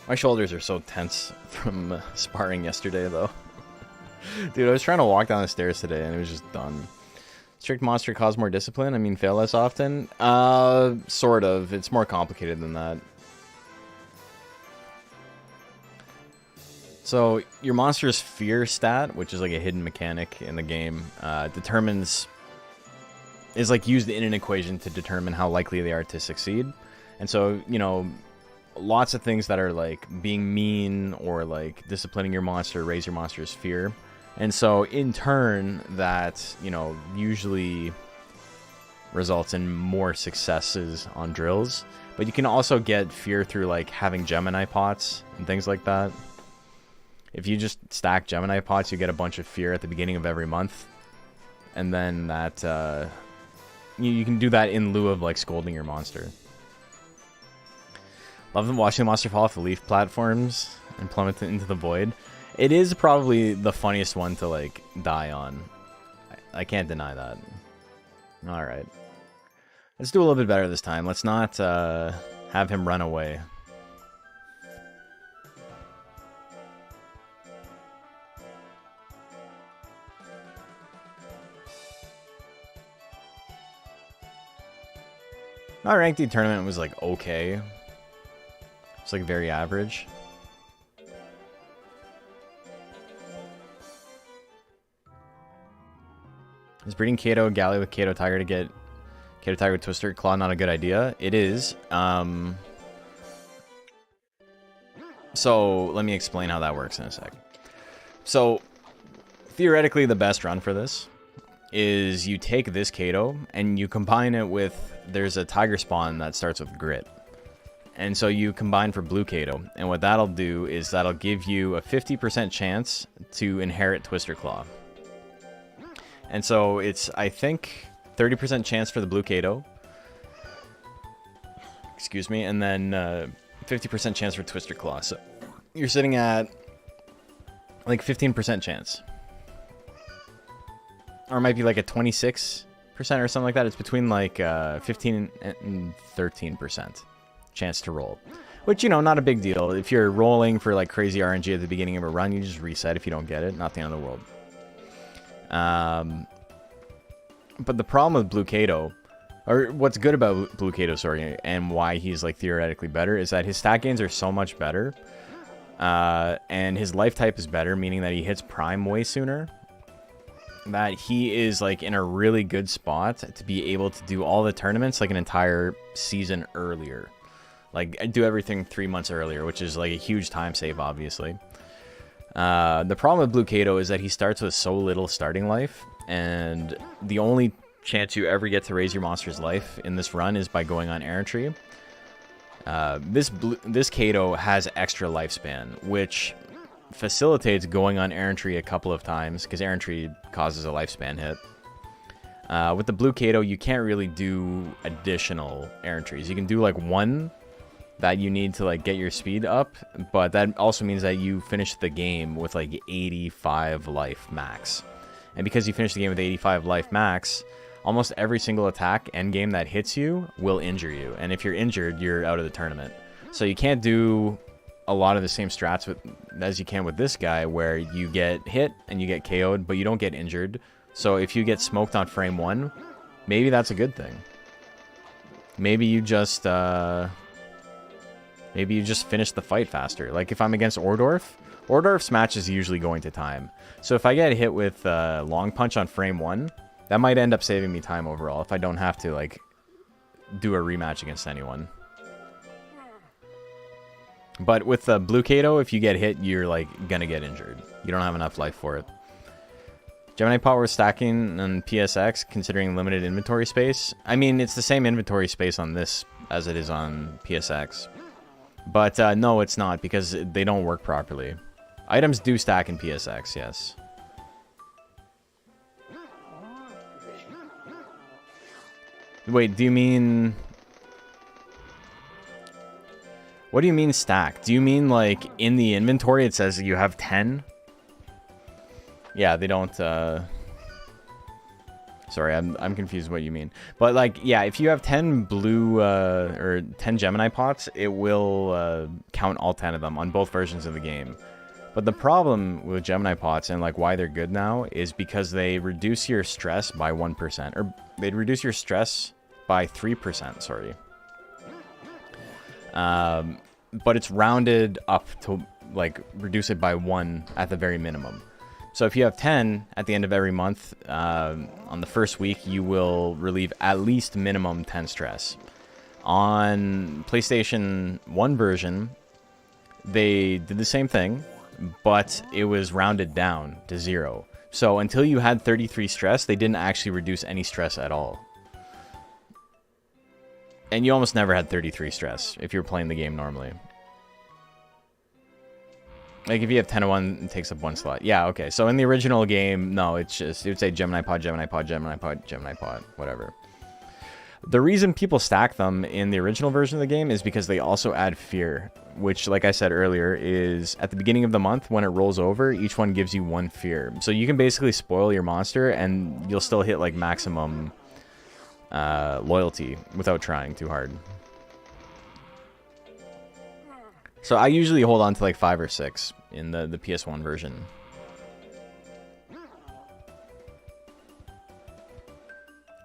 [SPEAKER 1] My shoulders are so tense from sparring yesterday, though. Dude, I was trying to walk down the stairs today, and it was just done. Strict monster cause more discipline? I mean, fail less often? Sort of. It's more complicated than that. So, your monster's fear stat, which is like a hidden mechanic in the game, is like used in an equation to determine how likely they are to succeed. And so, you know, lots of things that are like being mean or like disciplining your monster raise your monster's fear. And so in turn that, you know, usually results in more successes on drills. But you can also get fear through like having Gemini pots and things like that. If you just stack Gemini pots, you get a bunch of fear at the beginning of every month. And then that, you can do that in lieu of like scolding your monster. Love them watching the monster fall off the leaf platforms and plummet into the void. It is probably the funniest one to like die on. I can't deny that. Alright. Let's do a little bit better this time. Let's not have him run away. My ranked D tournament was like okay. It's like very average. Is breeding Kato Galley with Kato Tiger to get Kato Tiger with Twister Claw not a good idea? It is. So let me explain how that works in a sec. So theoretically the best run for this is you take this Kato and you combine it with, there's a Tiger spawn that starts with Grit. And so you combine for blue Kato, and what that'll do is that'll give you a 50% chance to inherit Twister Claw. And so it's, I think, 30% chance for the blue Kato. Excuse me, and then 50% chance for Twister Claw. So you're sitting at like 15% chance. Or it might be like a 26% or something like that. It's between like 15 and 13% chance to roll. Which, you know, not a big deal. If you're rolling for like crazy RNG at the beginning of a run, you just reset if you don't get it. Not the end of the world. But the problem with Blue Kato, or what's good about Blue Kato, sorry, and why he's like theoretically better, is that his stat gains are so much better. And his life type is better, meaning that he hits Prime way sooner. That he is like in a really good spot to be able to do all the tournaments like an entire season earlier. Like do everything 3 months earlier, which is like a huge time save, obviously. The problem with Blue Kato is that he starts with so little starting life, and the only chance you ever get to raise your monster's life in this run is by going on errantry. This Kato has extra lifespan, which facilitates going on errantry a couple of times, because errantry causes a lifespan hit. With the Blue Kato, you can't really do additional errantries. You can do like one that you need to like get your speed up, but that also means that you finish the game with like 85 life max. And because you finish the game with 85 life max, almost every single attack end game that hits you will injure you. And if you're injured, you're out of the tournament. So you can't do a lot of the same strats as you can with this guy, where you get hit and you get KO'd, but you don't get injured. So if you get smoked on frame 1, maybe that's a good thing. Maybe you just finish the fight faster. Like if I'm against Ordorf's match is usually going to time. So if I get hit with Long Punch on frame 1, that might end up saving me time overall if I don't have to like do a rematch against anyone. But with the Blue Kato, if you get hit, you're like gonna get injured. You don't have enough life for it. Gemini Power stacking on PSX, considering limited inventory space. I mean, it's the same inventory space on this as it is on PSX. But no, it's not, because they don't work properly. Items do stack in PSX, yes. Wait, do you mean... What do you mean stack? Do you mean like in the inventory it says you have 10? Yeah, they don't... Sorry, I'm confused what you mean. But like, yeah, if you have 10 blue or 10 Gemini pots, it will count all 10 of them on both versions of the game. But the problem with Gemini pots and like why they're good now is because they reduce your stress by 1%, or they reduce your stress by 3%, sorry. But it's rounded up to like reduce it by 1 at the very minimum. So if you have 10 at the end of every month, on the first week, you will relieve at least minimum 10 stress. On PlayStation 1 version, they did the same thing, but it was rounded down to 0. So until you had 33 stress, they didn't actually reduce any stress at all. And you almost never had 33 stress if you're playing the game normally. Like, if you have 10 of 1, it takes up 1 slot. Yeah, okay. So in the original game, no, it's just, it would say Gemini Pod, Gemini Pod, Gemini Pod, Gemini Pod, whatever. The reason people stack them in the original version of the game is because they also add fear, which, like I said earlier, is at the beginning of the month, when it rolls over, each one gives you 1 fear. So you can basically spoil your monster, and you'll still hit, like, maximum loyalty without trying too hard. So I usually hold on to like 5 or 6 in the PS1 version.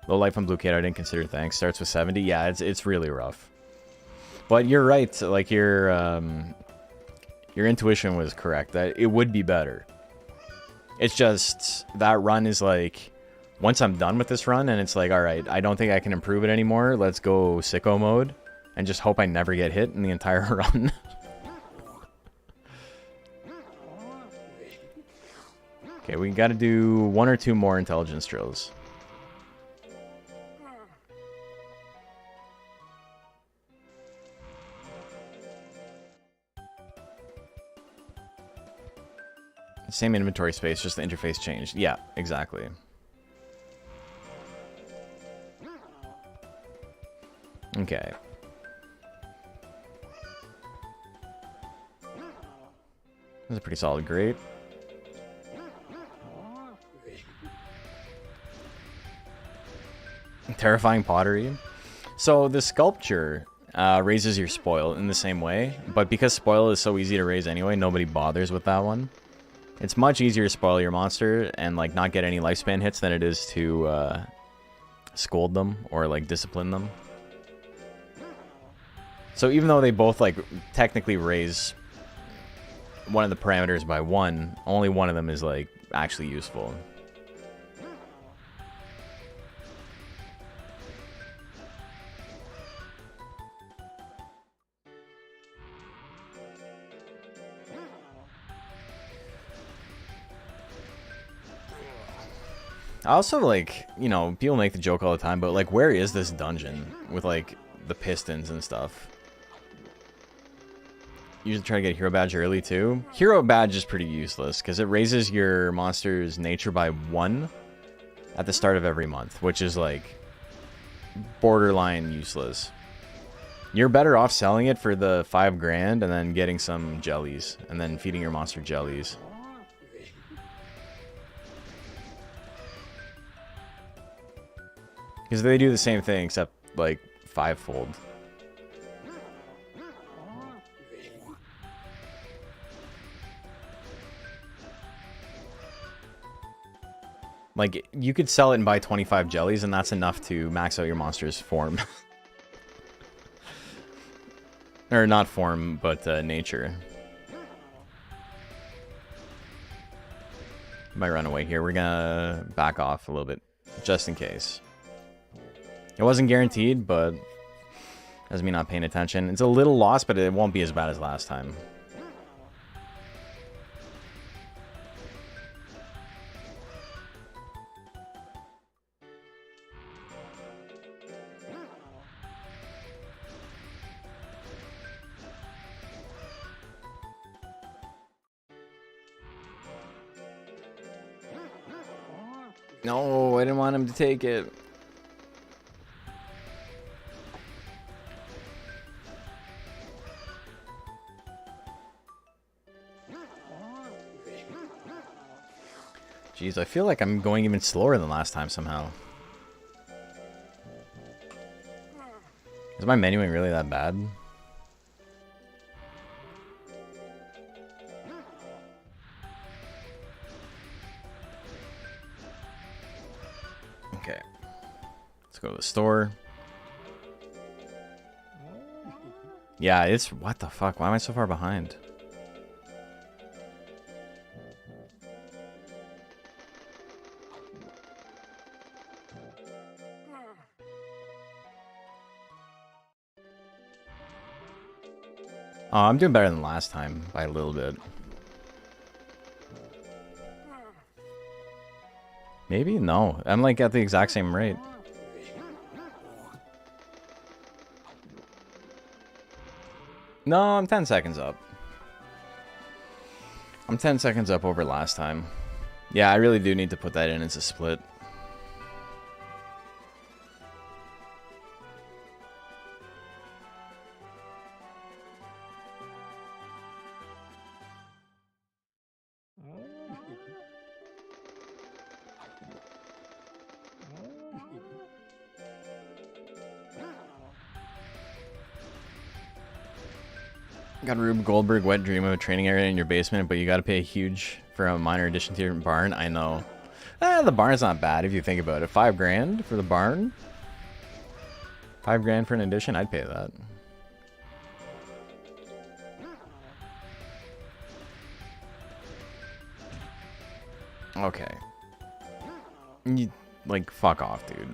[SPEAKER 1] Low life on Blue Kid, I didn't consider, thanks. Starts with 70. Yeah, it's really rough. But you're right, like your intuition was correct that it would be better. It's just that run is like, once I'm done with this run and it's like, all right, I don't think I can improve it anymore. Let's go sicko mode and just hope I never get hit in the entire run. Okay, we got to do 1 or 2 more intelligence drills. Same inventory space, just the interface changed. Yeah, exactly. Okay. That's a pretty solid grade. Terrifying pottery. So the sculpture raises your spoil in the same way, but because spoil is so easy to raise anyway, nobody bothers with that one. It's much easier to spoil your monster and like not get any lifespan hits than it is to scold them or like discipline them. So even though they both like technically raise one of the parameters by 1, only one of them is like actually useful. I also, like, you know, people make the joke all the time, but, like, where is this dungeon with, like, the pistons and stuff? Usually try to get Hero Badge early, too. Hero Badge is pretty useless, because it raises your monster's nature by 1 at the start of every month, which is, like, borderline useless. You're better off selling it for the 5 grand and then getting some jellies, and then feeding your monster jellies. Because they do the same thing, except, like, 5-fold. Like, you could sell it and buy 25 jellies, and that's enough to max out your monster's form. Or not form, but nature. Might run away here. We're gonna back off a little bit, just in case. It wasn't guaranteed, but that's me not paying attention. It's a little lost, but it won't be as bad as last time. No, I didn't want him to take it. Jeez, I feel like I'm going even slower than last time somehow. Is my menuing really that bad? Okay. Let's go to the store. Yeah, it's... What the fuck? Why am I so far behind? Oh, I'm doing better than last time by a little bit. Maybe? No. I'm like at the exact same rate. No, I'm 10 seconds up. I'm 10 seconds up over last time. Yeah, I really do need to put that in as a split. Got a Rube Goldberg wet dream of a training area in your basement, but you got to pay huge for a minor addition to your barn. I know. The barn's not bad if you think about it. 5 grand for the barn? 5 grand for an addition? I'd pay that. Okay. You, like, fuck off, dude.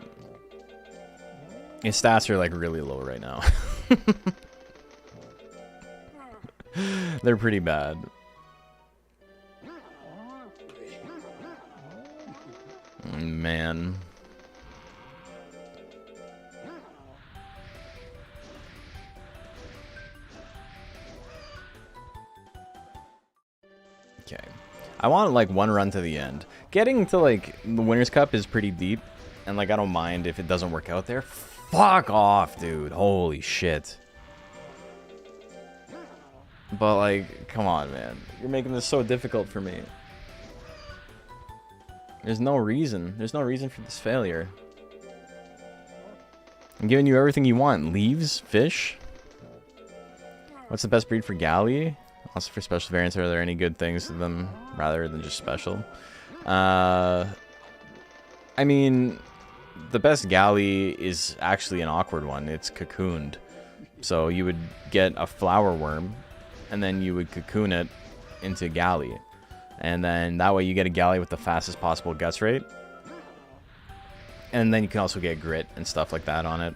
[SPEAKER 1] His stats are, like, really low right now. They're pretty bad. Man. Okay. I want, like, one run to the end. Getting to, like, the Winner's Cup is pretty deep. And, like, I don't mind if it doesn't work out there. Fuck off, dude. Holy shit. But, like, come on, man. You're making this so difficult for me. There's no reason. There's no reason for this failure. I'm giving you everything you want. Leaves? Fish? What's the best breed for galley? Also for special variants, are there any good things to them rather than just special? I mean, the best galley is actually an awkward one. It's cocooned. So you would get a flower worm, and then you would cocoon it into galley. And then that way you get a galley with the fastest possible guts rate. And then you can also get grit and stuff like that on it.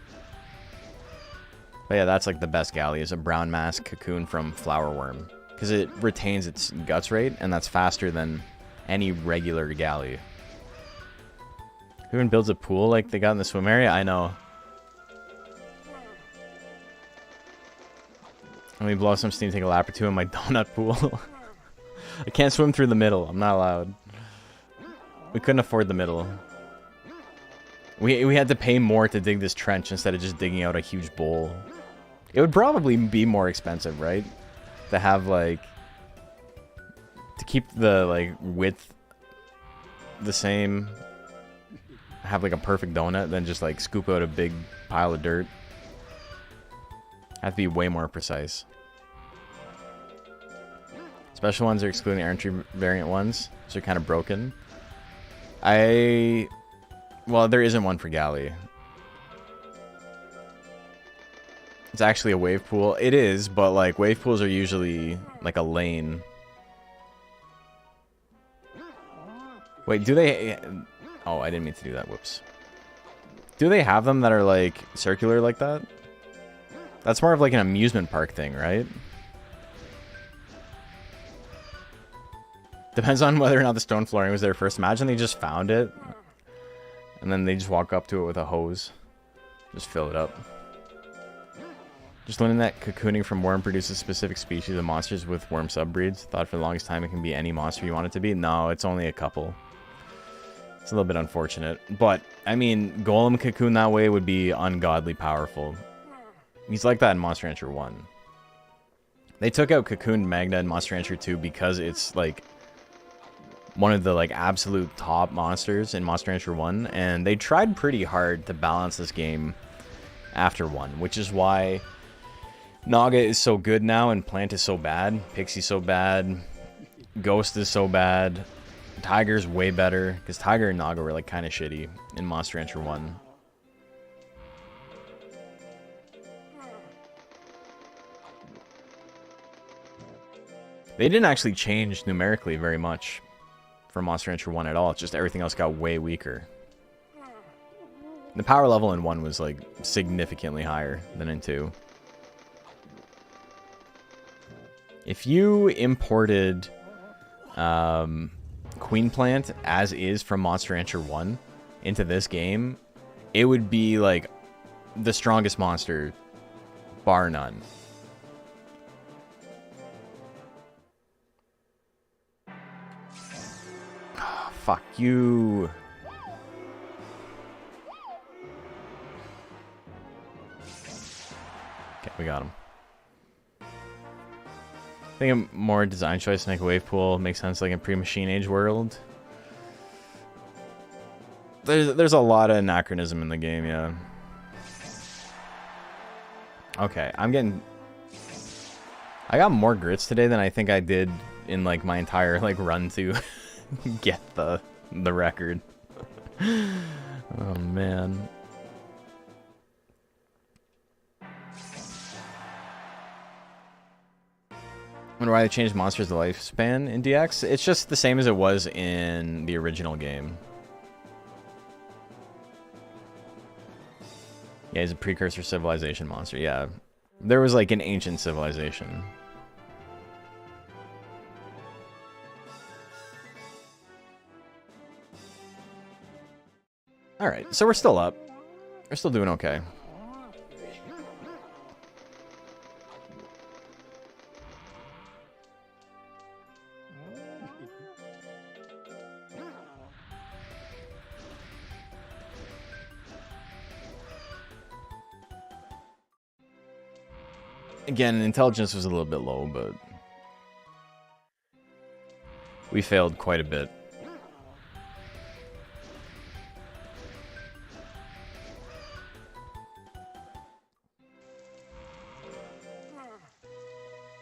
[SPEAKER 1] But yeah, that's like the best galley, is a brown mask cocoon from flower worm. Because it retains its guts rate, and that's faster than any regular galley. Who even builds a pool like they got in the swim area? I know. Let me blow some steam, take a lap or two in my donut pool. I can't swim through the middle. I'm not allowed. We couldn't afford the middle. We had to pay more to dig this trench instead of just digging out a huge bowl. It would probably be more expensive, right? To have, like... To keep the, like, width the same. Have, like, a perfect donut, then just, like, scoop out a big pile of dirt. Have to be way more precise. Special ones are excluding the entry variant ones, so they're kind of broken. Well, there isn't one for galley. It's actually a wave pool. It is, but like wave pools are usually like a lane. Wait, do they... Oh, I didn't mean to do that. Whoops. Do they have them that are like circular like that? That's more of like an amusement park thing, right? Depends on whether or not the stone flooring was there first. Imagine they just found it. And then they just walk up to it with a hose. Just fill it up. Just learning that cocooning from worm produces specific species of monsters with worm subbreeds. Thought for the longest time it can be any monster you want it to be. No, it's only a couple. It's a little bit unfortunate. But, I mean, Golem cocoon that way would be ungodly powerful. He's like that in Monster Rancher 1. They took out Cocoon Magna in Monster Rancher 2 because it's, like, one of the, like, absolute top monsters in Monster Rancher 1. And they tried pretty hard to balance this game after 1, which is why Naga is so good now and Plant is so bad. Pixie's so bad. Ghost is so bad. Tiger's way better, because Tiger and Naga were, like, kind of shitty in Monster Rancher 1. They didn't actually change numerically very much from Monster Rancher 1 at all. It's just everything else got way weaker. The power level in 1 was, like, significantly higher than in 2. If you imported Queen Plant as is from Monster Rancher 1 into this game, it would be, like, the strongest monster, bar none. Fuck you. Okay, we got him. I think a more design choice to make a wave pool makes sense, like in pre-machine age world. There's a lot of anachronism in the game, yeah. Okay, I got more grits today than I think I did in like my entire like run to get the record. Oh man. I wonder why they changed monsters' lifespan in DX. It's just the same as it was in the original game. Yeah, he's a precursor civilization monster. Yeah, there was like an ancient civilization. All right, so we're still up. We're still doing okay. Again, intelligence was a little bit low, but we failed quite a bit.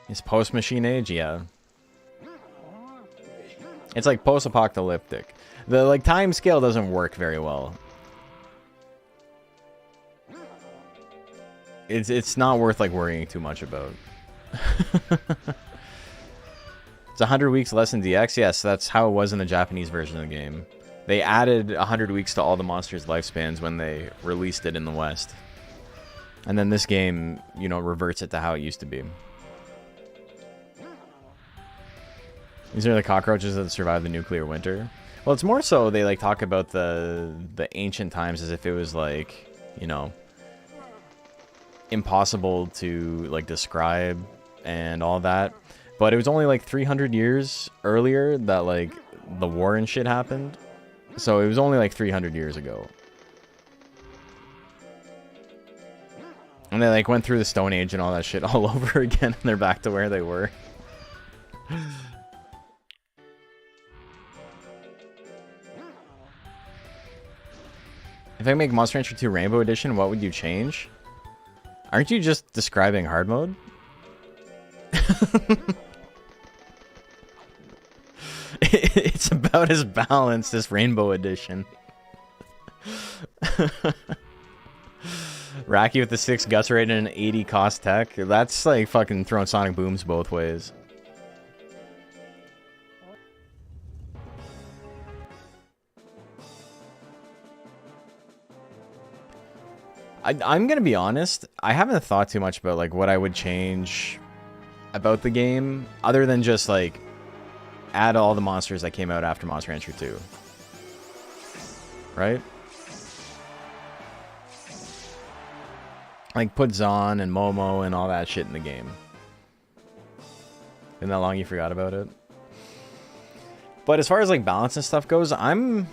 [SPEAKER 1] It's post-machine age, yeah. It's like post-apocalyptic. The like time scale doesn't work very well. It's not worth like worrying too much about. It's 100 weeks less than DX. Yes, that's how it was in the Japanese version of the game. They added 100 weeks to all the monsters' lifespans when they released it in the West. And then this game, you know, reverts it to how it used to be. These are the cockroaches that survived the nuclear winter. Well, it's more so they like talk about the ancient times as if it was like, you know, impossible to like describe and all that. But it was only like 300 years earlier that like the war and shit happened. So it was only like 300 years ago. And they like went through the Stone Age and all that shit all over again, and they're back to where they were. If I make Monster Rancher 2 Rainbow Edition, what would you change? Aren't you just describing hard mode? It's about as balanced as Rainbow Edition. Racky with the 6 guts rate and an 80 cost tech. That's like fucking throwing sonic booms both ways. I'm gonna be honest, I haven't thought too much about like what I would change about the game, other than just like add all the monsters that came out after Monster Rancher 2. Right? Like put Zon and Momo and all that shit in the game. Been that long you forgot about it? But as far as like balance and stuff goes, I'm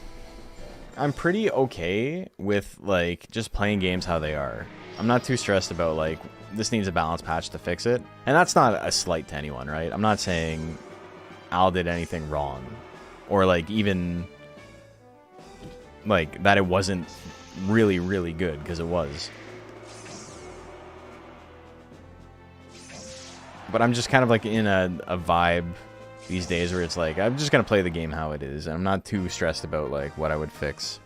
[SPEAKER 1] pretty okay with like just playing games how they are. I'm not too stressed about like this needs a balance patch to fix it. And that's not a slight to anyone, right? I'm not saying Al did anything wrong, or like even like that it wasn't really, really good, because it was. But I'm just kind of like in a vibe these days where it's like, I'm just going to play the game how it is. And I'm not too stressed about like what I would fix.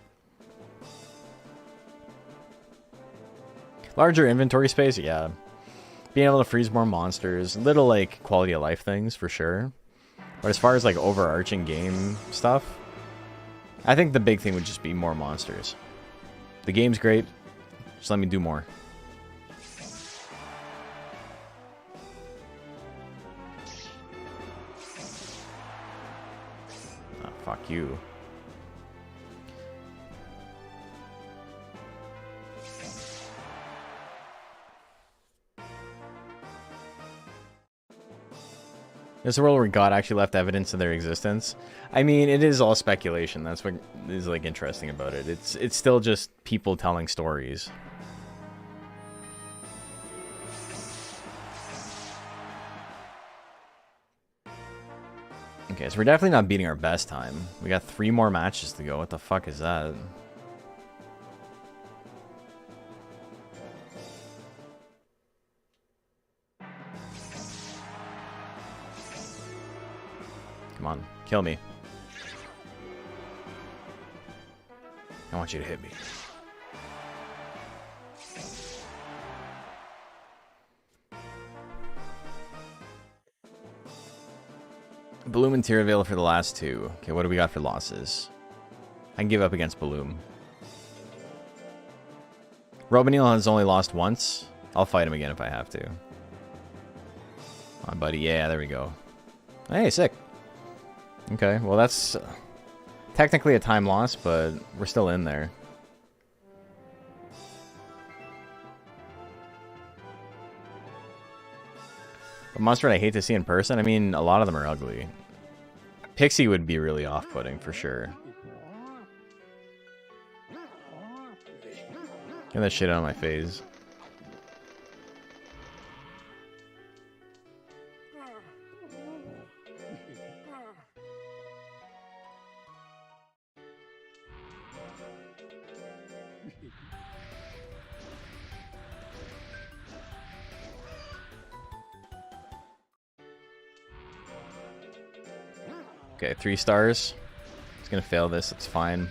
[SPEAKER 1] Larger inventory space, yeah. Being able to freeze more monsters. Little like quality of life things for sure. But as far as like overarching game stuff, I think the big thing would just be more monsters. The game's great. Just let me do more. Fuck you. There's a world where God actually left evidence of their existence. I mean, it is all speculation. That's what is like interesting about it. It's still just people telling stories. Okay, so we're definitely not beating our best time. We got 3 more matches to go. What the fuck is that? Come on, kill me. I want you to hit me. Bloom and Tyrvale for the last 2. Okay, what do we got for losses? I can give up against Bloom. Robanil has only lost once. I'll fight him again if I have to. Come on, buddy. Yeah, there we go. Hey, sick. Okay, well that's technically a time loss, but we're still in there. But Mustard I hate to see in person. I mean, a lot of them are ugly. Pixie would be really off-putting for sure. Get that shit out of my face. Okay, 3 stars. It's gonna fail this, it's fine.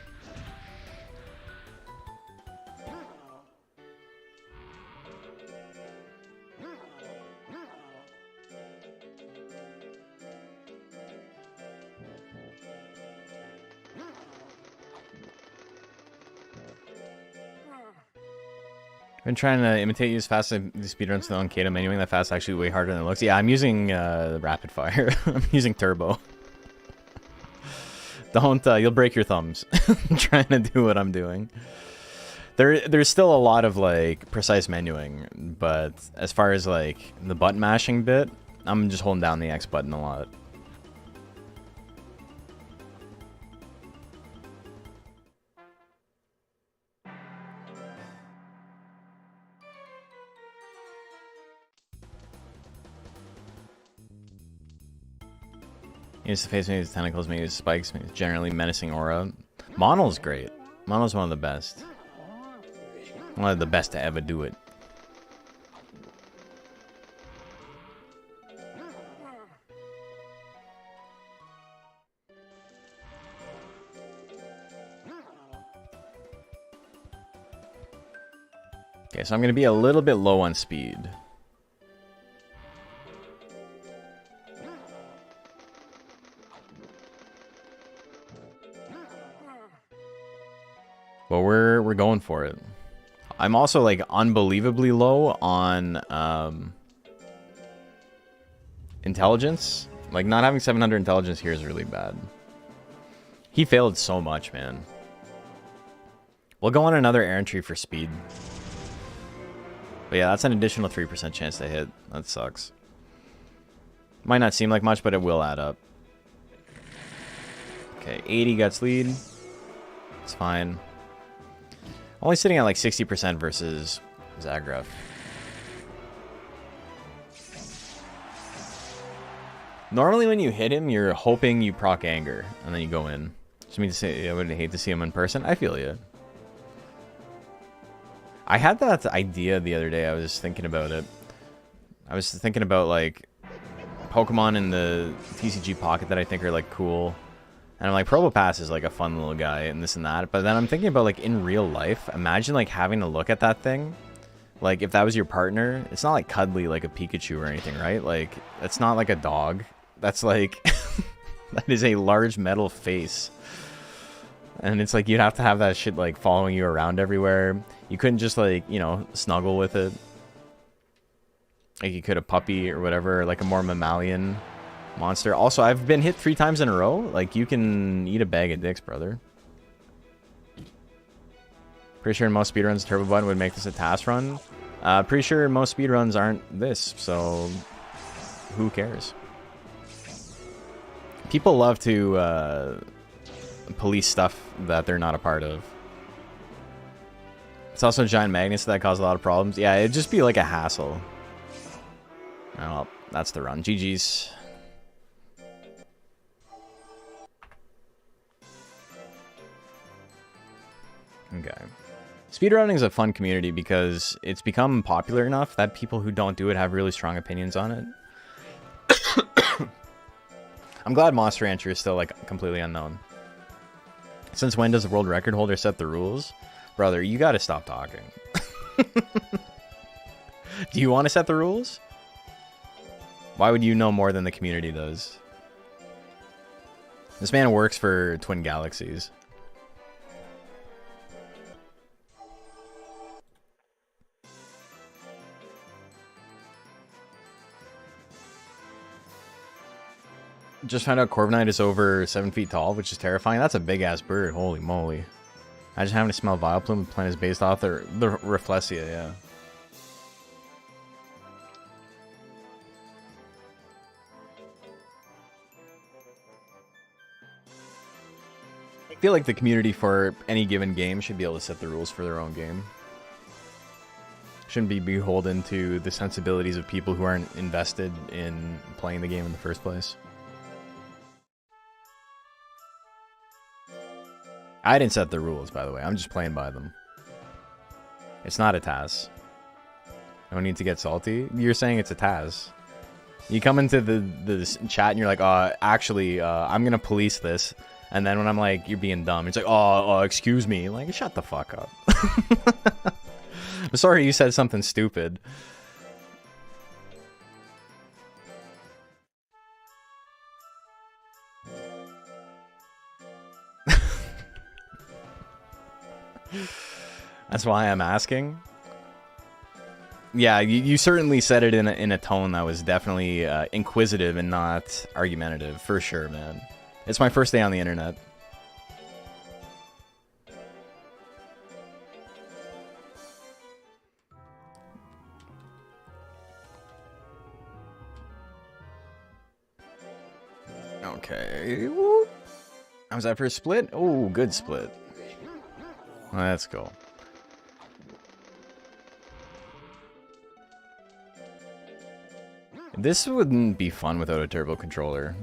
[SPEAKER 1] I've been trying to imitate you as fast as the speedruns on Kato menuing that fast actually way harder than it looks. Yeah, I'm using rapid fire. I'm using turbo. Don't, you'll break your thumbs trying to do what I'm doing. There's still a lot of, like, precise menuing, but as far as, like, the button mashing bit, I'm just holding down the X button a lot. He used to face me with tentacles, maybe with spikes, maybe with generally menacing aura. Mono's great. Mono's one of the best. One of the best to ever do it. Okay, so I'm going to be a little bit low on speed. But we're going for it. I'm also like unbelievably low on intelligence. Like not having 700 intelligence here is really bad. He failed so much, man. We'll go on another errand tree for speed. But yeah, that's an additional 3% chance to hit. That sucks. Might not seem like much, but it will add up. Okay, 80 guts lead. It's fine. Only sitting at like 60% versus Zagreb. Normally when you hit him, you're hoping you proc anger, and then you go in. Just mean to say, I would hate to see him in person. I feel you. I had that idea the other day. I was thinking about it. I was thinking about like Pokemon in the TCG Pocket that I think are like cool. And I'm like, Probopass is like a fun little guy and this and that. But then I'm thinking about like in real life, imagine like having to look at that thing. Like if that was your partner, it's not like cuddly like a Pikachu or anything, right? Like it's not like a dog. That's like, that is a large metal face. And it's like, you'd have to have that shit like following you around everywhere. You couldn't just like, you know, snuggle with it. Like you could a puppy or whatever, like a more mammalian monster. Also, I've been hit 3 times in a row. Like, you can eat a bag of dicks, brother. Pretty sure in most speedruns, Turbo Button would make this a task run. Pretty sure most speedruns aren't this, so who cares? People love to police stuff that they're not a part of. It's also giant magnets that cause a lot of problems. Yeah, it'd just be like a hassle. Well, that's the run. GG's. Okay. Speedrunning is a fun community because it's become popular enough that people who don't do it have really strong opinions on it. I'm glad Monster Rancher is still like completely unknown. Since when does the world record holder set the rules? Brother, you gotta stop talking. Do you want to set the rules? Why would you know more than the community does? This man works for Twin Galaxies. Just found out Corviknight is over 7 feet tall, which is terrifying. That's a big-ass bird. Holy moly. Imagine having to smell Vileplume. The plant is based off the Rafflesia, yeah. I feel like the community for any given game should be able to set the rules for their own game. Shouldn't be beholden to the sensibilities of people who aren't invested in playing the game in the first place. I didn't set the rules, by the way. I'm just playing by them. It's not a Taz. No need to get salty. You're saying it's a Taz. You come into the chat and you're like, actually, I'm going to police this. And then when I'm like, you're being dumb, it's like, excuse me. Like, shut the fuck up. I'm sorry you said something stupid. That's why I'm asking. Yeah, you certainly said it in a tone that was definitely inquisitive and not argumentative, for sure, man. It's my first day on the internet. Okay. How was that for a split? Oh, good split. Let's go. This wouldn't be fun without a turbo controller.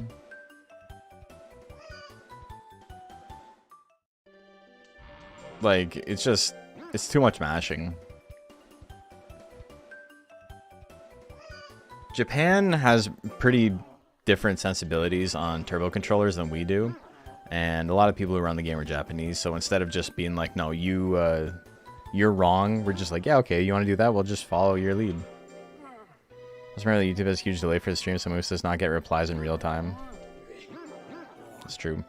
[SPEAKER 1] Like, it's too much mashing. Japan has pretty different sensibilities on turbo controllers than we do. And a lot of people who run the game are Japanese, so instead of just being like, no, you're wrong, we're just like, yeah, okay, you want to do that? We'll just follow your lead. Apparently, YouTube has a huge delay for the stream, so Moose does not get replies in real time. That's true.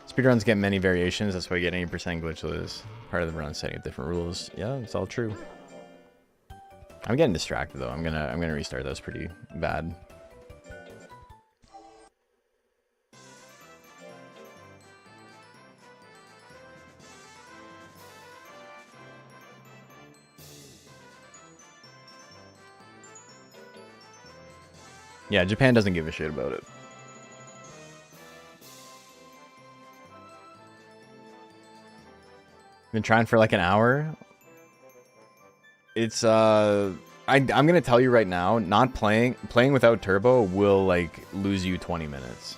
[SPEAKER 1] Speedruns get many variations, that's why you get 80% glitchless. Part of the run setting up different rules. Yeah, it's all true. I'm getting distracted though. I'm gonna restart. That was pretty bad. Yeah, Japan doesn't give a shit about it. Been trying for like an hour. It's I'm gonna tell you right now, not playing without turbo will like lose you 20 minutes.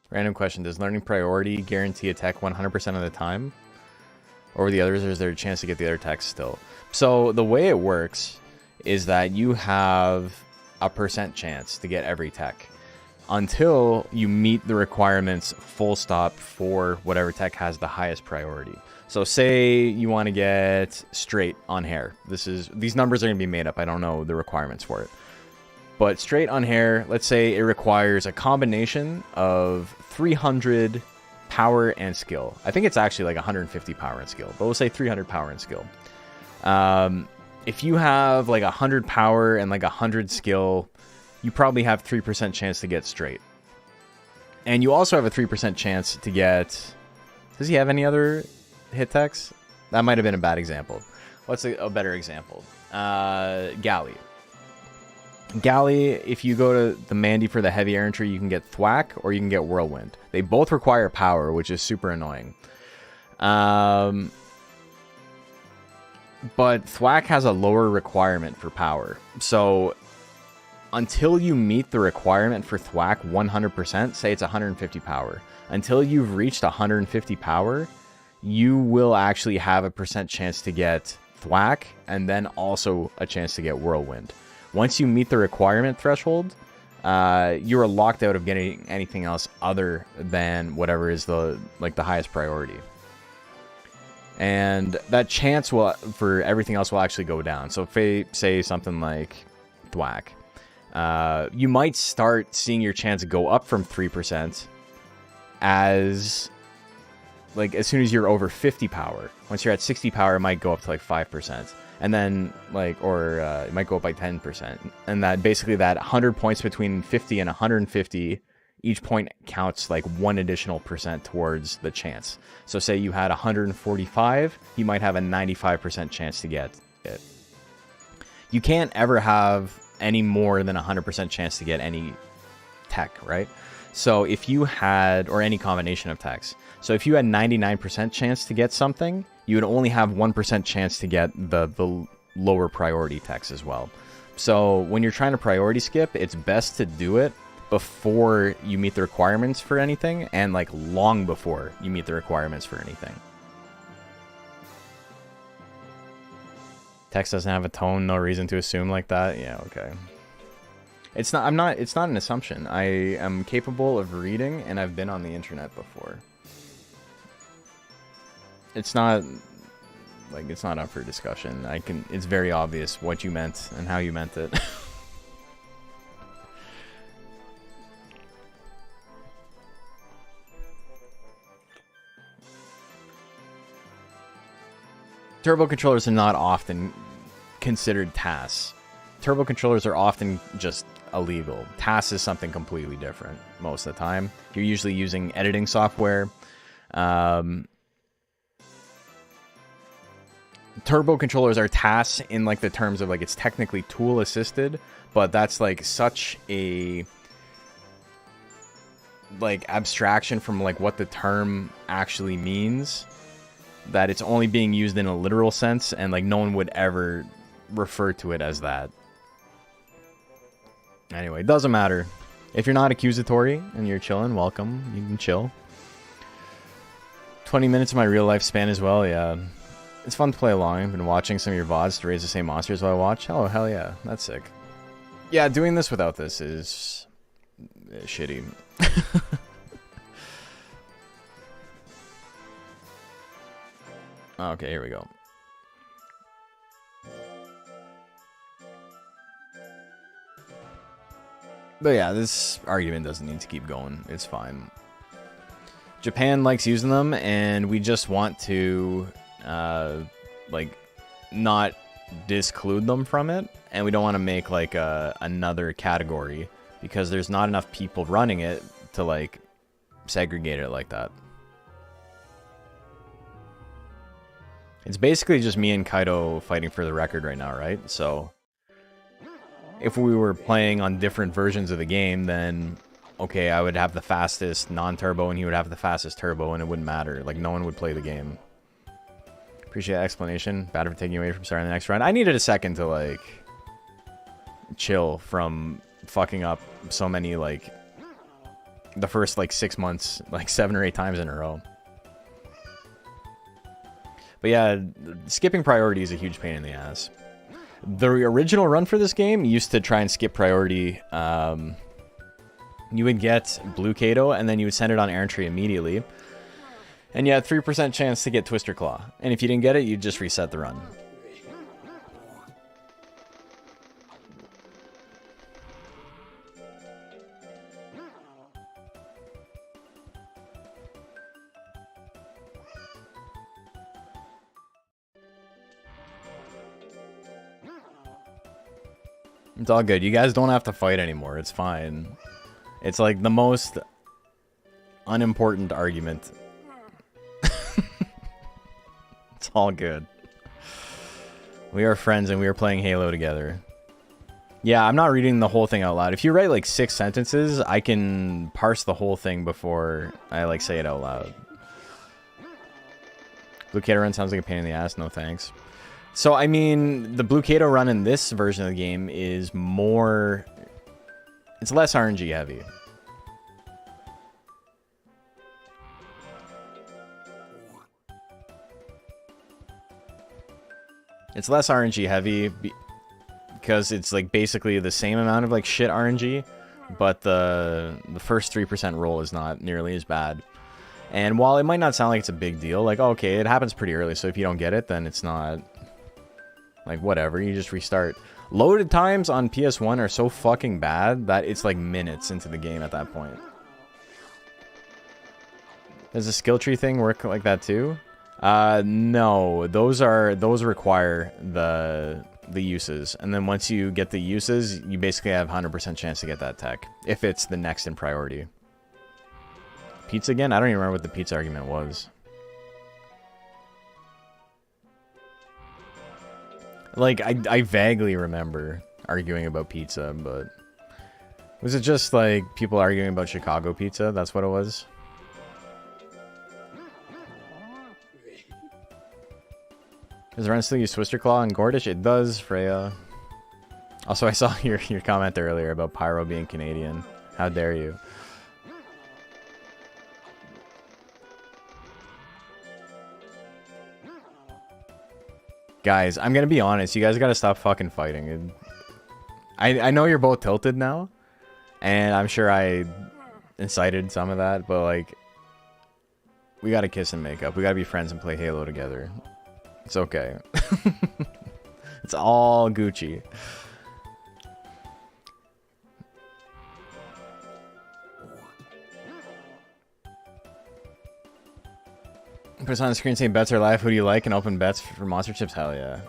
[SPEAKER 1] Random question: does learning priority guarantee a tech 100% of the time? Over the others, or is there a chance to get the other tech still? So the way it works is that you have a % chance to get every tech until you meet the requirements full stop for whatever tech has the highest priority. So say you want to get straight on hair. These numbers are going to be made up. I don't know the requirements for it. But straight on hair, let's say it requires a combination of 300 power and skill. I think it's actually like 150 power and skill, but we'll say 300 power and skill. If you have like 100 power and like 100 skill, you probably have 3% chance to get straight. And you also have a 3% chance to get... Does he have any other hit techs? That might have been a bad example. What's a better example? Galley. Galley, if you go to the Mandy for the heavy air entry, you can get Thwack or you can get Whirlwind. They both require power, which is super annoying. But Thwack has a lower requirement for power. So until you meet the requirement for Thwack 100%, say it's 150 power. Until you've reached 150 power, you will actually have a percent chance to get Thwack and then also a chance to get Whirlwind. Once you meet the requirement threshold, you are locked out of getting anything else other than whatever is the highest priority. And that chance will for everything else will actually go down. So if say something like Thwack, you might start seeing your chance go up from 3% as soon as you're over 50 power. Once you're at 60 power, it might go up to like 5%. And then it might go up by 10%. And that basically that 100 points between 50 and 150, each point counts like 1 additional percent towards the chance. So say you had 145, you might have a 95% chance to get it. You can't ever have any more than 100% chance to get any tech, right? So if you had, or any combination of techs. So if you had 99% chance to get something, you would only have 1% chance to get the lower priority techs as well. So when you're trying to priority skip, it's best to do it before you meet the requirements for anything, and like long before you meet the requirements for anything. Text doesn't have a tone, no reason to assume like that. Yeah, okay. It's not an assumption. I am capable of reading, and I've been on the internet before. It's not up for discussion. It's very obvious what you meant and how you meant it. Turbo controllers are not often considered tasks. Turbo controllers are often just illegal. TAS is something completely different most of the time. You're usually using editing software. Turbo controllers are tasks in like the terms of like it's technically tool assisted, but that's like such a like abstraction from like what the term actually means that it's only being used in a literal sense, and like no one would ever refer to it as that. Anyway, it doesn't matter. If you're not accusatory and you're chilling, welcome. You can chill. 20 minutes of my real life span as well, yeah. It's fun to play along. I've been watching some of your VODs to raise the same monsters while I watch. Oh, hell yeah. That's sick. Yeah, doing this without this is shitty. Okay, here we go. But yeah, this argument doesn't need to keep going. It's fine. Japan likes using them, and we just want to, like, not disclude them from it. And we don't want to make, like, another category, because there's not enough people running it to, like, segregate it like that. It's basically just me and Kaido fighting for the record right now, right? So if we were playing on different versions of the game, then okay, I would have the fastest non-turbo and he would have the fastest turbo, and it wouldn't matter. Like, no one would play the game. Appreciate that explanation. Bad for taking away from starting the next round. I needed a second to, like, chill from fucking up so many, like, the first, like, 6 months, like, 7 or 8 times in a row. But yeah, skipping priority is a huge pain in the ass. The original run for this game used to try and skip priority. You would get Blue Kato, and then you would send it on air entry immediately. And you had 3% chance to get Twister Claw. And if you didn't get it, you'd just reset the run. It's all good. You guys don't have to fight anymore. It's fine. It's like the most unimportant argument. It's all good. We are friends and we are playing Halo together. Yeah, I'm not reading the whole thing out loud. If you write like 6 sentences, I can parse the whole thing before I like say it out loud. Blue Kato run sounds like a pain in the ass. No thanks. So, I mean, the Blue Kato run in this version of the game is more... It's less RNG heavy. It's less RNG heavy because it's like basically the same amount of like shit RNG, but the first 3% roll is not nearly as bad. And while it might not sound like it's a big deal, like, okay, it happens pretty early, so if you don't get it, then it's not, like, whatever, you just restart. Loaded times on PS1 are so fucking bad that it's like minutes into the game at that point. Does the skill tree thing work like that too? No, those require the uses, and then once you get the uses, you basically have 100% chance to get that tech if it's the next in priority. Pizza again? I don't even remember what the pizza argument was. Like, I vaguely remember arguing about pizza, but was it just like people arguing about Chicago pizza? That's what it was. Does Ren still use Twister Claw and Gordish? It does, Freya. Also, I saw your comment earlier about Pyro being Canadian. How dare you? Guys, I'm gonna be honest. You guys gotta stop fucking fighting. I know you're both tilted now, and I'm sure I incited some of that, but like, we gotta kiss and make up. We gotta be friends and play Halo together. It's okay. It's all Gucci. Put on the screen saying bets are live. Who do you like? And open bets for monster chips. Hell yeah.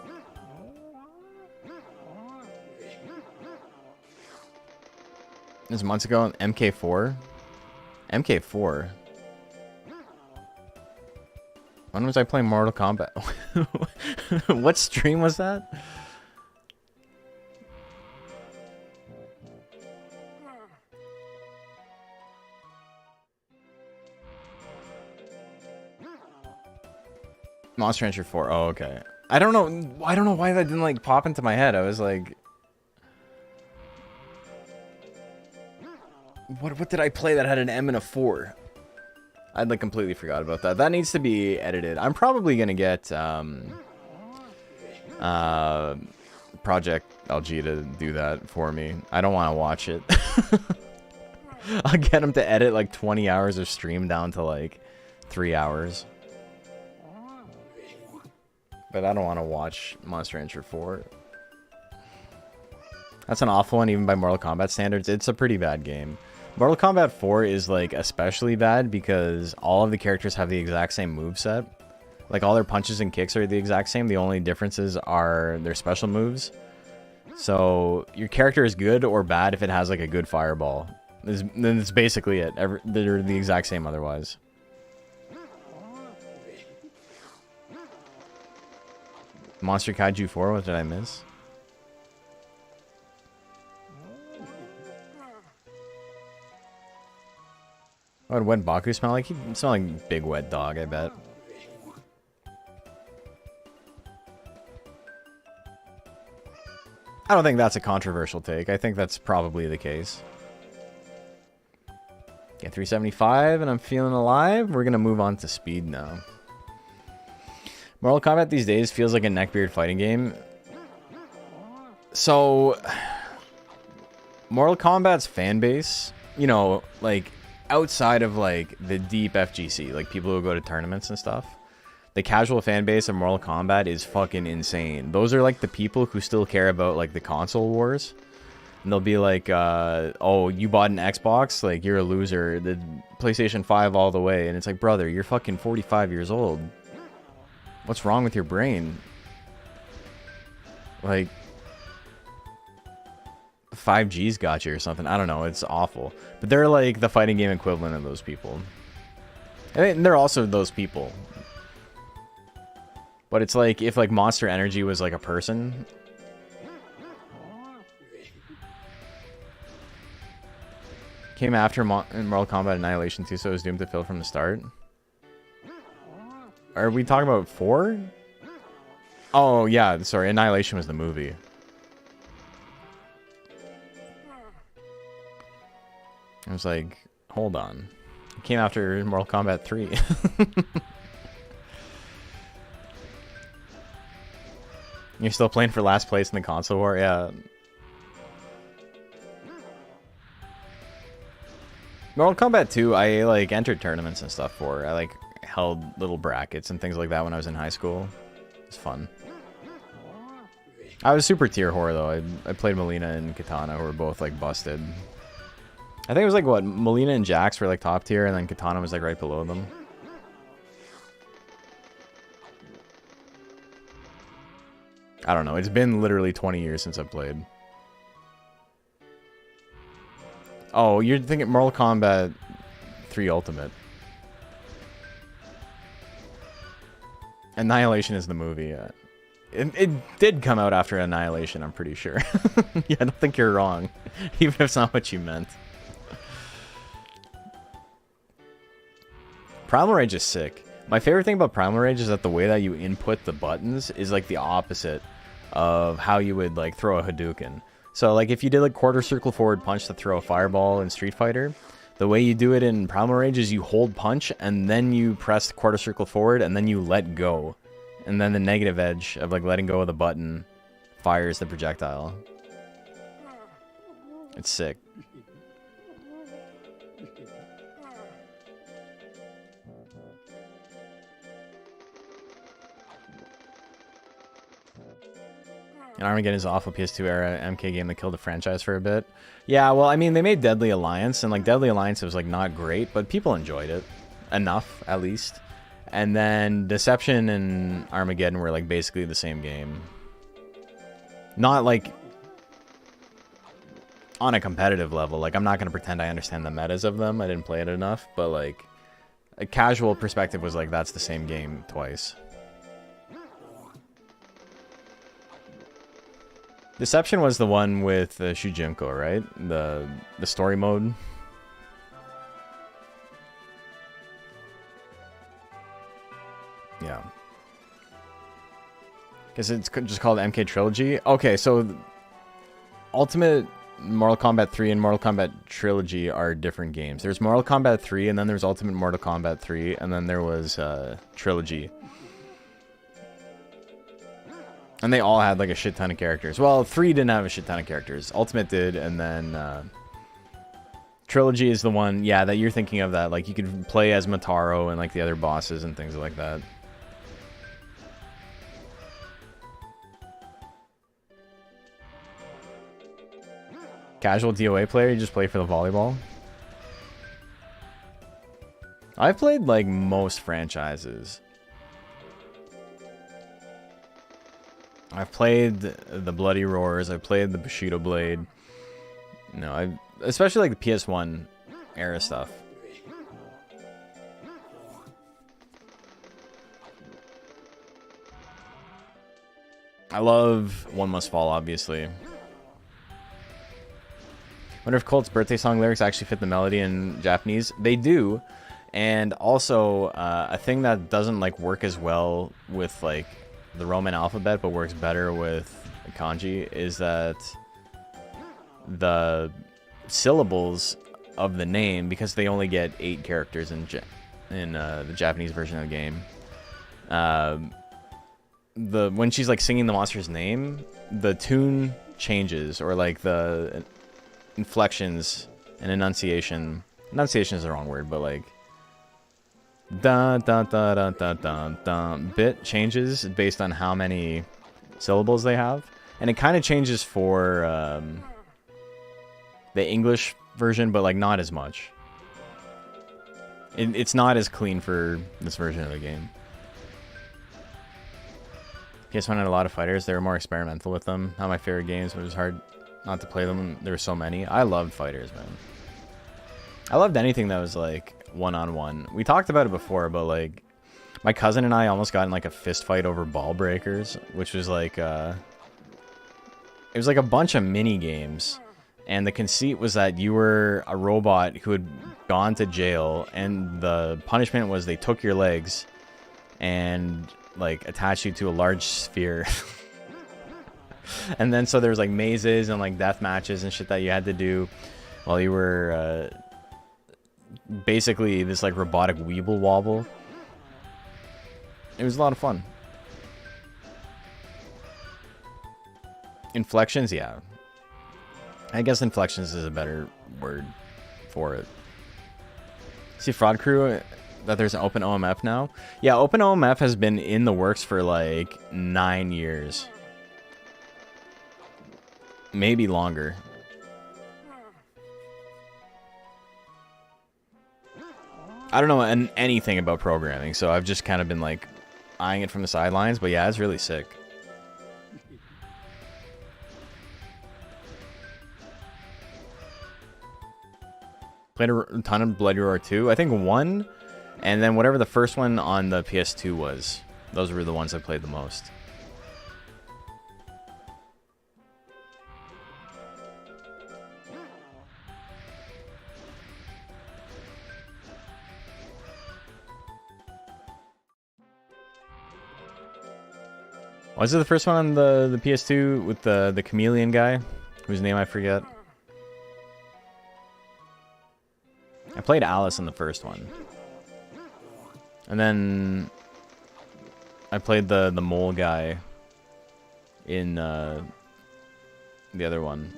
[SPEAKER 1] This was months ago. MK4. MK4. When was I playing Mortal Kombat? What stream was that? Monster Rancher 4. Oh, okay. I don't know why that didn't like pop into my head. I was like, what did I play that had an M and a 4? I'd like completely forgot about that. That needs to be edited. I'm probably gonna get Project LG to do that for me. I don't want to watch it. I'll get him to edit like 20 hours of stream down to like 3 hours. But I don't want to watch Monster Rancher 4. That's an awful one even by Mortal Kombat standards. It's a pretty bad game. Mortal Kombat 4 is like especially bad because all of the characters have the exact same moveset. Like all their punches and kicks are the exact same. The only differences are their special moves. So your character is good or bad if it has like a good fireball. Then it's basically it. They're the exact same otherwise. Monster Kaiju 4, what did I miss? What would wet Baku smell like? He smelled like big wet dog, I bet. I don't think that's a controversial take. I think that's probably the case. Get 375 and I'm feeling alive. We're gonna move on to speed now. Mortal Kombat these days feels like a neckbeard fighting game. So, Mortal Kombat's fan base, you know, like, outside of, like, the deep FGC, like, people who go to tournaments and stuff, the casual fan base of Mortal Kombat is fucking insane. Those are, like, the people who still care about, like, the console wars. And they'll be like, oh, you bought an Xbox? Like, you're a loser. The PlayStation 5 all the way. And it's like, brother, you're fucking 45 years old. What's wrong with your brain? Like, 5G's got you or something. I don't know. It's awful. But they're like the fighting game equivalent of those people. And they're also those people. But it's like if like Monster Energy was like a person. Came after in Mortal Kombat Annihilation 2, so it was doomed to fail from the start. Are we talking about 4? Oh, yeah, sorry. Annihilation was the movie. I was like, hold on. It came after Mortal Kombat 3. You're still playing for last place in the console war? Yeah. Mortal Kombat 2, I like entered tournaments and stuff for. I like held little brackets and things like that when I was in high school. It was fun. I was super tier whore though. I played Melina and Katana, who were both like busted. I think it was like what, Melina and Jax were like top tier, and then Katana was like right below them. I don't know. It's been literally 20 years since I've played. Oh, you're thinking Mortal Kombat 3 Ultimate. Annihilation is the movie. It did come out after Annihilation, I'm pretty sure. Yeah, I don't think you're wrong. Even if it's not what you meant. Primal Rage is sick. My favorite thing about Primal Rage is that the way that you input the buttons is like the opposite of how you would like throw a Hadouken. So like if you did like quarter circle forward punch to throw a fireball in Street Fighter, the way you do it in Primal Rage is you hold punch and then you press the quarter circle forward and then you let go. And then the negative edge of like letting go of the button fires the projectile. It's sick. And Armageddon is an awful PS2 era MK game that killed the franchise for a bit. Yeah, well, I mean, they made Deadly Alliance, and like Deadly Alliance was like not great, but people enjoyed it enough, at least. And then Deception and Armageddon were like basically the same game. Not like on a competitive level. Like I'm not gonna pretend I understand the metas of them. I didn't play it enough, but like a casual perspective was like that's the same game twice. Deception was the one with Shujinko, right? The story mode. Yeah. Because it's just called MK Trilogy. Okay, so Ultimate Mortal Kombat 3 and Mortal Kombat Trilogy are different games. There's Mortal Kombat 3, and then there's Ultimate Mortal Kombat 3, and then there was Trilogy. And they all had like a shit ton of characters. Well, 3 didn't have a shit ton of characters. Ultimate did, and then Trilogy is the one, yeah, that you're thinking of that. Like you could play as Mataro and like the other bosses and things like that. Casual DOA player, you just play for the volleyball? I've played like most franchises. I've played the Bloody Roars. I've played the Bushido Blade. No, especially like the PS1 era stuff. I love One Must Fall, obviously. Wonder if Colt's birthday song lyrics actually fit the melody in Japanese. They do. And also, a thing that doesn't like work as well with like the Roman alphabet, but works better with kanji, is that the syllables of the name, because they only get 8 characters in the Japanese version of the game, when she's like singing the monster's name, the tune changes, or like the inflections and enunciation is the wrong word, but like dun dun dun dun dun dun dun bit changes based on how many syllables they have, and it kind of changes for the English version, but like not as much. It's not as clean for this version of the game. PS1 had a lot of fighters. They were more experimental with them. Not my favorite games, but it was hard not to play them. There were so many. I loved fighters, man. I loved anything that was like one-on-one. We talked about it before, but like My cousin and I almost got in like a fist fight over ball breakers, which was like it was like a bunch of mini games, and the conceit was that you were a robot who had gone to jail, and the punishment was they took your legs and like attached you to a large sphere. And then so there was like mazes and like death matches and shit that you had to do while you were basically this like robotic weeble wobble. It was a lot of fun. Inflections, yeah. I guess inflections is a better word for it. See, Fraud Crew, that there's an open OMF now? Yeah, open OMF has been in the works for like 9 years. Maybe longer. I don't know anything about programming, so I've just kind of been like eyeing it from the sidelines, but yeah, it's really sick. Played a ton of Bloody Roar 2. I think 1, and then whatever the first one on the PS2 was. Those were the ones I played the most. Was it the first one on the PS2 with the chameleon guy, whose name I forget? I played Alice in the first one, and then I played the mole guy in the other one.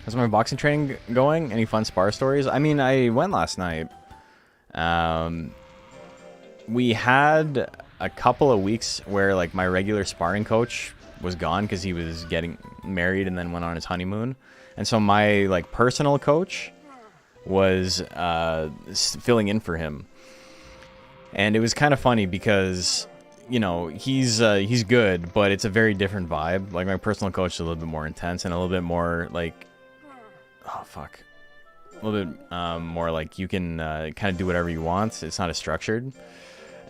[SPEAKER 1] How's my boxing training going? Any fun spar stories? I mean, I went last night. We had a couple of weeks where like my regular sparring coach was gone because he was getting married and then went on his honeymoon, and so my like personal coach was filling in for him. And it was kind of funny because, you know, he's good, but it's a very different vibe. Like my personal coach is a little bit more intense and a little bit more like, oh fuck, a little bit more like you can kind of do whatever you want. It's not as structured.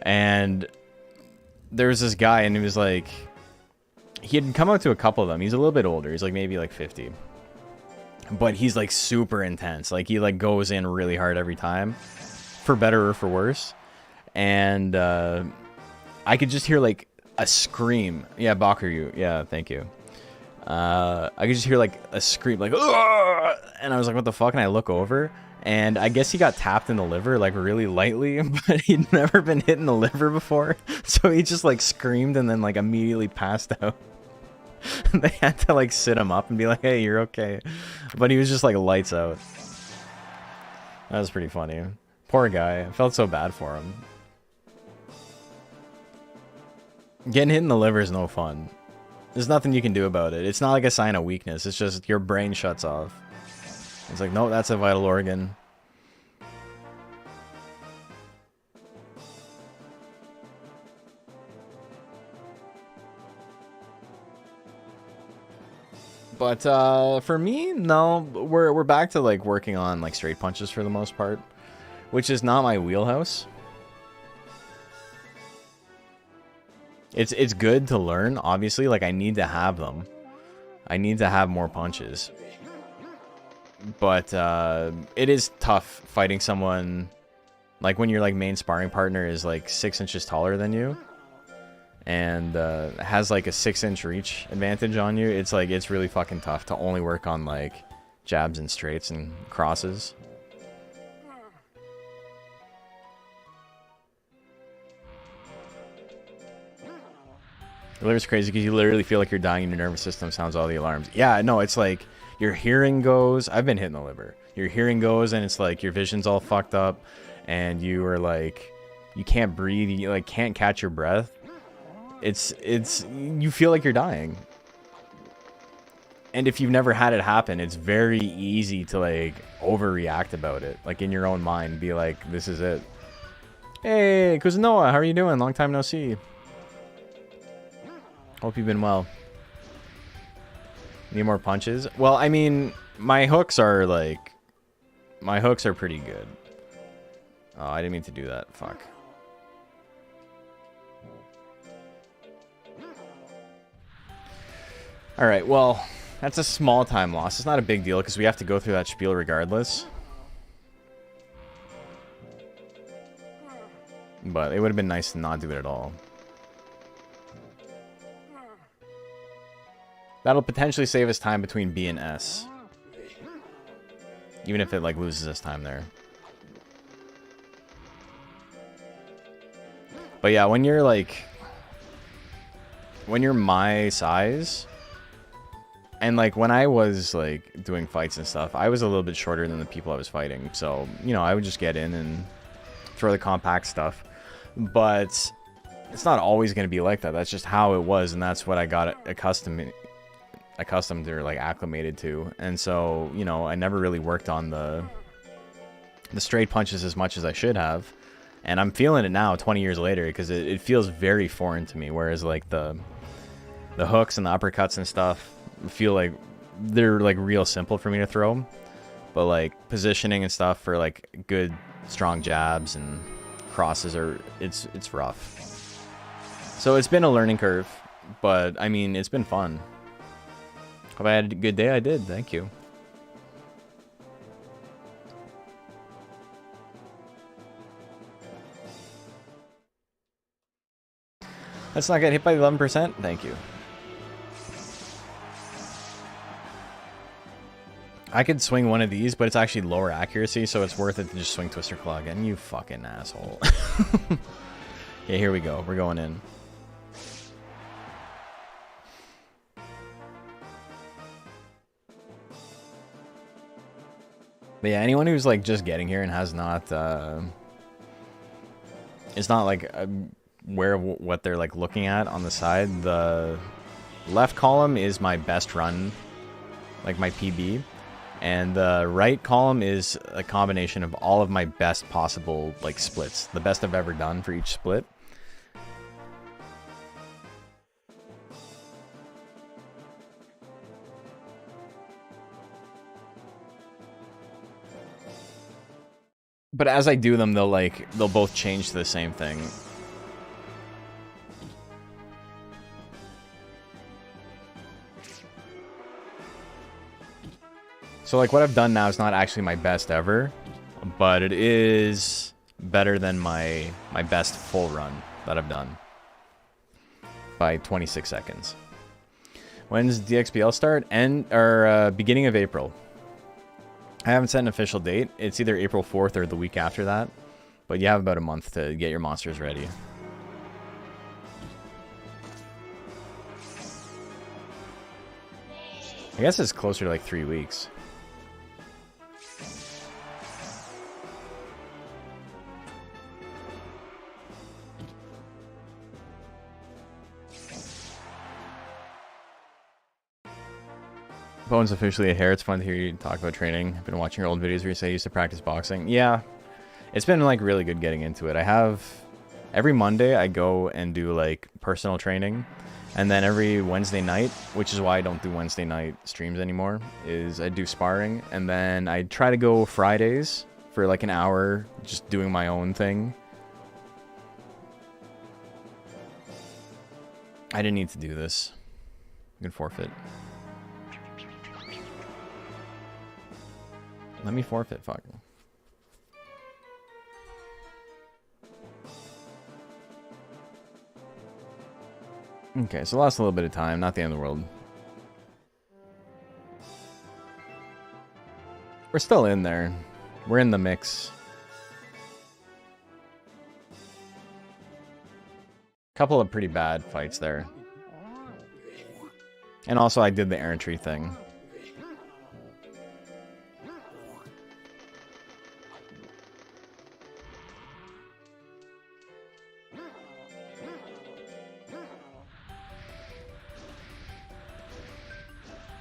[SPEAKER 1] And there was this guy, and he was like, he had come out to a couple of them. He's a little bit older. He's like maybe like 50, but he's like super intense. Like he like goes in really hard every time, for better or for worse. And I could just hear like a scream. Yeah, Bakuryu. Yeah, thank you. I could just hear like a scream, like, "Ugh!" And I was like, what the fuck? And I look over, and I guess he got tapped in the liver, like really lightly, but he'd never been hit in the liver before. So he just like screamed and then like immediately passed out. They had to like sit him up and be like, hey, you're okay. But he was just like lights out. That was pretty funny. Poor guy. I felt so bad for him. Getting hit in the liver is no fun. There's nothing you can do about it. It's not like a sign of weakness. It's just your brain shuts off. It's like, no, that's a vital organ. But for me, no, we're back to like working on like straight punches for the most part, which is not my wheelhouse. It's good to learn, obviously. Like I need to have them. I need to have more punches. But it is tough fighting someone like when your like main sparring partner is like 6 inches taller than you and has like a 6-inch reach advantage on you. It's like it's really fucking tough to only work on like jabs and straights and crosses. The liver's crazy because you literally feel like you're dying and your nervous system sounds all the alarms. Yeah, no, it's like your hearing goes. I've been hitting the liver. Your hearing goes and it's like your vision's all fucked up and you are like, you can't breathe. You like can't catch your breath. It's you feel like you're dying. And if you've never had it happen, it's very easy to like overreact about it. Like in your own mind, be like, this is it. Hey, Kuzanoa, how are you doing? Long time no see. Hope you've been well. Need more punches? Well, I mean, my hooks are pretty good. Oh, I didn't mean to do that. Fuck. Alright, well, that's a small time loss. It's not a big deal because we have to go through that spiel regardless. But it would have been nice to not do it at all. That'll potentially save us time between B and S. Even if it, like, loses us time there. But yeah, when you're, like... When you're my size... And, like, when I was, like, doing fights and stuff, I was a little bit shorter than the people I was fighting. So, you know, I would just get in and throw the compact stuff. But it's not always going to be like that. That's just how it was, and that's what I got accustomed or, like, acclimated to. And so, you know, I never really worked on the straight punches as much as I should have. And I'm feeling it now, 20 years later, because it feels very foreign to me. Whereas, like, the hooks and the uppercuts and stuff feel like they're, like, real simple for me to throw. But, like, positioning and stuff for, like, good, strong jabs and crosses it's rough. So it's been a learning curve, but, I mean, it's been fun. Have I had a good day? I did, thank you. Let's not get hit by 11%. Thank you. I could swing one of these, but it's actually lower accuracy, so it's worth it to just swing Twister Claw again. You fucking asshole. Okay, here we go. We're going in. But yeah, anyone who's, like, just getting here and has not, it's not, like, aware of what they're, like, looking at on the side. The left column is my best run, like, my PB. And the right column is a combination of all of my best possible, like, splits. The best I've ever done for each split. But as I do them, they'll both change to the same thing. So, like, what I've done now is not actually my best ever, but it is better than my best full run that I've done by 26 seconds. When does DXBL start? Beginning of April. I haven't set an official date. It's either April 4th or the week after that, but you have about a month to get your monsters ready. I guess it's closer to, like, 3 weeks. Bone's officially a hair. It's fun to hear you talk about training. I've been watching your old videos where you say you used to practice boxing. Yeah, it's been, like, really good getting into it. I have... Every Monday, I go and do, like, personal training. And then every Wednesday night, which is why I don't do Wednesday night streams anymore, is I do sparring. And then I try to go Fridays for, like, an hour, just doing my own thing. I didn't need to do this. You can forfeit. Let me forfeit, fuck. Okay, so lost a little bit of time, not the end of the world. We're still in there. We're in the mix. Couple of pretty bad fights there. And also I did the errantry thing.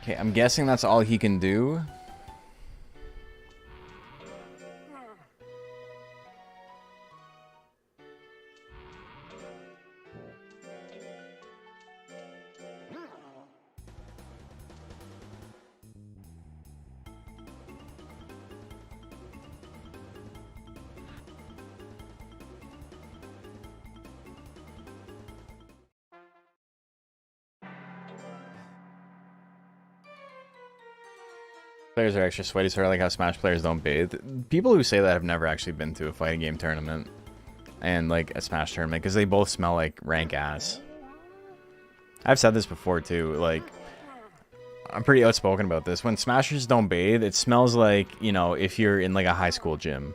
[SPEAKER 1] Okay, I'm guessing that's all he can do. Players are extra sweaty, sort of like how Smash players don't bathe. People who say that have never actually been to a fighting game tournament and like a Smash tournament because they both smell like rank ass. I've said this before too. Like, I'm pretty outspoken about this. When Smashers don't bathe, it smells like, you know, if you're in like a high school gym.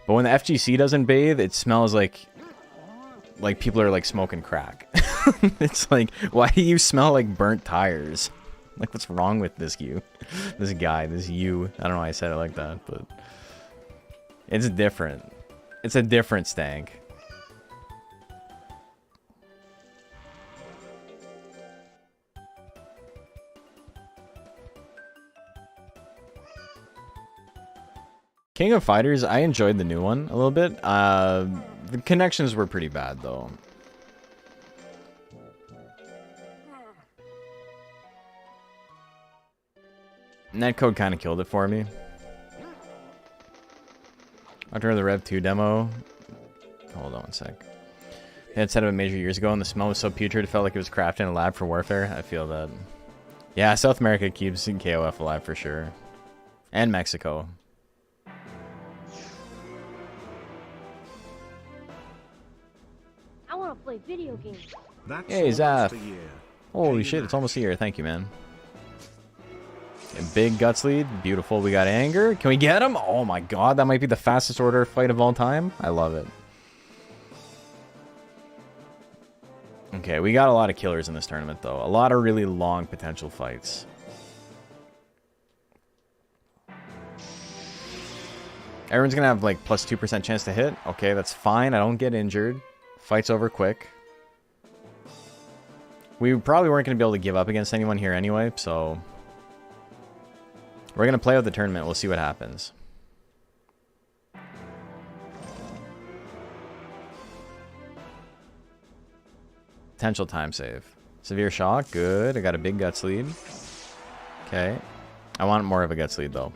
[SPEAKER 1] But when the FGC doesn't bathe, it smells like people are like smoking crack. It's like, why do you smell like burnt tires? Like, what's wrong with this you? This guy, this you. I don't know why I said it like that, but it's different. It's a different stank. King of Fighters, I enjoyed the new one a little bit. The connections were pretty bad, though. Netcode kind of killed it for me. After the Rev 2 demo... Hold on one sec. They had set up a major years ago, and the smell was so putrid it felt like it was crafted in a lab for warfare. I feel that. Yeah, South America keeps KOF alive for sure. And Mexico.
[SPEAKER 4] I want to play video games.
[SPEAKER 3] That's
[SPEAKER 1] Hey, Zaf.
[SPEAKER 3] almost a year.
[SPEAKER 1] Holy shit, it's almost a year. Thank you, man. A big guts lead. Beautiful. We got anger. Can we get him? Oh my god, that might be the fastest order fight of all time. I love it. Okay, we got a lot of killers in this tournament, though. A lot of really long potential fights. Everyone's gonna have like plus 2% chance to hit. Okay, that's fine. I don't get injured. Fight's over quick. We probably weren't gonna be able to give up against anyone here anyway, so we're gonna play out the tournament. We'll see what happens. Potential time save. Severe shock. Good. I got a big guts lead. Okay. I want more of a guts lead, though.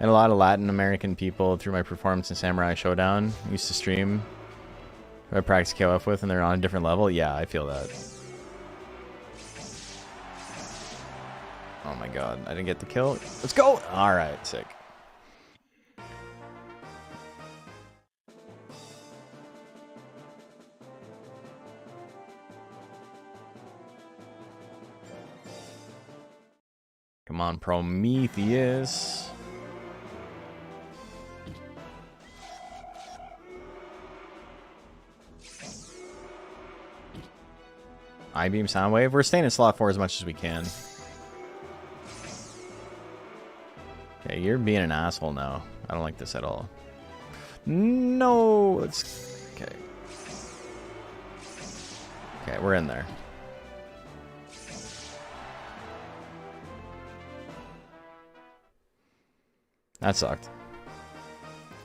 [SPEAKER 1] And a lot of Latin American people through my performance in Samurai Showdown. Used to stream who I practice KOF with, and they're on a different level. Yeah, I feel that. Oh my god. I didn't get the kill. Let's go! Alright, sick. Come on, Prometheus. I-beam Soundwave. We're staying in slot 4 as much as we can. Okay, you're being an asshole now. I don't like this at all. No! Let's... Okay. Okay, we're in there. That sucked.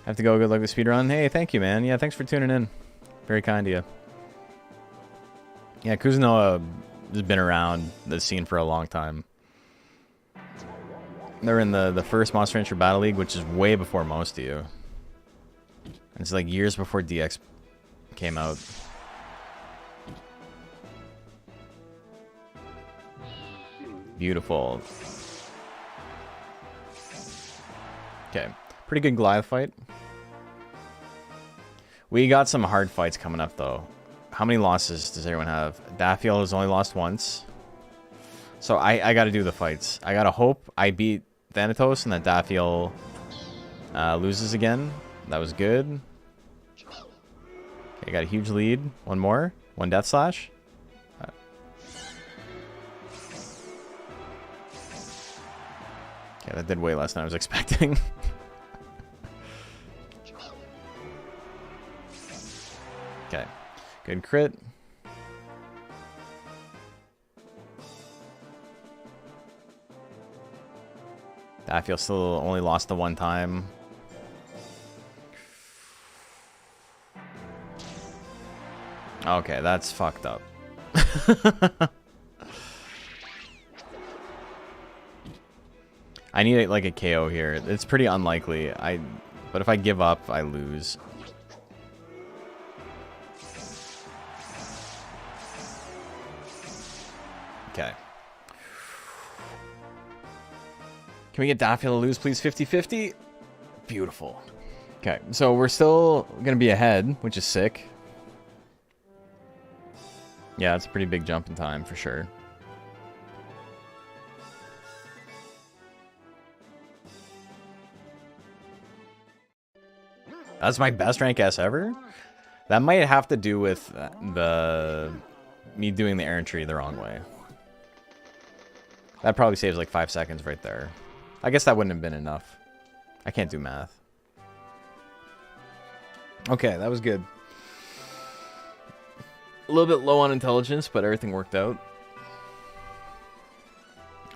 [SPEAKER 1] Have to go. Good luck with Speedrun. Hey, thank you, man. Yeah, thanks for tuning in. Very kind of you. Yeah, Kuzunoa has been around the scene for a long time. They're in the first Monster Rancher Battle League, which is way before most of you. It's like years before DX came out. Beautiful. Okay, pretty good Goliath fight. We got some hard fights coming up, though. How many losses does everyone have? Daffiel has only lost once. So I got to do the fights. I got to hope I beat Thanatos and that Daffiel loses again. That was good. Okay, got a huge lead. One more. One Death Slash. Okay, that did way less than I was expecting. Okay, good crit. I feel still only lost the one time. Okay, that's fucked up. I need like a KO here. It's pretty unlikely. But if I give up, I lose. Okay. Can Can we get Daffy to lose, please? 50-50? Beautiful. Okay, so we're still going to be ahead, which is sick. Yeah, it's a pretty big jump in time, for sure. That's my best rank S ever? That might have to do with me doing the errantry the wrong way. That probably saves like 5 seconds right there. I guess that wouldn't have been enough. I can't do math. Okay, that was good. A little bit low on intelligence, but everything worked out.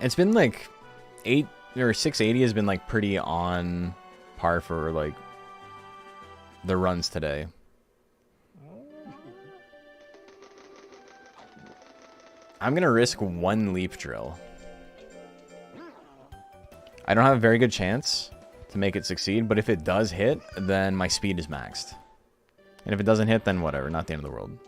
[SPEAKER 1] It's been like 680 has been like pretty on par for like the runs today. I'm gonna risk 1 leap drill. I don't have a very good chance to make it succeed, but if it does hit, then my speed is maxed. And if it doesn't hit, then whatever, not the end of the world.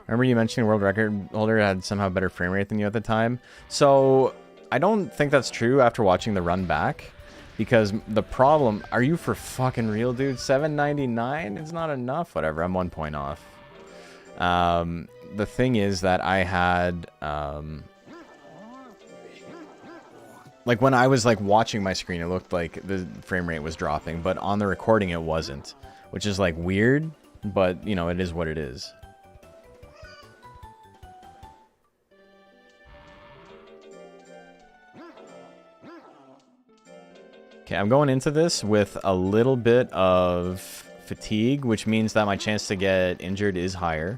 [SPEAKER 1] Remember you mentioning world record holder had somehow better frame rate than you at the time? So, I don't think that's true after watching the run back. Because the problem... Are you for fucking real, dude? 799? It's not enough? Whatever, I'm 1 point off. The thing is that I had... like, when I was, like, watching my screen, it looked like the frame rate was dropping. But on the recording, it wasn't. Which is, like, weird. But, you know, it is what it is. Okay, I'm going into this with a little bit of fatigue, which means that my chance to get injured is higher.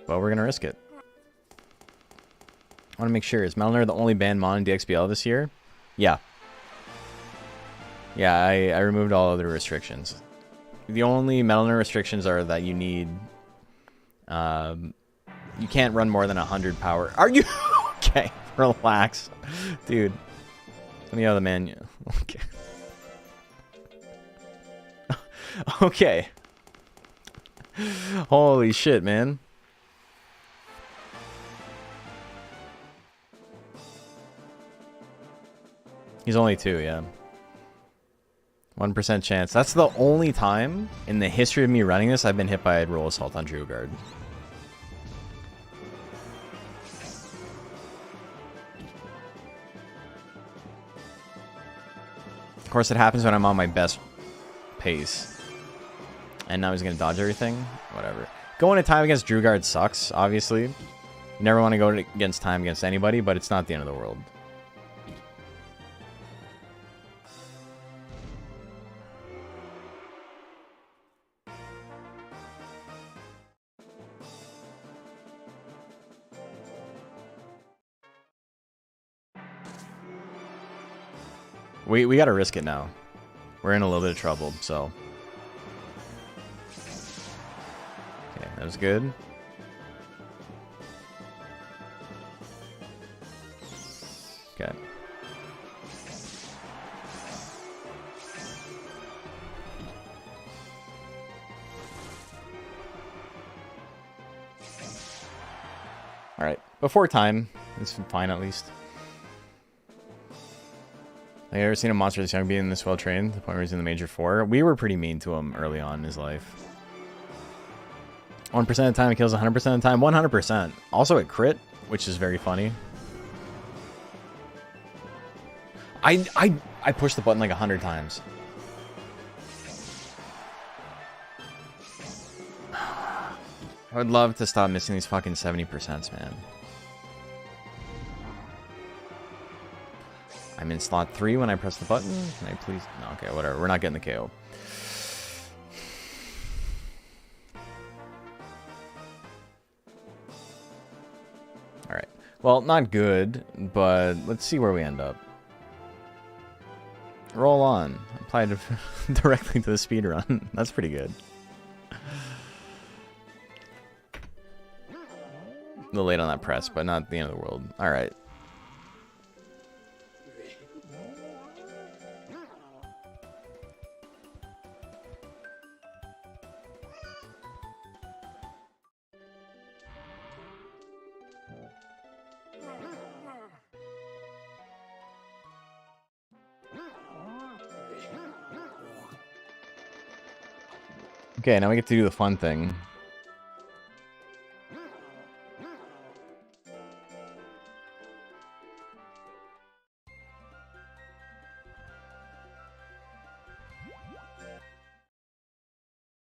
[SPEAKER 1] But we're going to risk it. I want to make sure. Is Melner the only banned mon in DXBL this year? Yeah. Yeah, I removed all other restrictions. The only Melner restrictions are that you need... you can't run more than 100 power. Are you... Okay, relax. Dude. Let me out of the menu. Okay. Okay. Holy shit, man. He's only 2, yeah. 1% chance. That's the only time in the history of me running this I've been hit by a roll assault on Drew Guard. Of course, it happens when I'm on my best pace. And now he's going to dodge everything. Whatever. Going to time against Drew Guard sucks, obviously. You never want to go against time against anybody, but it's not the end of the world. We gotta risk it now. We're in a little bit of trouble, so. Okay, that was good. Okay. Alright, before time. This is fine at least. Have you ever seen a monster this young being this well trained? The point where he's in the Major 4? We were pretty mean to him early on in his life. 1% of the time it kills 100% of the time. 100%. Also a crit, which is very funny. I pushed the button like 100 times. I would love to stop missing these fucking 70%, man. I'm in slot 3 when I press the button. Can I please? No, okay, whatever. We're not getting the KO. Alright. Well, not good, but let's see where we end up. Roll on. Applied directly to the speedrun. That's pretty good. A little late on that press, but not the end of the world. Alright. Okay, now we get to do the fun thing.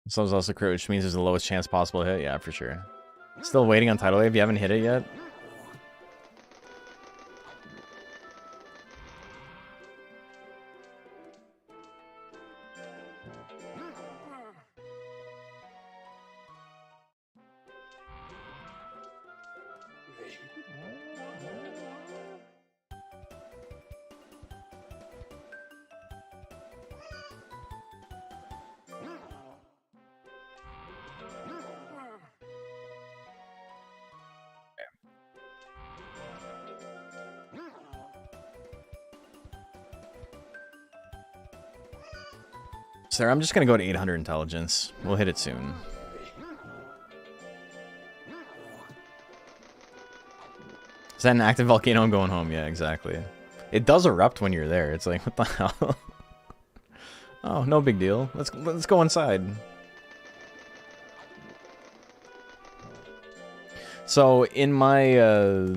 [SPEAKER 1] This one's also crit, which means there's the lowest chance possible to hit. Yeah, for sure. Still waiting on tidal wave. You haven't hit it yet? Sir, I'm just gonna go to 800 intelligence. We'll hit it soon. Is that an active volcano? I'm going home. Yeah, exactly. It does erupt when you're there. It's like, what the hell? Oh, no big deal. Let's go inside. So in my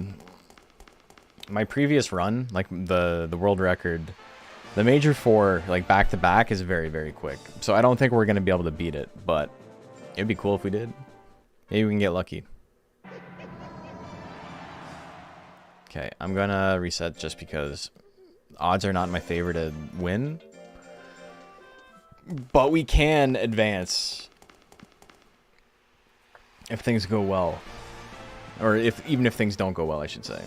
[SPEAKER 1] my previous run, like the world record, the major 4 like back to back is very, very quick. So I don't think we're gonna be able to beat it, but it'd be cool if we did. Maybe we can get lucky. Okay, I'm gonna reset just because odds are not in my favor to win. But we can advance if things go well. Or even if things don't go well, I should say.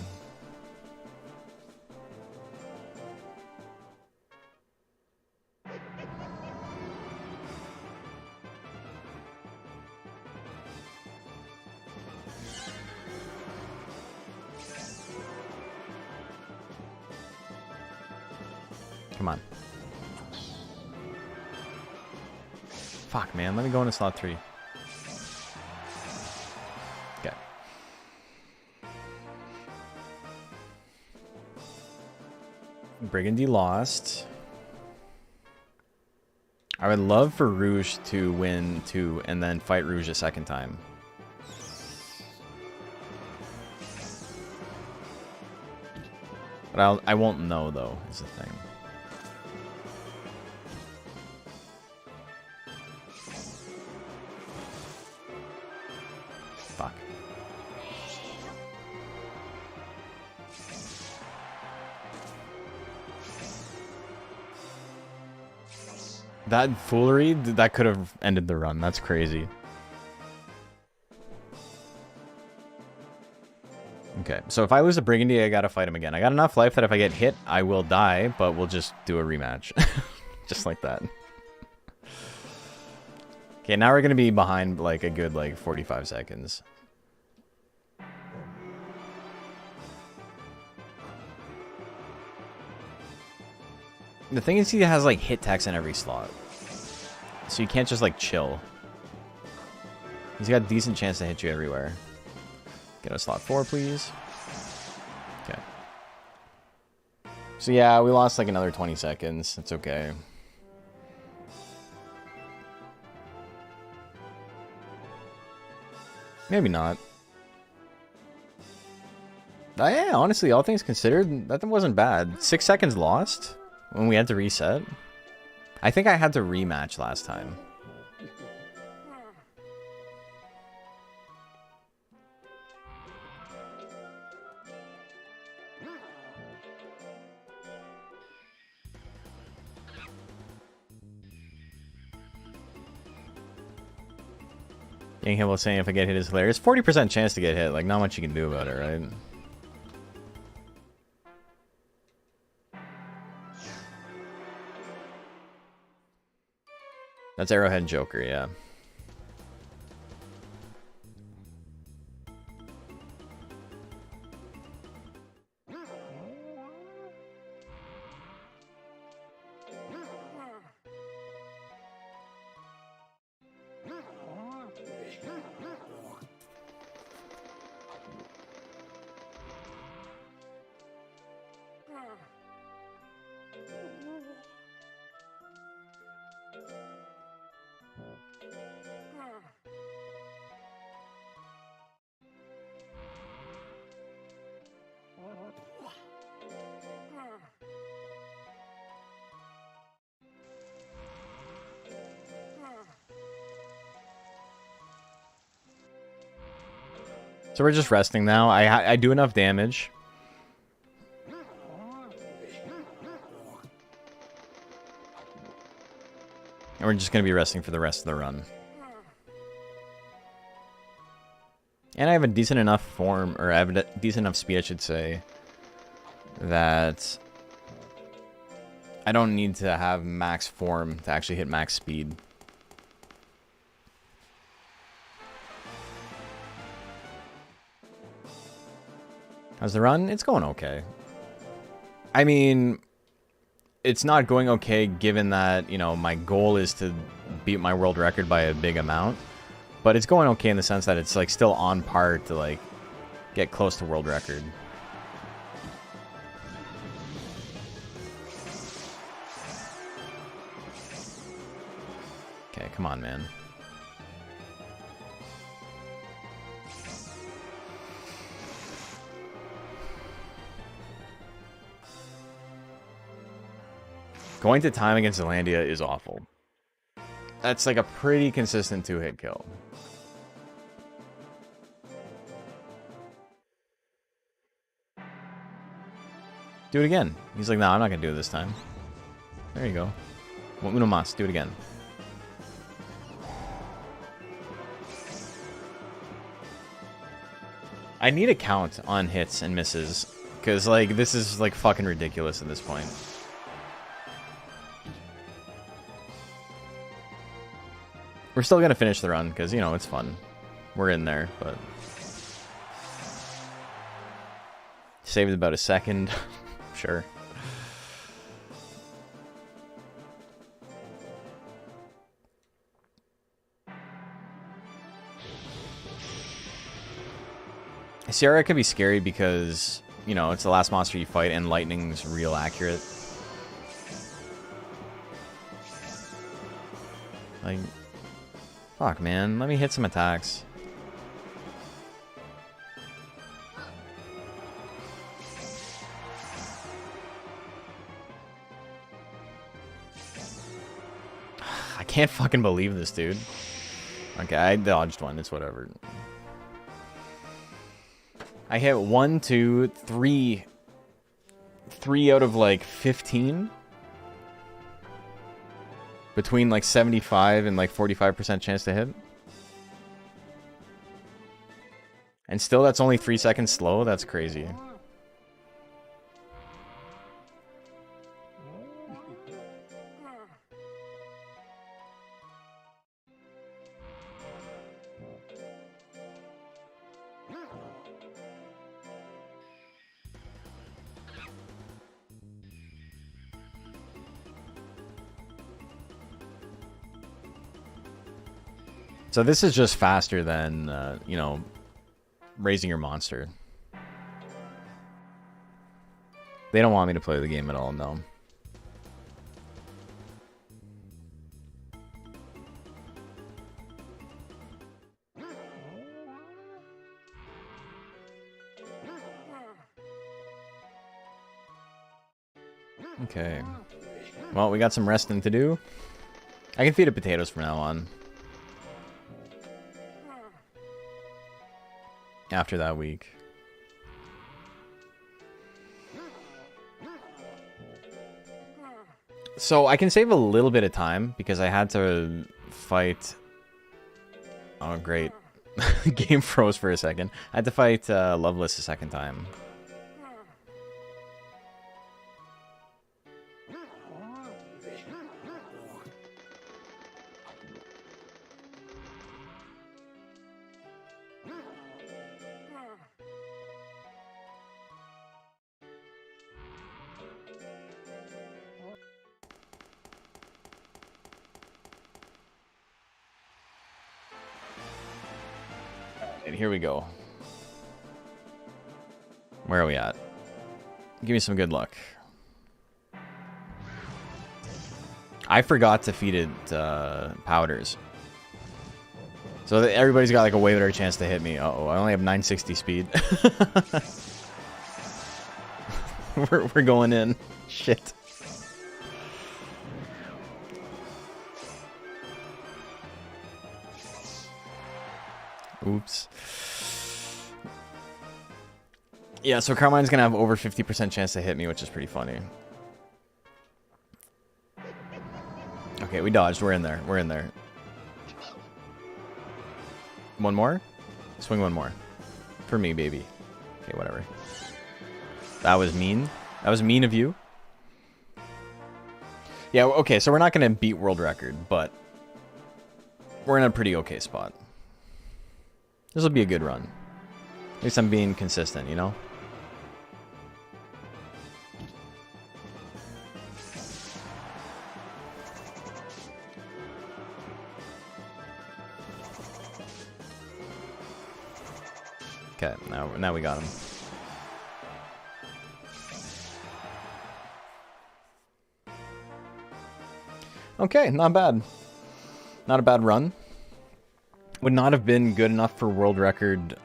[SPEAKER 1] Come on. Fuck, man. Let me go into slot 3. Okay. Brigandee lost. I would love for Rouge to win 2 and then fight Rouge a second time. But I won't know, though, is the thing. Fuck. That foolery, that could have ended the run. That's crazy. Okay, so if I lose a Brigandee, I gotta fight him again. I got enough life that if I get hit, I will die, but we'll just do a rematch. Just like that. Okay, now we're gonna be behind like a good like 45 seconds. The thing is he has like hit text in every slot. So you can't just like chill. He's got a decent chance to hit you everywhere. Get a slot 4, please. Okay. So yeah, we lost like another 20 seconds. It's okay. Maybe not. Yeah, honestly, all things considered, that wasn't bad. 6 seconds lost when we had to reset. I think I had to rematch last time. Young Hill was saying if I get hit is hilarious. 40% chance to get hit. Like, not much you can do about it, right? That's Arrowhead Joker, yeah. So we're just resting now. I do enough damage. And we're just going to be resting for the rest of the run. And I have a decent enough form, or I have a decent enough speed, I should say, that I don't need to have max form to actually hit max speed. How's the run? It's going okay. I mean, it's not going okay given that, you know, my goal is to beat my world record by a big amount. But it's going okay in the sense that it's, like, still on par to, like, get close to world record. Okay, come on, man. Going to time against Zealandia is awful. That's like a pretty consistent 2-hit kill. Do it again. He's like, no, I'm not going to do it this time. There you go. Uno mas. Do it again. I need a count on hits and misses. Because, like, this is, like, fucking ridiculous at this point. We're still going to finish the run, because, you know, it's fun. We're in there, but... Saved about a second. Sure. Sierra can be scary because, you know, it's the last monster you fight and lightning's real accurate. Like, fuck, man. Let me hit some attacks. I can't fucking believe this, dude. Okay, I dodged one. It's whatever. I hit 1, 2, 3. 3 out of like 15. Between like 75 and like 45% chance to hit. And still that's only 3 seconds slow? That's crazy. So this is just faster than, you know, raising your monster. They don't want me to play the game at all, no. Okay. Well, we got some resting to do. I can feed it potatoes from now on. After that week. So I can save a little bit of time because I had to fight... Oh, great. Game froze for a second. I had to fight Loveless a second time. And here we go. Where are we at? Give me some good luck. I forgot to feed it powders. So that everybody's got like a way better chance to hit me. Uh-oh, I only have 960 speed. we're going in. Shit. Oops. Yeah, so Carmine's gonna have over 50% chance to hit me, which is pretty funny. Okay, we dodged. We're in there. We're in there. One more? Swing one more. For me, baby. Okay, whatever. That was mean. That was mean of you. Yeah, okay, so we're not going to beat world record, but we're in a pretty okay spot. This will be a good run. At least I'm being consistent, you know? Okay, now we got him. Okay, not bad. Not a bad run. Would not have been good enough for world record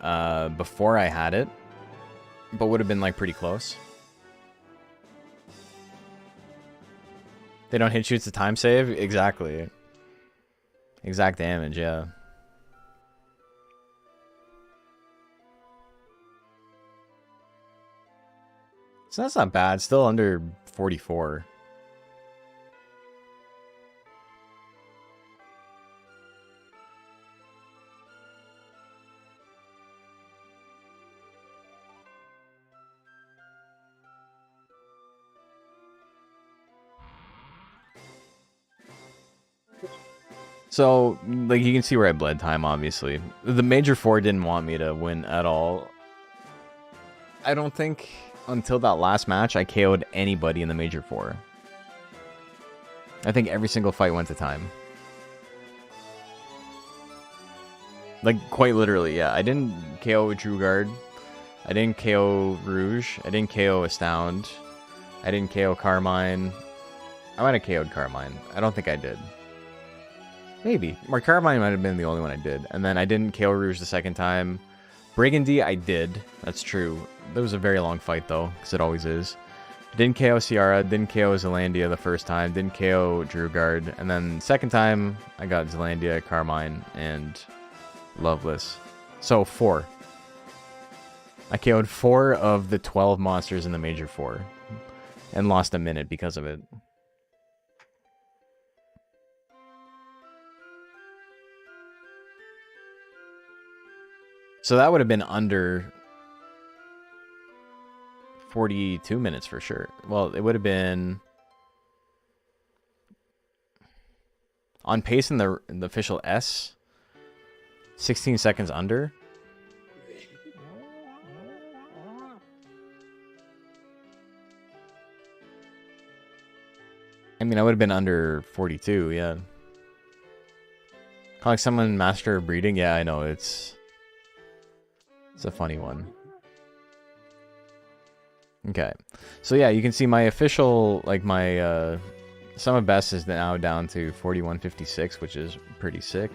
[SPEAKER 1] before I had it, but would have been like pretty close. They don't hit you, it's a time save? Exactly. Exact damage, yeah. So that's not bad. Still under 44. So, like, you can see where I bled time, obviously. The Major 4 didn't want me to win at all. I don't think until that last match I KO'd anybody in the Major 4. I think every single fight went to time. Like, quite literally, yeah. I didn't KO Drugard. I didn't KO Rouge. I didn't KO Astound. I didn't KO Carmine. I might have KO'd Carmine. I don't think I did. Maybe. Or Carmine might have been the only one I did. And then I didn't KO Rouge the second time. Breaker and D, I did. That's true. That was a very long fight, though, because it always is. Didn't KO Ciara. Didn't KO Zealandia the first time. Didn't KO Drugard. And then second time, I got Zealandia, Carmine, and Loveless. So, 4. I KO'd 4 of the 12 monsters in the Major 4. And lost a minute because of it. So that would have been under 42 minutes for sure. Well, it would have been on pace in the official S, 16 seconds under. I mean, I would have been under 42, yeah. Calling someone master of breeding? Yeah, I know, it's a funny one. Okay. So yeah, you can see my official, like my sum of best is now down to 41.56, which is pretty sick.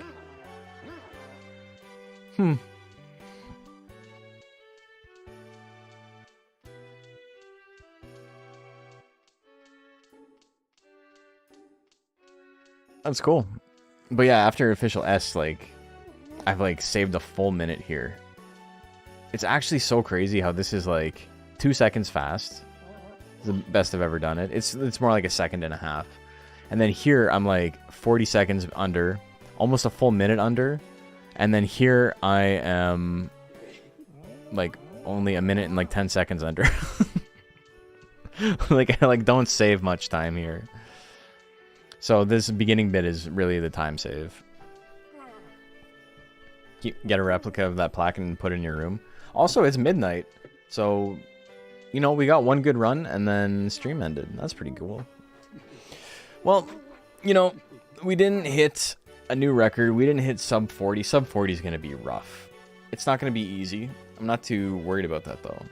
[SPEAKER 1] That's cool. But yeah, after official S, like, I've like saved a full minute here. It's actually so crazy how this is like 2 seconds fast. It's the best I've ever done it. It's more like a second and a half. And then here I'm like 40 seconds under, almost a full minute under. And then here I am like only a minute and like 10 seconds under. Like I don't save much time here. So this beginning bit is really the time save. Get a replica of that plaque and put it in your room. Also, it's midnight, so, you know, we got one good run, and then stream ended. That's pretty cool. Well, you know, we didn't hit a new record. We didn't hit sub 40. Sub 40 is going to be rough. It's not going to be easy. I'm not too worried about that, though.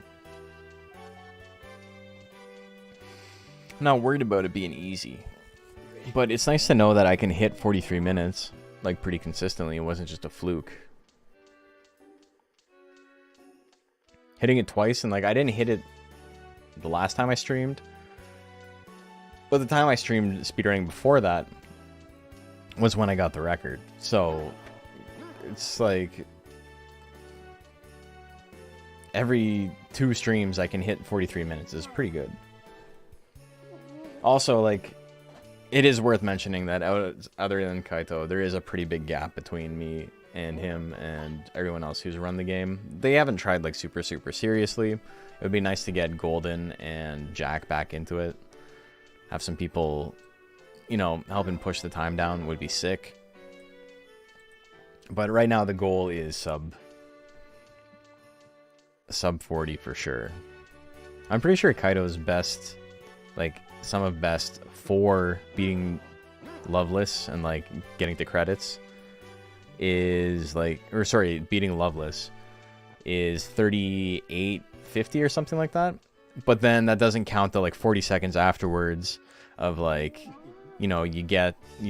[SPEAKER 1] I'm not worried about it being easy. But it's nice to know that I can hit 43 minutes, like, pretty consistently. It wasn't just a fluke. Hitting it twice, and like I didn't hit it the last time I streamed, but the time I streamed speedrunning before that was when I got the record. So it's like every 2 streams I can hit 43 minutes is pretty good. Also, like, it is worth mentioning that other than Kaito, there is a pretty big gap between me and him and everyone else who's run the game. They haven't tried like super seriously. It would be nice to get Golden and Jack back into it. Have some people, you know, helping push the time down would be sick. But right now the goal is sub 40 for sure. I'm pretty sure Kaito's best, like some of best for beating Loveless and like getting to credits is like, or sorry, beating Loveless is 38:50 or something like that. But then that doesn't count the like 40 seconds afterwards of like, you know, you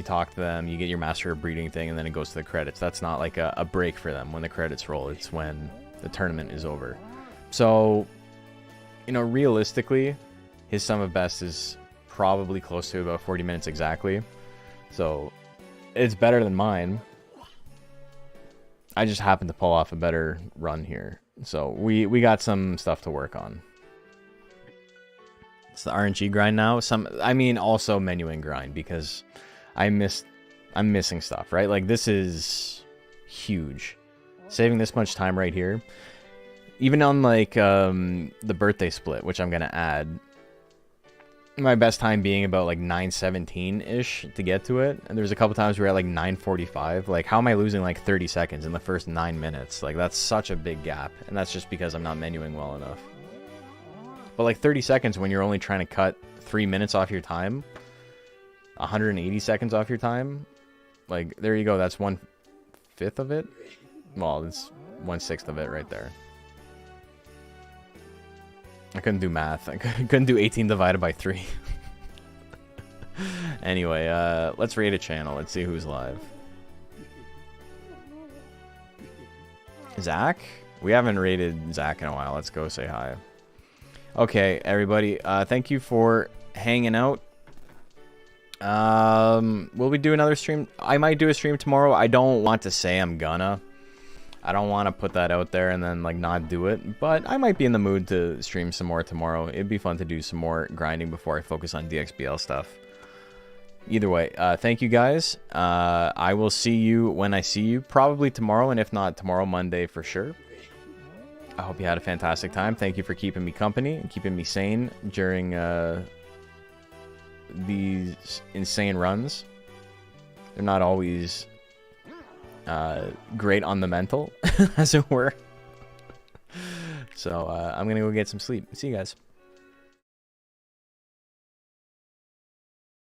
[SPEAKER 1] talk to them, you get your Master of Breeding thing, and then it goes to the credits. That's not like a break for them when the credits roll. It's when the tournament is over. So, you know, realistically, his sum of best is probably close to about 40 minutes exactly. So, it's better than mine. I just happened to pull off a better run here. So, we got some stuff to work on. It's the RNG grind now. I mean, also menuing grind, because I'm missing stuff, right? Like, this is huge. Saving this much time right here. Even on, like, the birthday split, which I'm going to add, my best time being about, like, 9:17-ish to get to it. And there's a couple times where at, like, 9:45. Like, how am I losing, like, 30 seconds in the first 9 minutes? Like, that's such a big gap. And that's just because I'm not menuing well enough. But, like, 30 seconds when you're only trying to cut 3 minutes off your time, 180 seconds off your time, like, there you go. That's 1/5 of it. Well, it's 1/6 of it right there. I couldn't do math. I couldn't do 18 divided by 3. Anyway, let's rate a channel. Let's see who's live. Zach? We haven't rated Zach in a while. Let's go say hi. Okay, everybody. Thank you for hanging out. Will we do another stream? I might do a stream tomorrow. I don't want to say I'm gonna. I don't want to put that out there and then like not do it, but I might be in the mood to stream some more tomorrow. It'd be fun to do some more grinding before I focus on DXBL stuff. Either way, thank you guys. I will see you when I see you, probably tomorrow, and if not tomorrow, Monday for sure. I hope you had a fantastic time. Thank you for keeping me company and keeping me sane during these insane runs. They're not always great on the mental, as it were. So I'm gonna go get some sleep. See you guys.